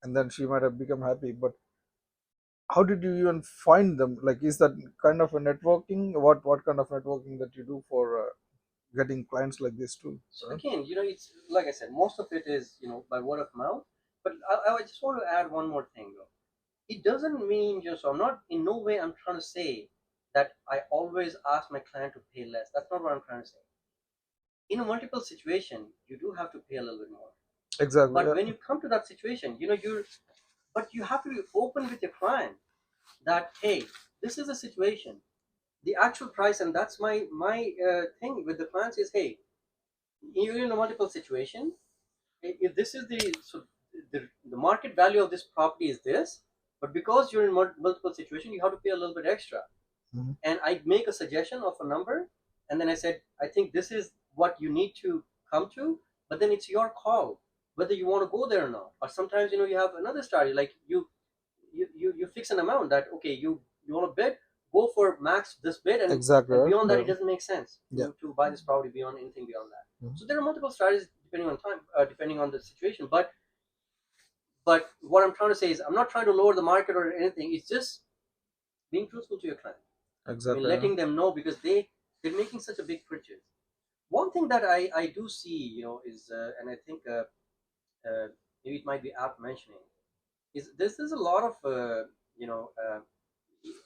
and then she might have become happy. But how did you even find them? Like, is that kind of a networking? What kind of networking that you do for getting clients like this too? So again, it's like I said, most of it is by word of mouth. But I just want to add one more thing though. It doesn't mean just, so I'm not, in no way I'm trying to say that I always ask my client to pay less. That's not what I'm trying to say. In a multiple situation, you do have to pay a little bit more. Exactly. But Yeah. when you come to that situation, you have to be open with your client that, hey, this is a situation, the actual price, and that's my thing with the clients is, hey, you're in a multiple situation. If this is the market value of this property is this, but because you're in multiple situation, you have to pay a little bit extra. Mhm. And I make a suggestion of a number, and then I said, I think this is what you need to come to, but then it's your call whether you want to go there or not. Or sometimes you have another strategy, like you fix an amount that, okay, you want to bid, go for max this bid, and Exactly. Right? beyond that Yeah. it doesn't make sense Yeah. to buy this property beyond anything beyond that. Mhm. So there are multiple strategies depending on time, depending on the situation. But what I'm trying to say is, I'm not trying to lower the market or anything. It's just being truthful to your client. I mean, Exactly. Yeah. letting them know, because they're making such a big purchase. One thing that I do see, is, and I think maybe it might be apt mentioning, is there's a lot of you know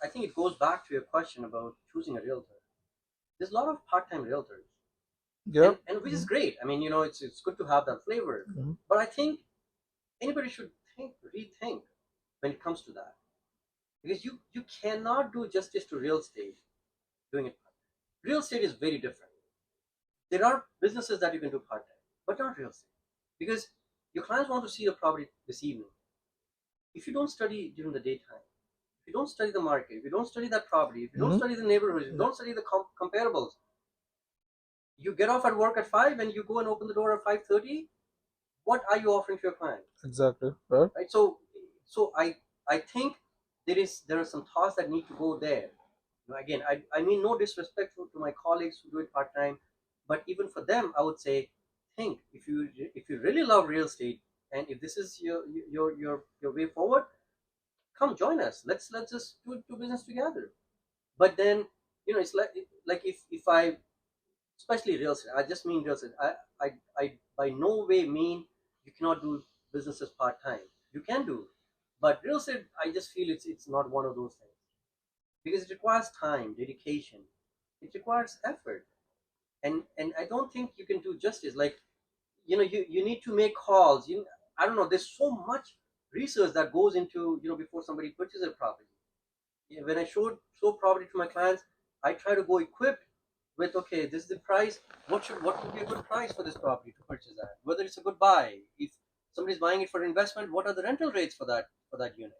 I think it goes back to your question about choosing a realtor. There's a lot of part-time realtors, and Yep. and which is great. I mean, it's good to have that flavor. Mhm. But I think anybody should rethink when it comes to that, because you cannot do justice to real estate doing it part. Real estate is very different. There are businesses that you can do part-time, but not real estate, because your clients want to see your property this evening. If you don't study during the daytime, if you don't study the market, if you don't study that property, if you don't Mhm. study the neighborhoods, if you Yeah. don't study the comparables, you get off at work at 5 and you go and open the door at 5:30. What are you offering to your client? Exactly. Right. Right? So I think there are some thoughts that need to go there. Again, I mean, no disrespect to my colleagues who do it part-time, but even for them I would say, think, if you really love real estate, and if this is your way forward, come join us. Let's just do business together. But then, it's like, if I, especially real estate, I just mean real estate. I by no way mean you cannot do businesses part-time. You can do, but real estate, I just feel it's not one of those things, because it requires time, dedication, it requires effort. and I don't think you can do justice. Like, you need to make calls. I don't know, there's so much research that goes into, before somebody purchases a property. Yeah, when I show property to my clients, I try to go equipped with, okay, this is the price. What would be a good price for this property to purchase at? Whether it's a good buy. If somebody's buying it for investment, what are the rental rates for that unit?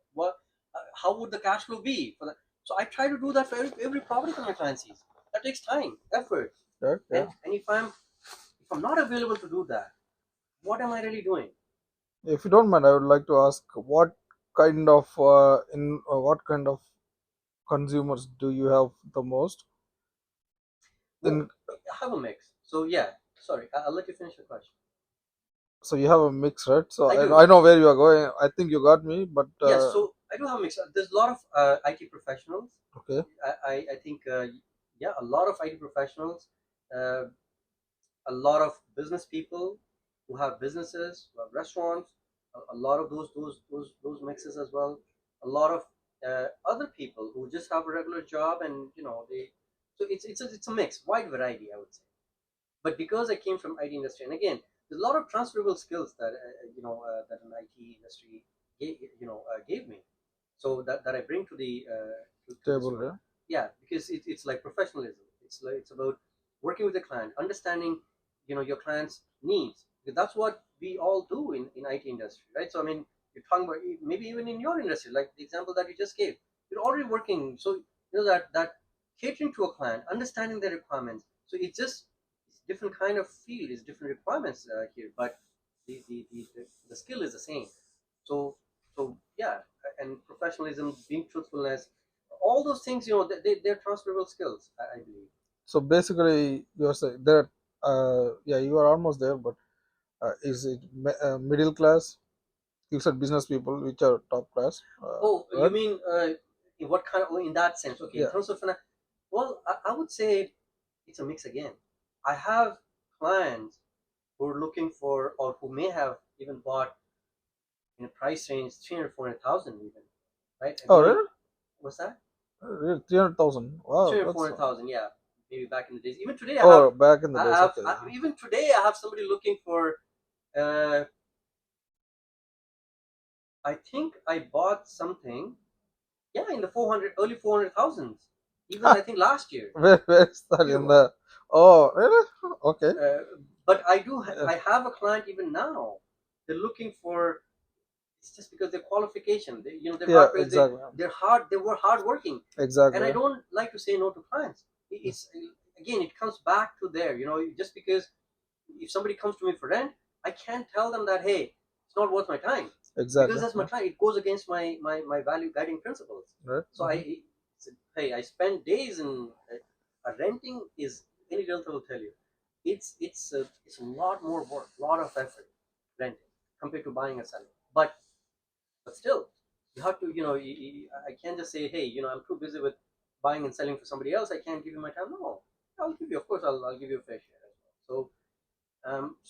How would the cash flow be for that? So I try to do that for every property that my client sees. That takes time, effort, Yeah, yeah. and if I'm not available to do that, what am I really doing? If you don't mind, I would like to ask what kind of consumers do you have the most? Well, In I have a mix. So yeah, sorry, I'll let you finish your question. so you have a mix, right? So I I do. know where you are going. I think you got me, but Yes, so I do have a mix. There's a lot of IT professionals. okay, I think, yeah, a lot of IT professionals, uh, a lot of business people who have businesses, who have restaurants, a lot of those mixes as well. A lot of other people who just have a regular job, and they. So it's a mix, wide variety, I would say. But because I came from IT industry, and again, there's a lot of transferable skills that an IT industry gave me, so that I bring to this table, work. yeah. Yeah, because it's like professionalism. It's about working with the client, understanding your client's needs. Because that's what we all do in IT industry, right? So I mean, you're talking about maybe even in your industry, like the example that you just gave. You're already working, so that catering to a client, understanding their requirements. So it's different kind of field, it's different requirements here, but the skill is the same. So yeah, and professionalism, being truthfulness, all those things, they're transferable skills, I believe. So basically, you're saying that yeah, you are almost there, but is it middle class? You said business people, which are top class, Oh, you right? mean in what kind of, oh, in that sense? Okay, in Yeah. terms of well, I would say it's a mix again. I have clients who are looking for, or who may have even bought in a price range 300, 400,000 even, right? Oh, really? What's that? Really? 300,000. Wow, 300, that's 400,000, yeah, maybe back in the days. Even today, oh, back in the I days. have, Okay. even today, I have somebody looking for. Uh, I think I bought something, yeah, in the 400, early 400,000s. Even I think last year. Where is that Year in one. the? Oh, really? Okay. Uh, but Yeah. I have a client even now. They're looking for. It's just because their qualification, they're Yeah, hard, exactly. they were hard working, and I Exactly. don't like to say no to clients. It's again, it comes back to there. Just because if somebody comes to me for rent, I can't tell them that, hey, it's not worth my time, because Exactly. that's my Yeah. client. It goes against my value guiding principles. Right. So hey, I spend days in renting. Is any realtor will tell you, it's a lot more work, a lot of effort renting compared to buying and selling. But still, you have to, I can't just say, hey, I'm too busy with buying and selling for somebody else, I can't give you my time. No, I'll give you, of course, I'll give you a fair share as well.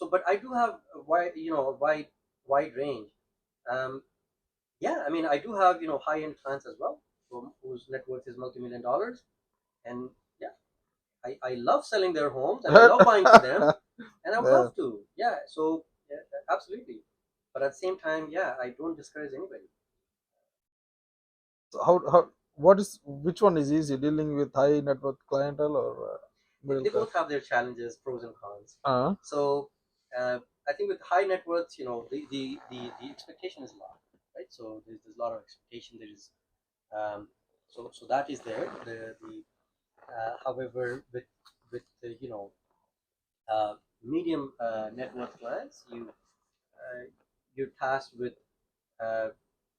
But I do have a wide range. um, yeah, I mean, I do have, high end clients as well, whose net worth is multi-million dollars. And yeah, I love selling their homes, and I love buying for them, and I would Yeah. love to, yeah. So yeah, absolutely. But at the same time, yeah, I don't discourage anybody. So how what is which one is easy dealing with high net worth clientele or middle They class? both have their challenges, pros and cons. Uh, So I think with high net worths, the expectation is a lot, right? So there's a lot of expectation. There is so that is there. However, with the, medium net worth clients, you're tasked with uh,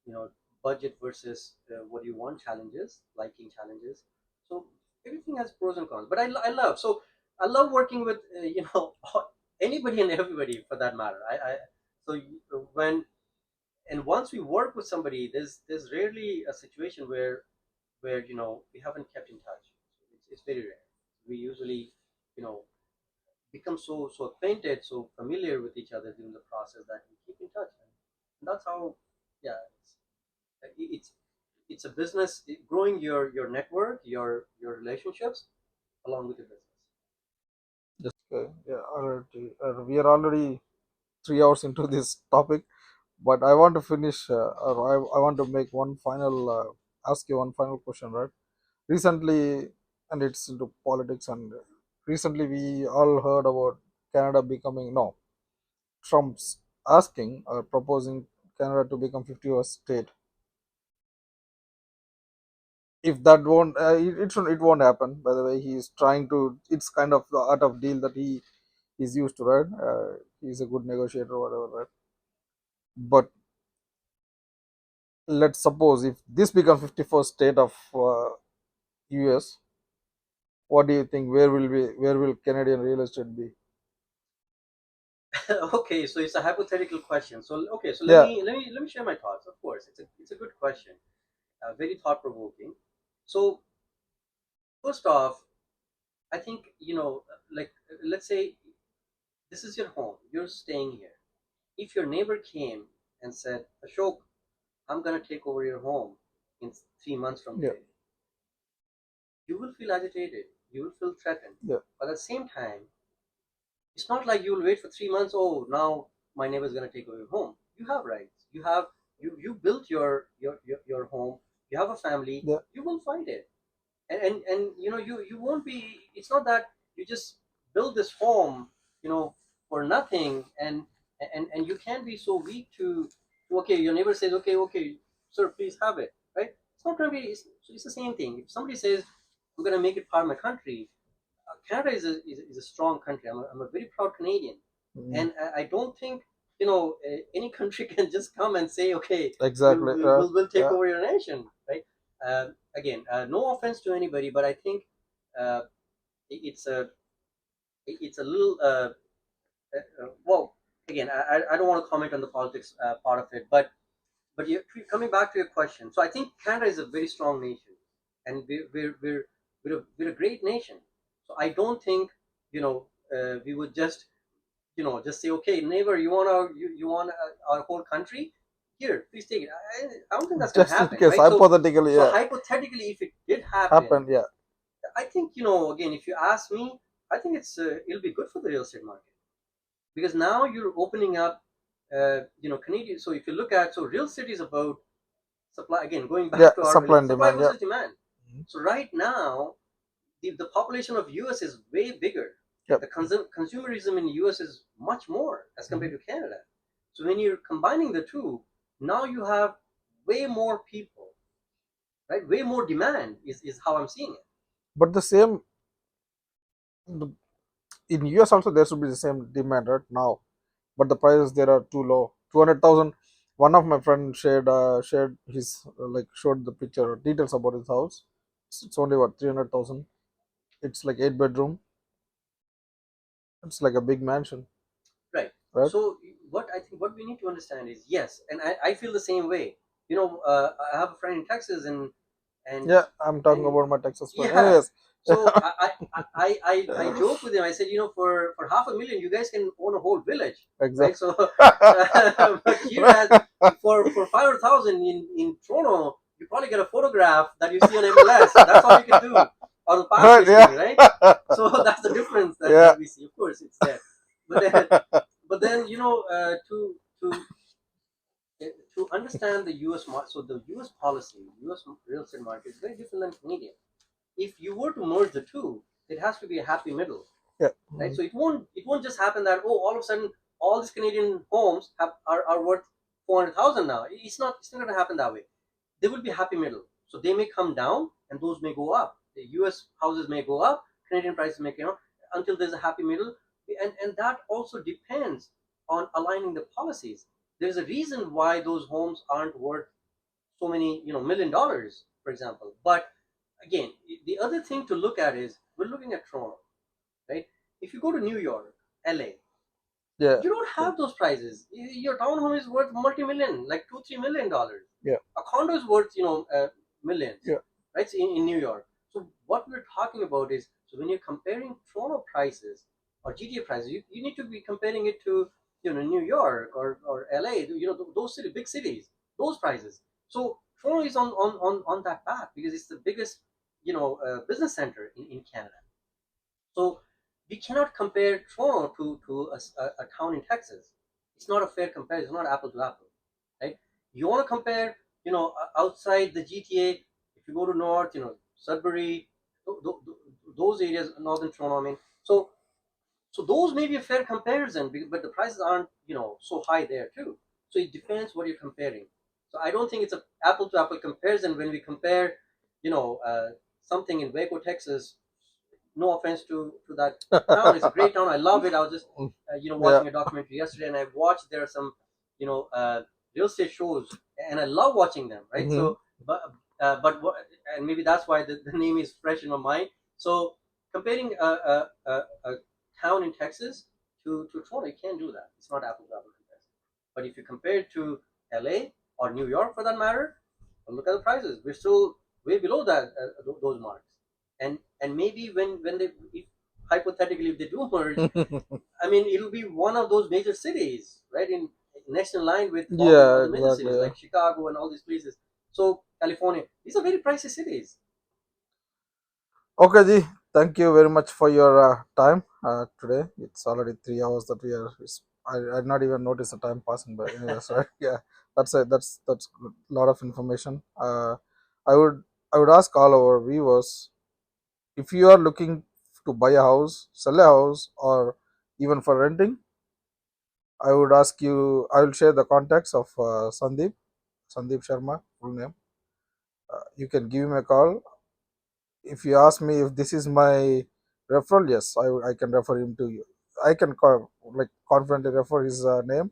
you know budget versus what you want challenges, liking challenges. So everything has pros and cons, but I love working with anybody and everybody for that matter. When and once we work with somebody, there's rarely a situation where we haven't kept in touch. It's very rare. We usually you know become so acquainted, so familiar with each other during the process, that we keep in touch. And that's how, yeah, it's it's a business, growing your network, your relationships along with your business. Okay, yeah, already. We are already 3 hours into this topic, but I want to finish, or I want to make one final, ask you one final question, right? Recently, and it's into politics, and recently we all heard about Canada becoming, no, Trump's asking or proposing Canada to become 50th state. If that won't, it won't happen. By the way, he's trying to. It's kind of the art of deal that he's used to, right? He's a good negotiator, whatever, right? But let's suppose if this becomes 51st state of US, what do you think? Where will Canadian real estate be? Okay, so it's a hypothetical question. So okay, so let Yeah, me let me let me share my thoughts. Of course, it's a good question, very thought provoking. So first off, I think like let's say this is your home, you're staying here. If your neighbor came and said, Ashok, I'm gonna take over your home in 3 months from yeah, today, you will feel agitated, you will feel threatened. yeah, But at the same time, it's not like you will wait for 3 months. Oh, now my neighbor's gonna take over your home. You have rights. You built your home. You have a family. yeah. You will fight it, and you won't be. It's not that you just build this home, for nothing, and you can't be so weak to okay. Your neighbor says okay, sir, please have it, right? It's not gonna be. It's the same thing. If somebody says I'm gonna make it part of my country, Canada is a strong country. I'm a very proud Canadian, Mm, and I don't think any country can just come and say, okay, we'll exactly. we'll, we'll, we'll take Yeah, over your nation, right? Again, no offense to anybody, but I think uh, it's a little well. Again, I don't want to comment on the politics part of it, but coming back to your question, so I think Canada is a very strong nation, and we're a great nation. So I don't think we would just say, okay, neighbor, you want our whole country? Here, please take it. I don't think that's going to just in happen, case, right? So hypothetically, so yeah, hypothetically, if it did happen, happened. Yeah, I think again, if you ask me, I think it'll be good for the real estate market because now you're opening up, Canadian. So if you look at real estate is about supply again, going yeah, back to our supply and supply demand. Yeah. versus demand. Mhm. So right now, the population of US is way bigger. Yep. The consumerism in US is much more as compared Mhm. to Canada. So when you're combining the two, now you have way more people, right? Way more demand is how I'm seeing it. But the same in US also there should be the same demand right now, but the prices there are too low. 200,000. One of my friend shared his like showed the picture details about his house. It's only what 300,000. It's like 8 bedroom. It's like a big mansion, Right. right? So what we need to understand is yes, and I feel the same way. I have a friend in Texas and Yeah, I'm talking and about my Texas friend. yeah. Anyways, So I joke with him. I said, for half a million, you guys can own a whole village, right? exactly. So, but here at for 500,000 in Toronto, you probably get a photograph that you see on MLS. That's all you can do, or the pass Right, listing, yeah. right? So that's the difference Yeah. that we see. Of course, it's there, but then to understand the U.S. so the U.S. policy, U.S. real estate market is very different than Canadian. If you were to merge the two, it has to be a happy middle, Yeah. right? Mhm. So it won't just happen that all of a sudden all these Canadian homes are worth 400,000 now. It's not going to happen that way. There will be a happy middle. So they may come down and those may go up. The U.S. houses may go up, Canadian prices may go up until there's a happy middle, and that also depends on aligning the policies. There's a reason why those homes aren't worth so many $1 million, for example. But again, the other thing to look at is we're looking at Toronto, right? If you go to New York, LA, Yeah. you don't Yeah. have those prices. Your townhome is worth multi-million, like $2-3 million. Yeah. A condo is worth millions, Yeah. right? So in New York. So what we're talking about is, so when you're comparing Toronto prices or GTA prices, you need to be comparing it to New York or LA, those big cities, those prices. So Toronto is on that path because it's the biggest business center in Canada. So we cannot compare Toronto to a town in Texas. It's not a fair comparison. It's not apple to apple, right? You want to compare, outside the GTA. If you go to north, Sudbury, those areas, northern Toronto. I mean, so those may be a fair comparison, but the prices aren't, so high there too. So it depends what you're comparing. So I don't think it's a apple to apple comparison when we compare, you know, uh, something in Waco, Texas. No offense to that town, it's a great town. I love it. I was just, Yeah. watching a documentary yesterday, and I watched there are some, real estate shows, and I love watching them. Right. Hmm. So, but and maybe that's why the name is fresh in my mind. So comparing a town in Texas to Toronto, you can't do that. It's not apple to apple comparison. But if you compare it to LA or New York for that matter, look at the prices. We're still way below that, those marks. And maybe when they, if, hypothetically, if they do merge, I mean, it'll be one of those major cities, right? In next in line with all the Yeah, other major exactly. cities Yeah. like Chicago and all these places. So California, these are very pricey cities. Okay, Ji. Thank you very much for your time today. It's already 3 hours that we are. I not even noticed the time passing by. Anyways, right? Yeah, that's a lot of information. I would I would ask all our viewers, if you are looking to buy a house, sell a house, or even for renting, I would ask you. I will share the contacts of Sandeep Sharma, full name. You can give him a call. If you ask me if this is my referral, yes, I can refer him to you. I can like confidently refer his name.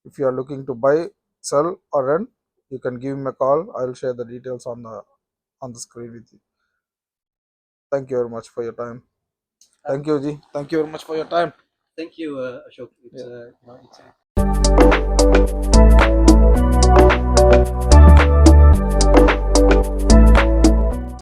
If you are looking to buy, sell, or rent, you can give him a call. I will share the details on the screen with you. Thank you very much for your time. Uh, Thank you, Ji. Thank you very much for your time. Thank you, Ashok. It's Yeah. it's